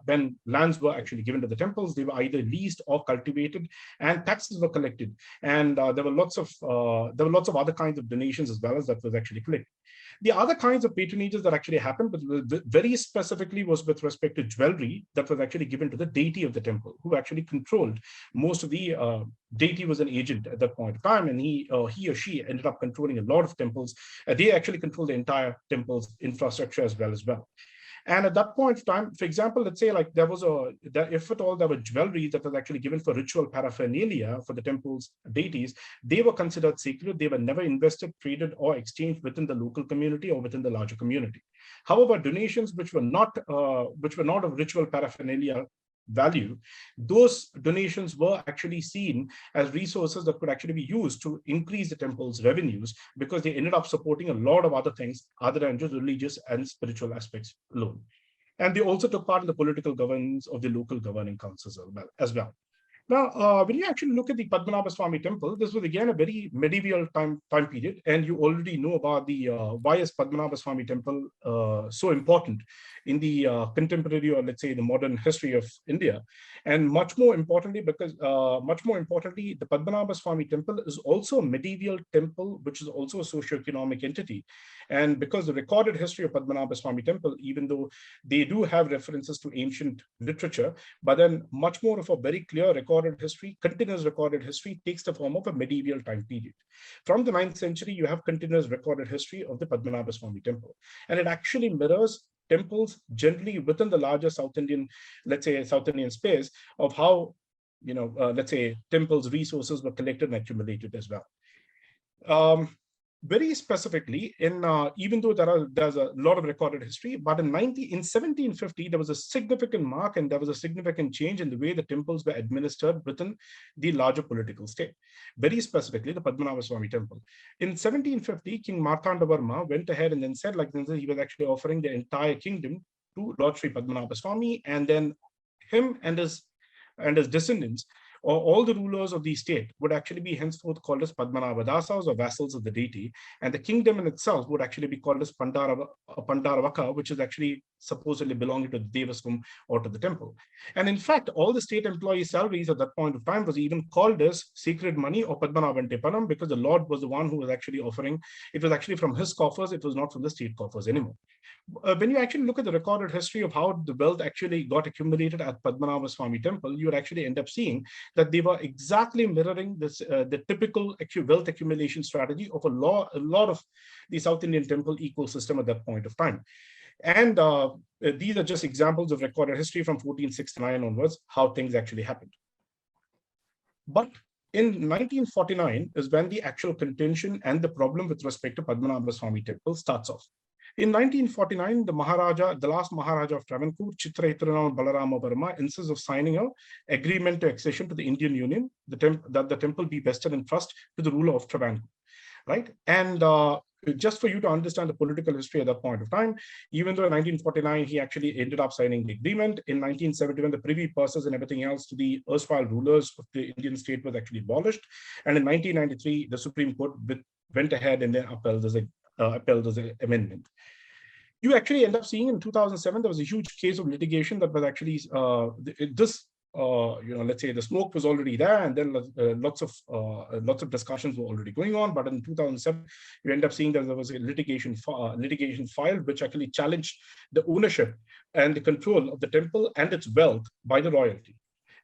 when lands were actually given to the temples, they were either leased or cultivated, and taxes were collected. And there were lots of other kinds of donations as well as that was actually collected. The other kinds of patronages that actually happened, but very specifically, was with respect to jewelry that was actually given to the deity of the temple, who actually controlled most of the deity. Was an agent at that point of time, and he or she ended up controlling a lot of temples. They actually controlled the entire temple's infrastructure as well. And at that point of time, for example, let's say like if at all there were jewelry that was actually given for ritual paraphernalia for the temple's deities, they were considered sacred. They were never invested, traded, or exchanged within the local community or within the larger community. However, donations which were not of ritual paraphernalia value, those donations were actually seen as resources that could actually be used to increase the temple's revenues, because they ended up supporting a lot of other things other than just religious and spiritual aspects alone. And they also took part in the political governance of the local governing councils as well. Now, when you actually look at the Padmanabhaswamy temple, this was again a very medieval time period, and you already know about the why is Padmanabhaswamy temple so important in the contemporary, or let's say the modern history of India. And much more importantly, because the Padmanabhaswamy temple is also a medieval temple, which is also a socio-economic entity. And because the recorded history of Padmanabhaswamy temple, even though they do have references to ancient literature, but then much more of a very clear recorded history, continuous recorded history, takes the form of a medieval time period. From the 9th century, you have continuous recorded history of the Padmanabhaswamy temple. And it actually mirrors temples generally within the larger South Indian, let's say South Indian space, of how, let's say temples' resources were collected and accumulated as well. Very specifically, even though there's a lot of recorded history, but in 1750, there was a significant mark and there was a significant change in the way the temples were administered within the larger political state. Very specifically, the Padmanabhaswamy temple. In 1750, King Marthandavarma went ahead and then said, he was actually offering the entire kingdom to Lord Sri Padmanabhaswamy, and then him and his descendants, or all the rulers of the state, would actually be henceforth called as Padmanabhadasas, or vassals of the deity, and the kingdom in itself would actually be called as Pandaravaka, which is actually supposedly belonging to the Devaskum or to the temple. And in fact, all the state employee salaries at that point of time was even called as sacred money or Padmanabhantepanam, because the Lord was the one who was actually offering. It was actually from his coffers, it was not from the state coffers anymore. When you actually look at the recorded history of how the wealth actually got accumulated at Padmanabhaswamy temple, you would actually end up seeing that they were exactly mirroring this, the typical wealth accumulation strategy of a lot of the South Indian temple ecosystem at that point of time. And these are just examples of recorded history from 1469 onwards, how things actually happened. But in 1949 is when the actual contention and the problem with respect to Padmanabhaswamy temple starts off. In 1949, the last Maharaja of Travancore, Chitrahitirunal Balarama Verma, insists of signing an agreement to accession to the Indian Union, that the temple be vested in trust to the ruler of Travancore, right? And just for you to understand the political history at that point of time, even though in 1949, he actually ended up signing the agreement, in 1971, the privy purses and everything else to the erstwhile rulers of the Indian state was actually abolished. And in 1993, the Supreme Court went ahead and then upheld as an amendment. You actually end up seeing in 2007, there was a huge case of litigation that was actually, let's say the smoke was already there, and then lots of discussions were already going on. But in 2007, you end up seeing that there was a litigation filed, which actually challenged the ownership and the control of the temple and its wealth by the royalty.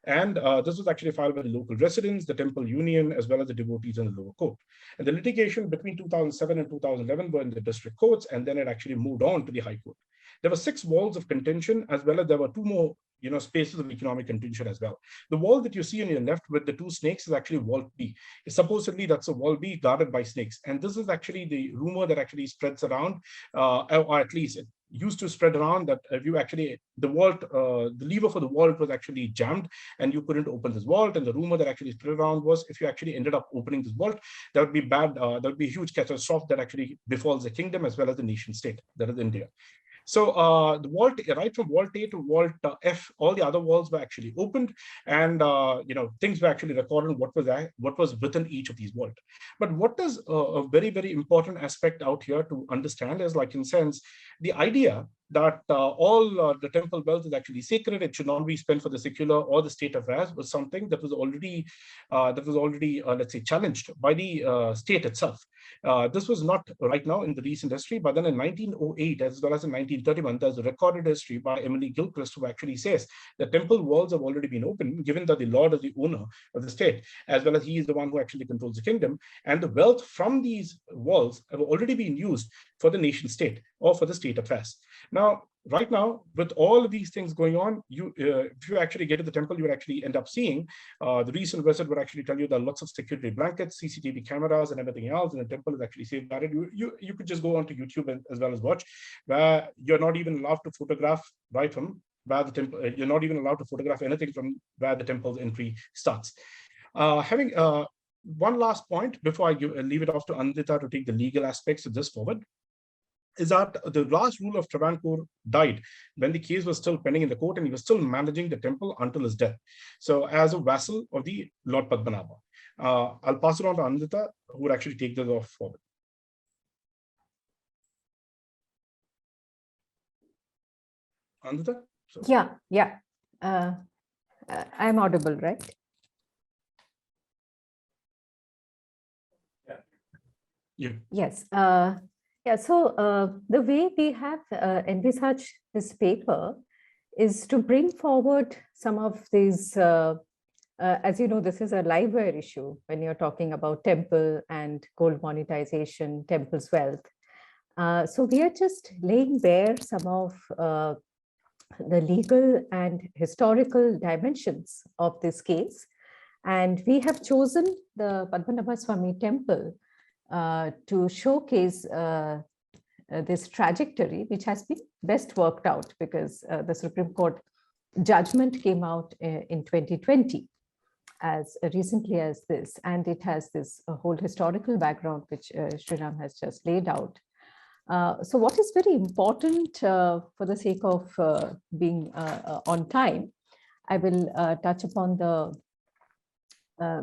And this was actually filed by the local residents, the temple union, as well as the devotees in the lower court. And the litigation between 2007 and 2011 were in the district courts, and then it actually moved on to the High Court. There were 6 walls of contention, as well as there were 2 more spaces of economic contention as well. The wall that you see on your left with the 2 snakes is actually wall B. Supposedly, that's a wall B guarded by snakes. And this is actually the rumor that actually spreads around, or at least it used to spread around, that if you actually, the lever for the vault was actually jammed and you couldn't open this vault. And the rumor that actually spread around was, if you actually ended up opening this vault, that would be bad, that would be a huge catastrophe that actually befalls the kingdom as well as the nation state, that is India. So the vault, right from vault A to vault F, all the other walls were actually opened, and things were actually recorded what was within each of these vaults. But what is a very, very important aspect out here to understand is, like, in sense, the idea that all the temple wealth is actually sacred, it should not be spent for the secular or the state affairs, was something that was already let's say, challenged by the state itself. This was not right now in the recent history, but then in 1908 as well as in 1931, there's a recorded history by Emily Gilchrist who actually says the temple walls have already been opened, given that the Lord is the owner of the state, as well as he is the one who actually controls the kingdom, and the wealth from these walls have already been used for the nation state or for the state affairs. Now, right now, with all of these things going on, if you actually get to the temple, you would actually end up seeing the recent visit would actually tell you there are lots of security blankets, CCTV cameras, and everything else, and the temple is actually safeguarded. You could just go onto YouTube as well as watch, where you're not even allowed to photograph right from where the temple, you're not even allowed to photograph anything from where the temple's entry starts. Having one last point before I leave it off to Anindita to take the legal aspects of this forward, is that the last rule of Travancore died when the case was still pending in the court and he was still managing the temple until his death. So as a vassal of the Lord Padmanabha. I'll pass it on to Anindita, who would actually take this off forward. Anindita?
Yeah. I'm audible, right?
Yeah.
Yes. Yeah. So the way we have envisaged this paper is to bring forward some of these. As you know, this is a live wire issue when you're talking about temple and gold monetization, temple's wealth. So we are just laying bare some of the legal and historical dimensions of this case. And we have chosen the Padmanabha Swami temple to showcase this trajectory, which has been best worked out because the Supreme Court judgment came out in 2020 as recently as this, and it has this whole historical background which Shriram has just laid out. So what is very important for the sake of being on time, I will touch upon the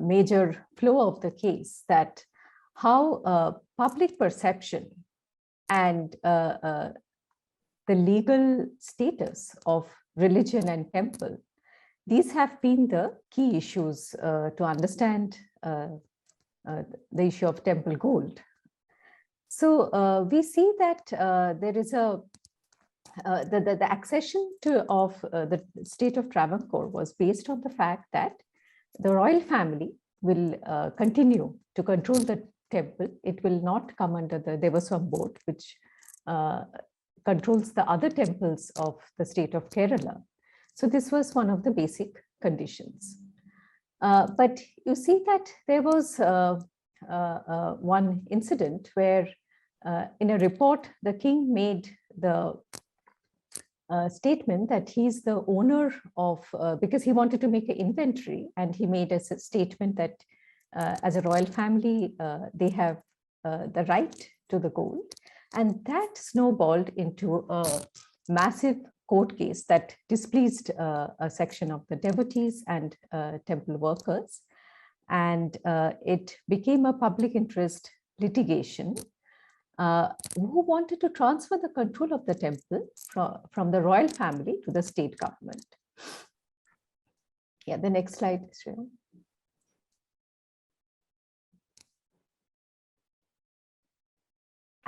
major flow of the case, that how public perception and the legal status of religion and temple, these have been the key issues to understand the issue of temple gold. So we see that there is the accession of the state of Travancore was based on the fact that the royal family will continue to control the temple. It will not come under the Devaswam board, which controls the other temples of the state of Kerala. So this was one of the basic conditions. But you see that there was one incident where in a report, the king made the statement that he's the owner of, because he wanted to make an inventory, and he made a statement that as a royal family, they have the right to the gold. And that snowballed into a massive court case that displeased a section of the devotees and temple workers. And it became a public interest litigation who wanted to transfer the control of the temple from the royal family to the state government. Yeah, the next slide, Shriram.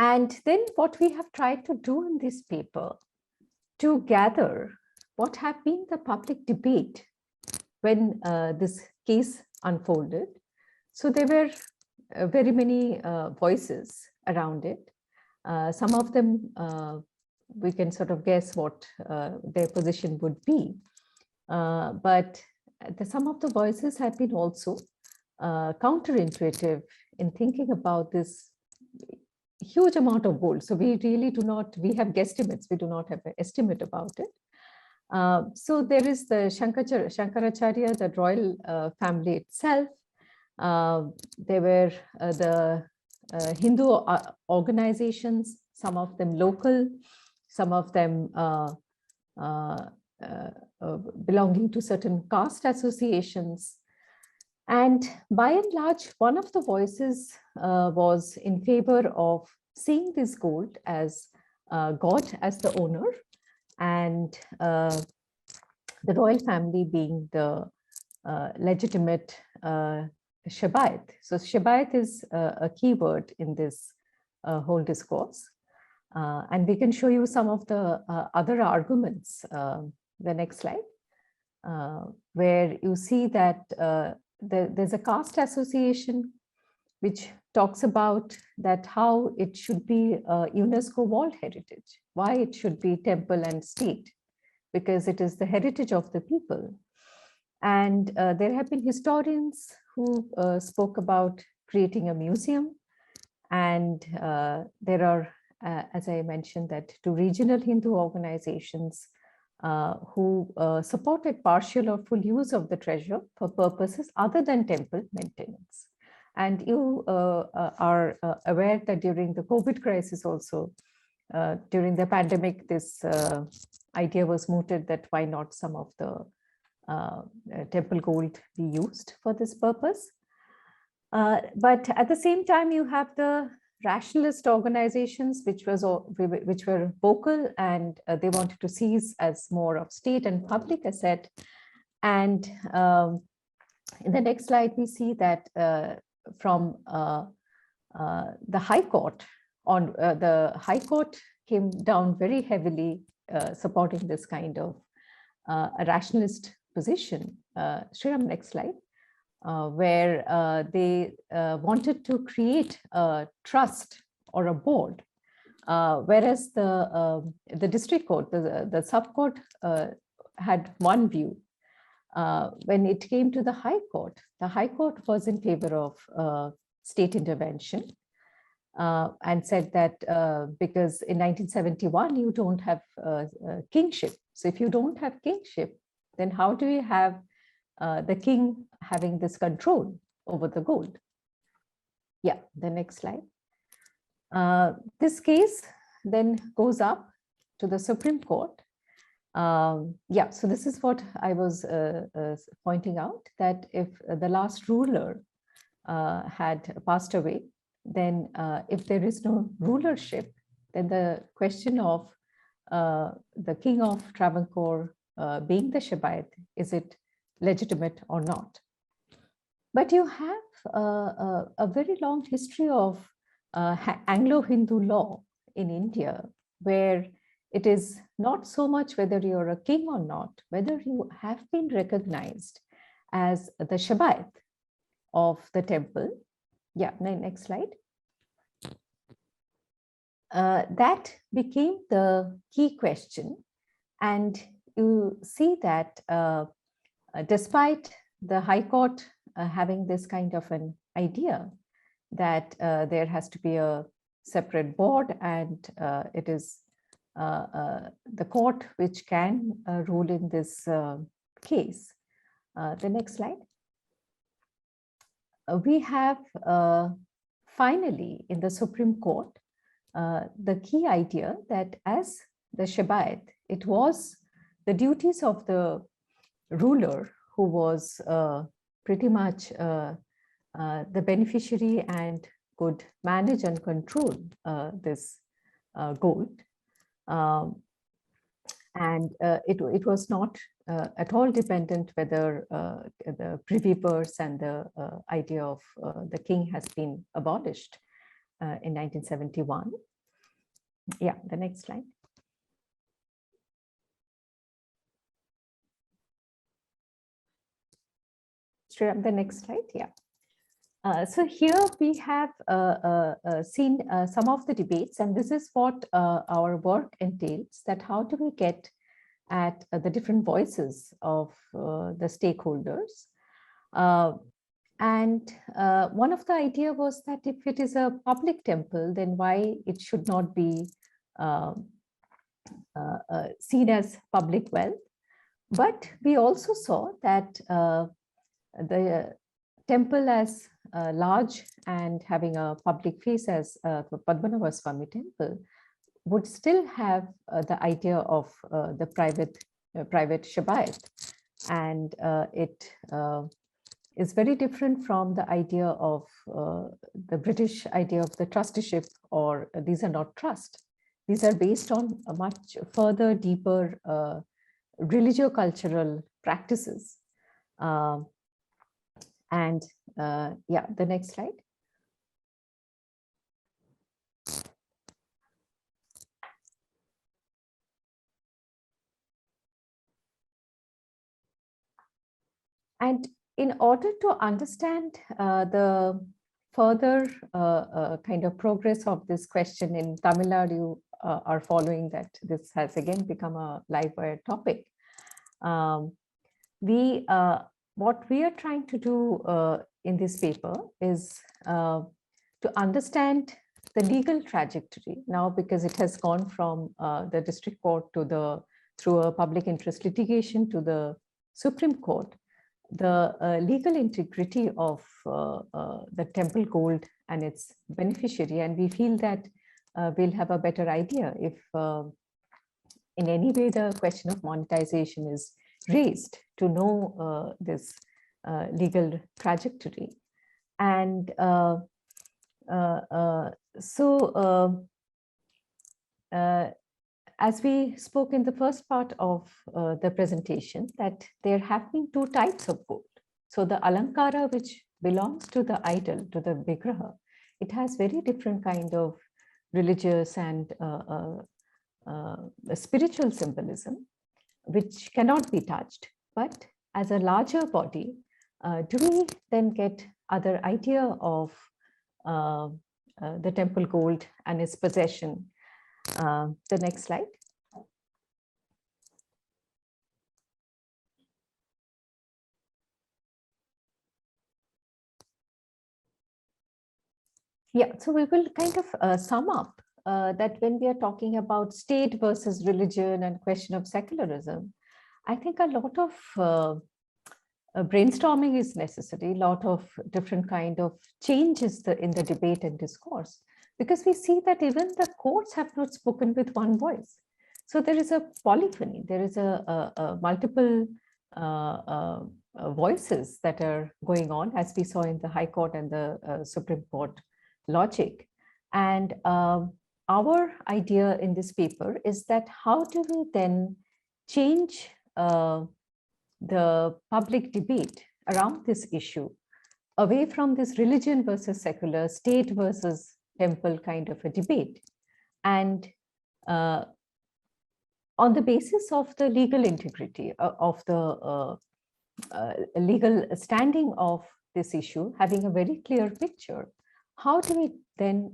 And then what we have tried to do in this paper to gather what have been the public debate when this case unfolded. So there were very many voices around it. Some of them, we can sort of guess what their position would be. But some of the voices have been also counterintuitive in thinking about this huge amount of gold. So we really do not, we have guesstimates, we do not have an estimate about it. So there is the Shankaracharya, the royal family itself. There were the Hindu organizations, some of them local, some of them belonging to certain caste associations. And by and large, one of the voices was in favor of seeing this gold as God as the owner, and the royal family being the legitimate Shabayat. So Shabayat is a key word in this whole discourse. And we can show you some of the other arguments, the next slide, where you see that there's a caste association which talks about that how it should be UNESCO World Heritage, why it should be temple and state, because it is the heritage of the people. And there have been historians who spoke about creating a museum. And there are, as I mentioned, that two regional Hindu organizations who supported partial or full use of the treasure for purposes other than temple maintenance. And you are aware that during the COVID crisis also, during the pandemic, this idea was mooted that why not some of the temple gold be used for this purpose. But at the same time, you have the rationalist organizations which were vocal, and they wanted to seize as more of state and public asset. And in the next slide, we see that from the High Court, the High Court came down very heavily supporting this kind of a rationalist position. Shriram, next slide. Where they wanted to create a trust or a board, whereas the district court, the sub-court had one view. When it came to the High Court was in favor of state intervention and said that because in 1971 you don't have kingship. So if you don't have kingship, then how do you have the king having this control over the gold? Yeah, the next slide. This case then goes up to the Supreme Court. Yeah, so this is what I was pointing out, that if the last ruler had passed away, then if there is no rulership, then the question of the king of Travancore being the Shabaith, is it legitimate or not? But you have a very long history of Anglo-Hindu law in India, where it is not so much whether you're a king or not, whether you have been recognized as the Shabaith of the temple. Yeah, next slide. That became the key question. And you see that despite the High Court having this kind of an idea that there has to be a separate board and it is the court which can rule in this case. The next slide. We have finally in the Supreme Court the key idea that as the Shabaith, it was the duties of the ruler who was pretty much the beneficiary and could manage and control this gold. And it was not at all dependent whether the privy purse and the idea of the king has been abolished in 1971. Yeah, the next slide. The next slide, yeah. So here we have seen some of the debates, and this is what our work entails, that how do we get at the different voices of the stakeholders. And one of the idea was that if it is a public temple, then why it should not be seen as public wealth. But we also saw that the temple as large and having a public face as the Padmanabha Swami temple would still have the idea of the private Shabaith, and it is very different from the idea of the British idea of the trusteeship, or these are not trust. These are based on a much further, deeper religio-cultural practices. And yeah, the next slide. And in order to understand the further kind of progress of this question in Tamil Nadu, you are following that this has again become a live wire topic. What we are trying to do in this paper is to understand the legal trajectory now, because it has gone from the district court to the through a public interest litigation to the Supreme Court, the legal integrity of the temple gold and its beneficiary. And we feel that we'll have a better idea if in any way the question of monetization is raised to know this legal trajectory. And as we spoke in the first part of the presentation, that there have been two types of gold. So the alankara, which belongs to the idol, to the vigraha, it has very different kind of religious and spiritual symbolism, which cannot be touched. But as a larger body, do we then get other idea of the temple gold and its possession? The next slide. Yeah, so we will kind of sum up that when we are talking about state versus religion and question of secularism, I think a lot of brainstorming is necessary, a lot of different kind of changes in the debate and discourse, because we see that even the courts have not spoken with one voice. So there is a polyphony, there is a multiple voices that are going on, as we saw in the High Court and the Supreme Court logic. And our idea in this paper is that how do we then change the public debate around this issue away from this religion versus secular, state versus temple kind of a debate, and on the basis of the legal integrity of the legal standing of this issue, having a very clear picture, how do we then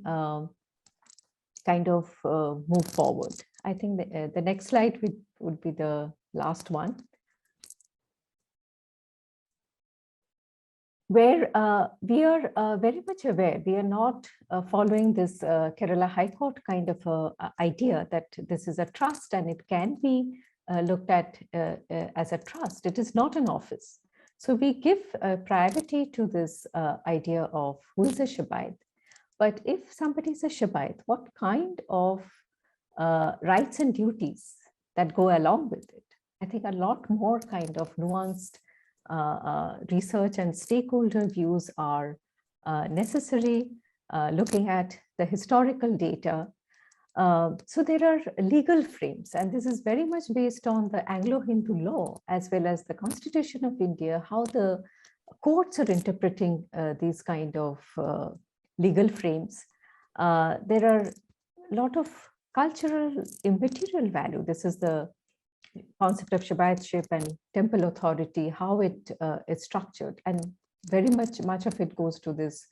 kind of move forward? I think the next slide would be the last one, where we are very much aware, we are not following this Kerala High Court kind of idea that this is a trust and it can be looked at as a trust. It is not an office. So we give priority to this idea of who is a Shabaid. But if somebody is a Shabaid, what kind of rights and duties that go along with it? I think a lot more kind of nuanced research and stakeholder views are necessary, looking at the historical data. So there are legal frames, and this is very much based on the Anglo-Hindu law as well as the Constitution of India, how the courts are interpreting these kind of legal frames. There are a lot of cultural immaterial value. This is the concept of Shabaidship and temple authority, how it is structured, and very much of it goes to this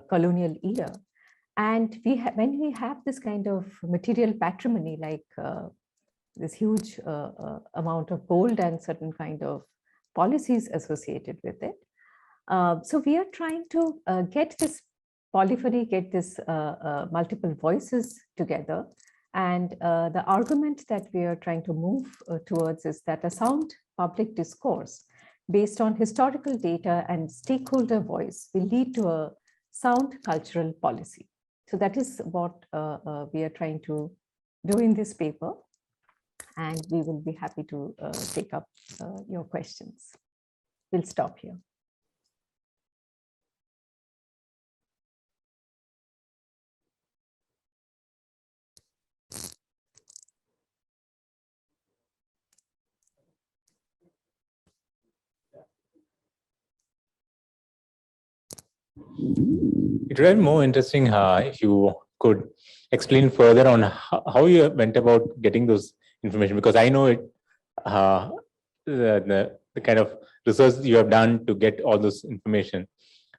colonial era. And when we have this kind of material patrimony, like this huge amount of gold and certain kind of policies associated with it, so we are trying to get this polyphony, get this multiple voices together. And the argument that we are trying to move towards is that a sound public discourse based on historical data and stakeholder voice will lead to a sound cultural policy. So that is what we are trying to do in this paper. And we will be happy to take up your questions. We'll stop here.
It would be more interesting if you could explain further on how you went about getting those information, because I know it, the kind of research you have done to get all this information.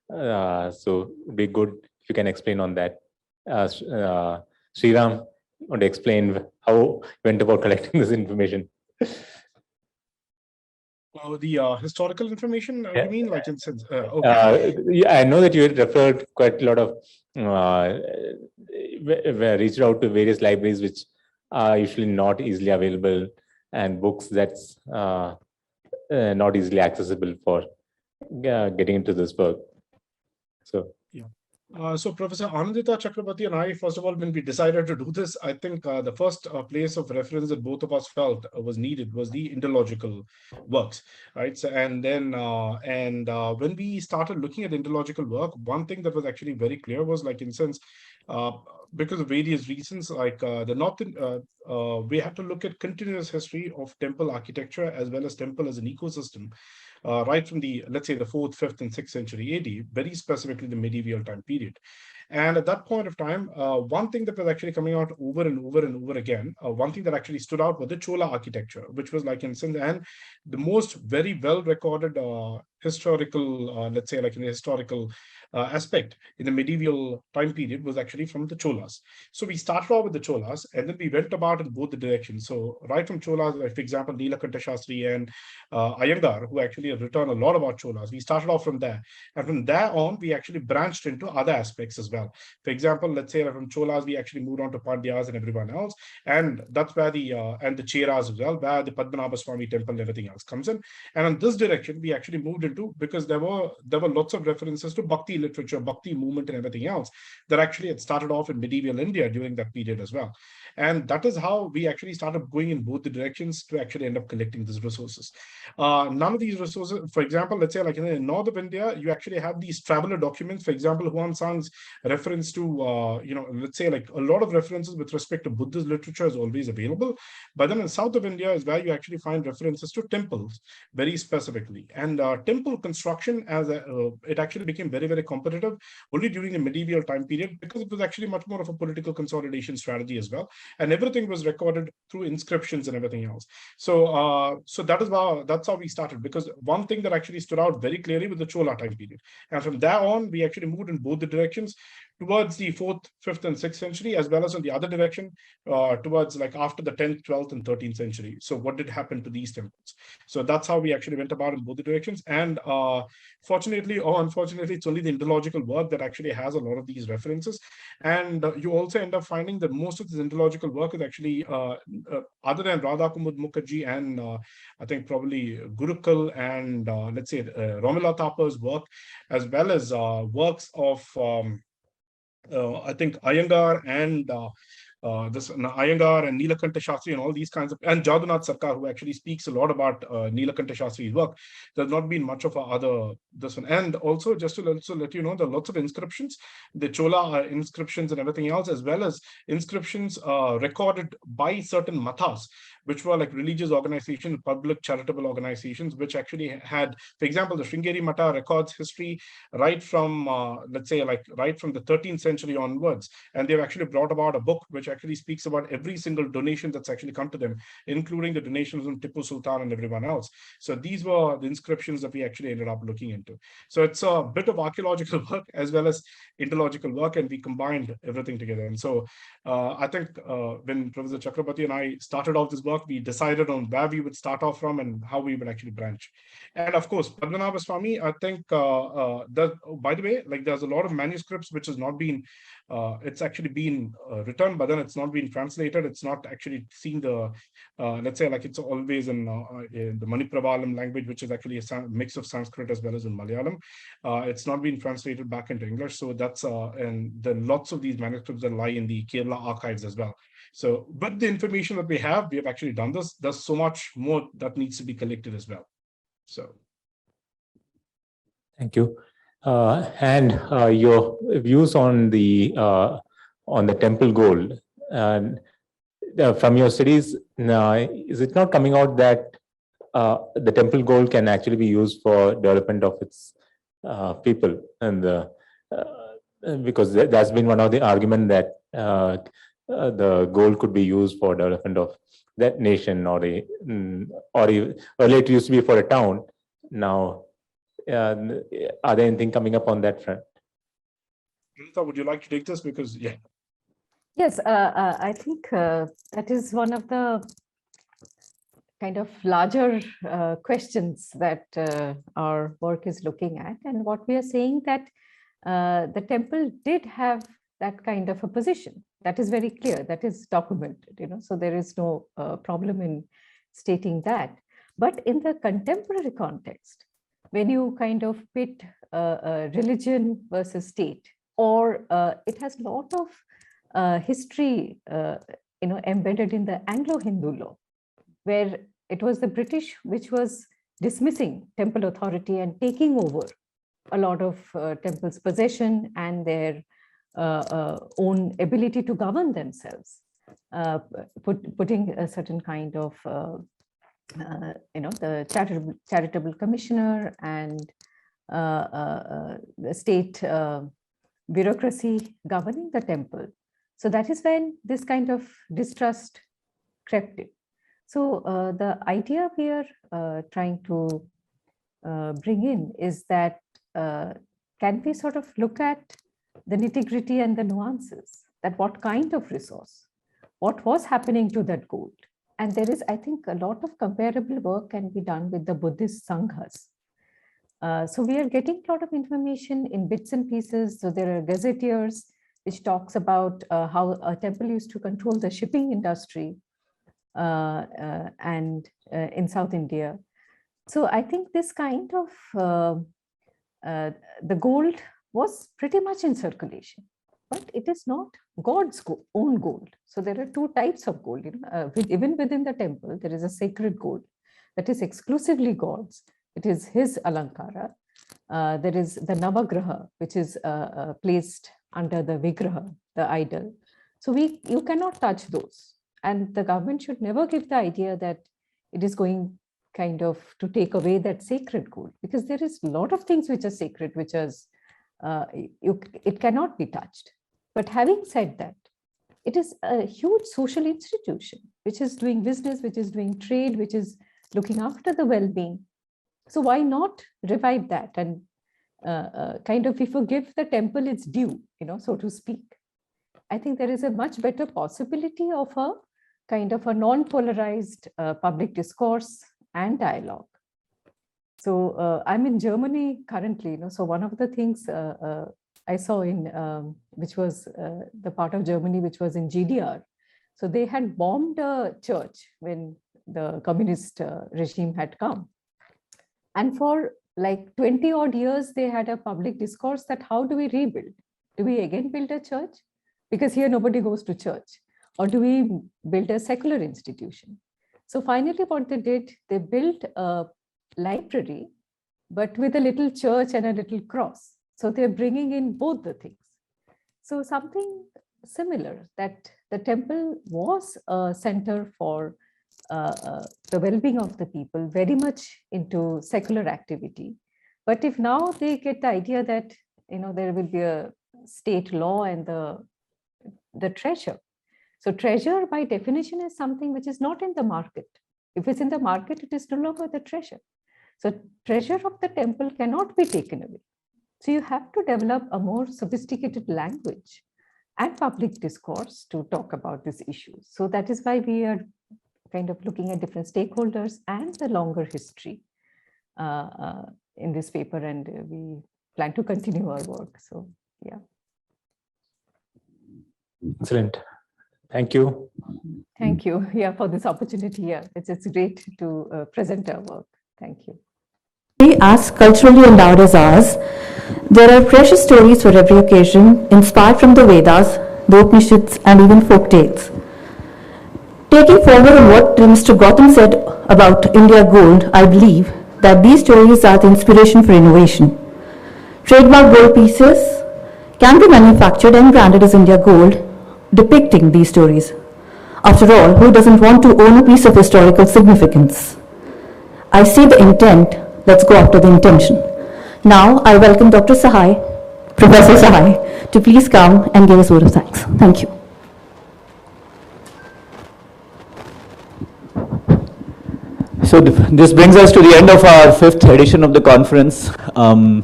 So it would be good if you can explain on that. Shriram, want to explain how you went about collecting this information?
The historical information, you mean, like in sense? Okay.
Yeah, I know that you referred quite a lot of, reached out to various libraries which are usually not easily available, and books that's not easily accessible for getting into this work. So
yeah. So Professor Anindita Chakrabarti and I, first of all, when we decided to do this, I think the first place of reference that both of us felt was needed was the interlogical works, right? So, and then when we started looking at interlogical work, one thing that was actually very clear was, like, in sense, because of various reasons, like the northern, we had to look at continuous history of temple architecture as well as temple as an ecosystem. Right from the, let's say, the 4th, 5th, and 6th century AD, very specifically the medieval time period. And at that point of time, one thing that was actually coming out over and over and over again, one thing that actually stood out was the Chola architecture, which was, like, in Sindh, and the most very well recorded historical, let's say, like in the historical aspect in the medieval time period was actually from the Cholas. So we started off with the Cholas, and then we went about in both the directions. So right from Cholas, like, for example, Neelakanta Shastri and Iyengar, who actually have written a lot about Cholas, we started off from there. And from there on, we actually branched into other aspects as well. For example, let's say from Cholas, we actually moved on to Pandyas and everyone else. And that's where the Cheras as well, where the Padmanabha Swami temple and everything else comes in. And in this direction, we actually moved into, because there were lots of references to Bhakti literature, Bhakti movement and everything else that actually had started off in medieval India during that period as well. And that is how we actually started going in both the directions to actually end up collecting these resources. None of these resources, for example, let's say, like in the north of India, you actually have these traveler documents. For example, Huan Sang's reference to, let's say, like a lot of references with respect to Buddhist literature is always available. But then in south of India is where you actually find references to temples very specifically. And temple construction, it actually became very, very competitive only during the medieval time period, because it was actually much more of a political consolidation strategy as well. And everything was recorded through inscriptions and everything else. So that's how we started, because one thing that actually stood out very clearly was the Chola time period. And from there on, we actually moved in both the directions towards the 4th, 5th, and 6th century, as well as in the other direction towards, like, after the 10th, 12th, and 13th century. So what did happen to these temples? So that's how we actually went about in both the directions. And fortunately or unfortunately, it's only the interlogical work that actually has a lot of these references. And you also end up finding that most of this interlogical work is actually, other than Radha Kumud Mukherjee and I think probably Gurukul and let's say Romila Thapa's work, as well as works of I think Iyengar and Iyengar and Neelakanta Shastri and all these kinds of, and Jadunath Sarkar, who actually speaks a lot about Neelakanta Shastri's work. There's not been much of this one. And also, just to also let you know, there are lots of inscriptions, the Chola inscriptions and everything else, as well as inscriptions recorded by certain mathas, which were like religious organizations, public charitable organizations, which actually had, for example, the Sringeri Mata records history right from, let's say, like right from the 13th century onwards. And they've actually brought about a book which actually speaks about every single donation that's actually come to them, including the donations from Tipu Sultan and everyone else. So these were the inscriptions that we actually ended up looking into. So it's a bit of archaeological work as well as interlogical work, and we combined everything together. And so I think when Professor Chakrabarti and I started off this work, we decided on where we would start off from and how we would actually branch. And of course, Padmanabha Swami, I think, by the way, like there's a lot of manuscripts which has not been, it's actually been written, but then it's not been translated. It's not actually seen the, let's say, like it's always in the Manipravalam language, which is actually a mix of Sanskrit as well as in Malayalam. It's not been translated back into English. So that's, and then lots of these manuscripts that lie in the Kerala archives as well. So, but the information that we have actually done this. There's so much more that needs to be collected as well. So.
Thank you. And your views on the temple gold, and from your studies, is it not coming out that the temple gold can actually be used for development of its people? And because that's been one of the arguments that the gold could be used for development of that nation, or earlier it used to be for a town. Now, are there anything coming up on that front?
Anindita, would you like to take this? Because, yeah.
Yes, I think that is one of the kind of larger questions that our work is looking at. And what we are saying that the temple did have that kind of a position. That is very clear. That is documented, so there is no problem in stating that. But in the contemporary context, when you kind of pit religion versus state, or it has a lot of history embedded in the Anglo-Hindu law, where it was the British which was dismissing temple authority and taking over a lot of temples' possession and their own ability to govern themselves, putting a certain kind of the charitable commissioner and the state bureaucracy governing the temple. So that is when this kind of distrust crept in. So the idea we are trying to bring in is that can we sort of look at the nitty-gritty and the nuances, that what kind of resource, what was happening to that gold. And there is, I think, a lot of comparable work can be done with the Buddhist Sanghas. So we are getting a lot of information in bits and pieces. So there are gazetteers which talks about how a temple used to control the shipping industry and in South India. So I think this kind of, the gold was pretty much in circulation, but it is not God's own gold. So there are two types of gold. Even within the temple, there is a sacred gold that is exclusively God's. It is his alankara. There is the Navagraha, which is placed under the Vigraha, the idol. So you cannot touch those. And the government should never give the idea that it is going kind of to take away that sacred gold, because there is a lot of things which are sacred, which is, it cannot be touched. But having said that, it is a huge social institution, which is doing business, which is doing trade, which is looking after the well-being. So why not revive that and kind of, if you give the temple its due, so to speak. I think there is a much better possibility of a kind of a non-polarized public discourse and dialogue. So I'm in Germany currently, so one of the things I saw in, which was the part of Germany, which was in GDR. So they had bombed a church when the communist regime had come. And for like 20 odd years, they had a public discourse that how do we rebuild? Do we again build a church? Because here nobody goes to church. Or do we build a secular institution? So finally what they did, they built a library, but with a little church and a little cross. So they're bringing in both the things. So something similar, that the temple was a center for the well-being of the people, very much into secular activity. But if now they get the idea that there will be a state law and the treasure. So treasure by definition is something which is not in the market. If it's in the market, it is no longer the treasure. So treasure of the temple cannot be taken away. So you have to develop a more sophisticated language and public discourse to talk about these issues. So that is why we are kind of looking at different stakeholders and the longer history in this paper, and we plan to continue our work. So, yeah.
Excellent. Thank you.
Thank you. Yeah, for this opportunity. Yeah, it's great to present our work. Thank you.
As culturally endowed as ours, there are precious stories for every occasion, inspired from the Vedas, the Upanishads, and even folk tales. Taking forward on what Mr. Gautam said about India Gold, I believe that these stories are the inspiration for innovation. Trademark gold pieces can be manufactured and branded as India Gold, depicting these stories. After all, who doesn't want to own a piece of historical significance? I see the intent, let's go after the intention. Now, I welcome Dr. Sahai, Professor Sahai, to please come and give us a word of thanks. Thank you.
So this brings us to the end of our 5th edition of the conference. I'm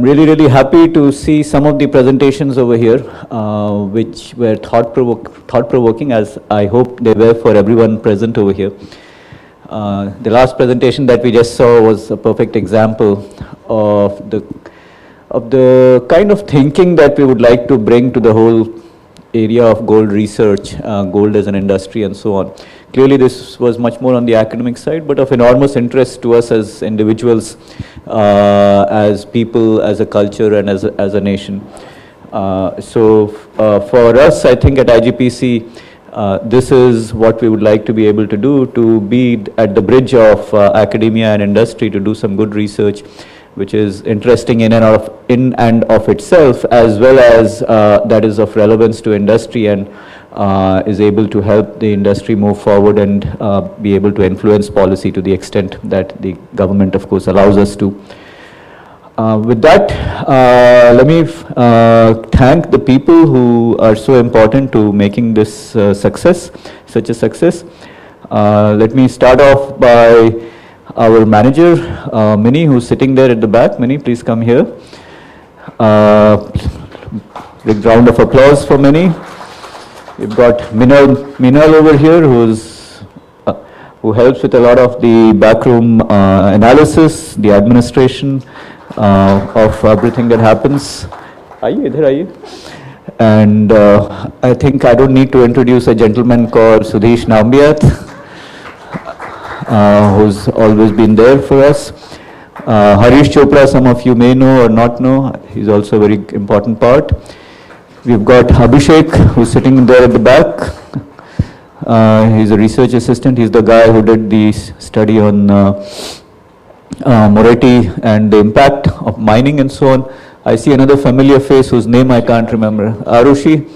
really happy to see some of the presentations over here, which were thought-provoking, as I hope they were for everyone present over here. The last presentation that we just saw was a perfect example of the kind of thinking that we would like to bring to the whole area of gold research, gold as an industry and so on. Clearly, this was much more on the academic side, but of enormous interest to us as individuals, as people, as a culture, and as a nation. For us, I think at IGPC, this is what we would like to be able to do, to be at the bridge of academia and industry, to do some good research, which is interesting in and of itself, as well as that is of relevance to industry and is able to help the industry move forward and be able to influence policy to the extent that the government, of course, allows us to. With that, let me thank the people who are so important to making this such a success. Let me start off by our manager, Minnie, who's sitting there at the back. Minnie, please come here. Big round of applause for Minnie. We've got Minal over here, who helps with a lot of the backroom analysis, the administration of everything that happens. And I think I don't need to introduce a gentleman called Sudhish Nambiat, who's always been there for us. Harish Chopra, some of you may know or not know. He's also a very important part. We've got Abhishek, who's sitting there at the back. He's a research assistant. He's the guy who did the study on Moretti and the impact of mining and so on. I see another familiar face whose name I can't remember. Arushi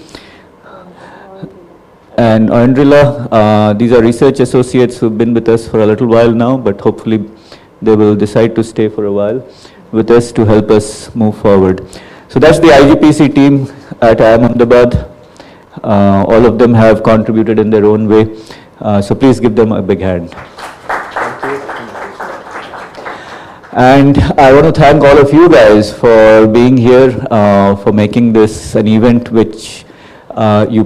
and Andrila. These are research associates who've been with us for a little while now, but hopefully they will decide to stay for a while with us to help us move forward. So that's the IGPC team at Ahmedabad. All of them have contributed in their own way. So please give them a big hand. And I want to thank all of you guys for being here, for making this an event which you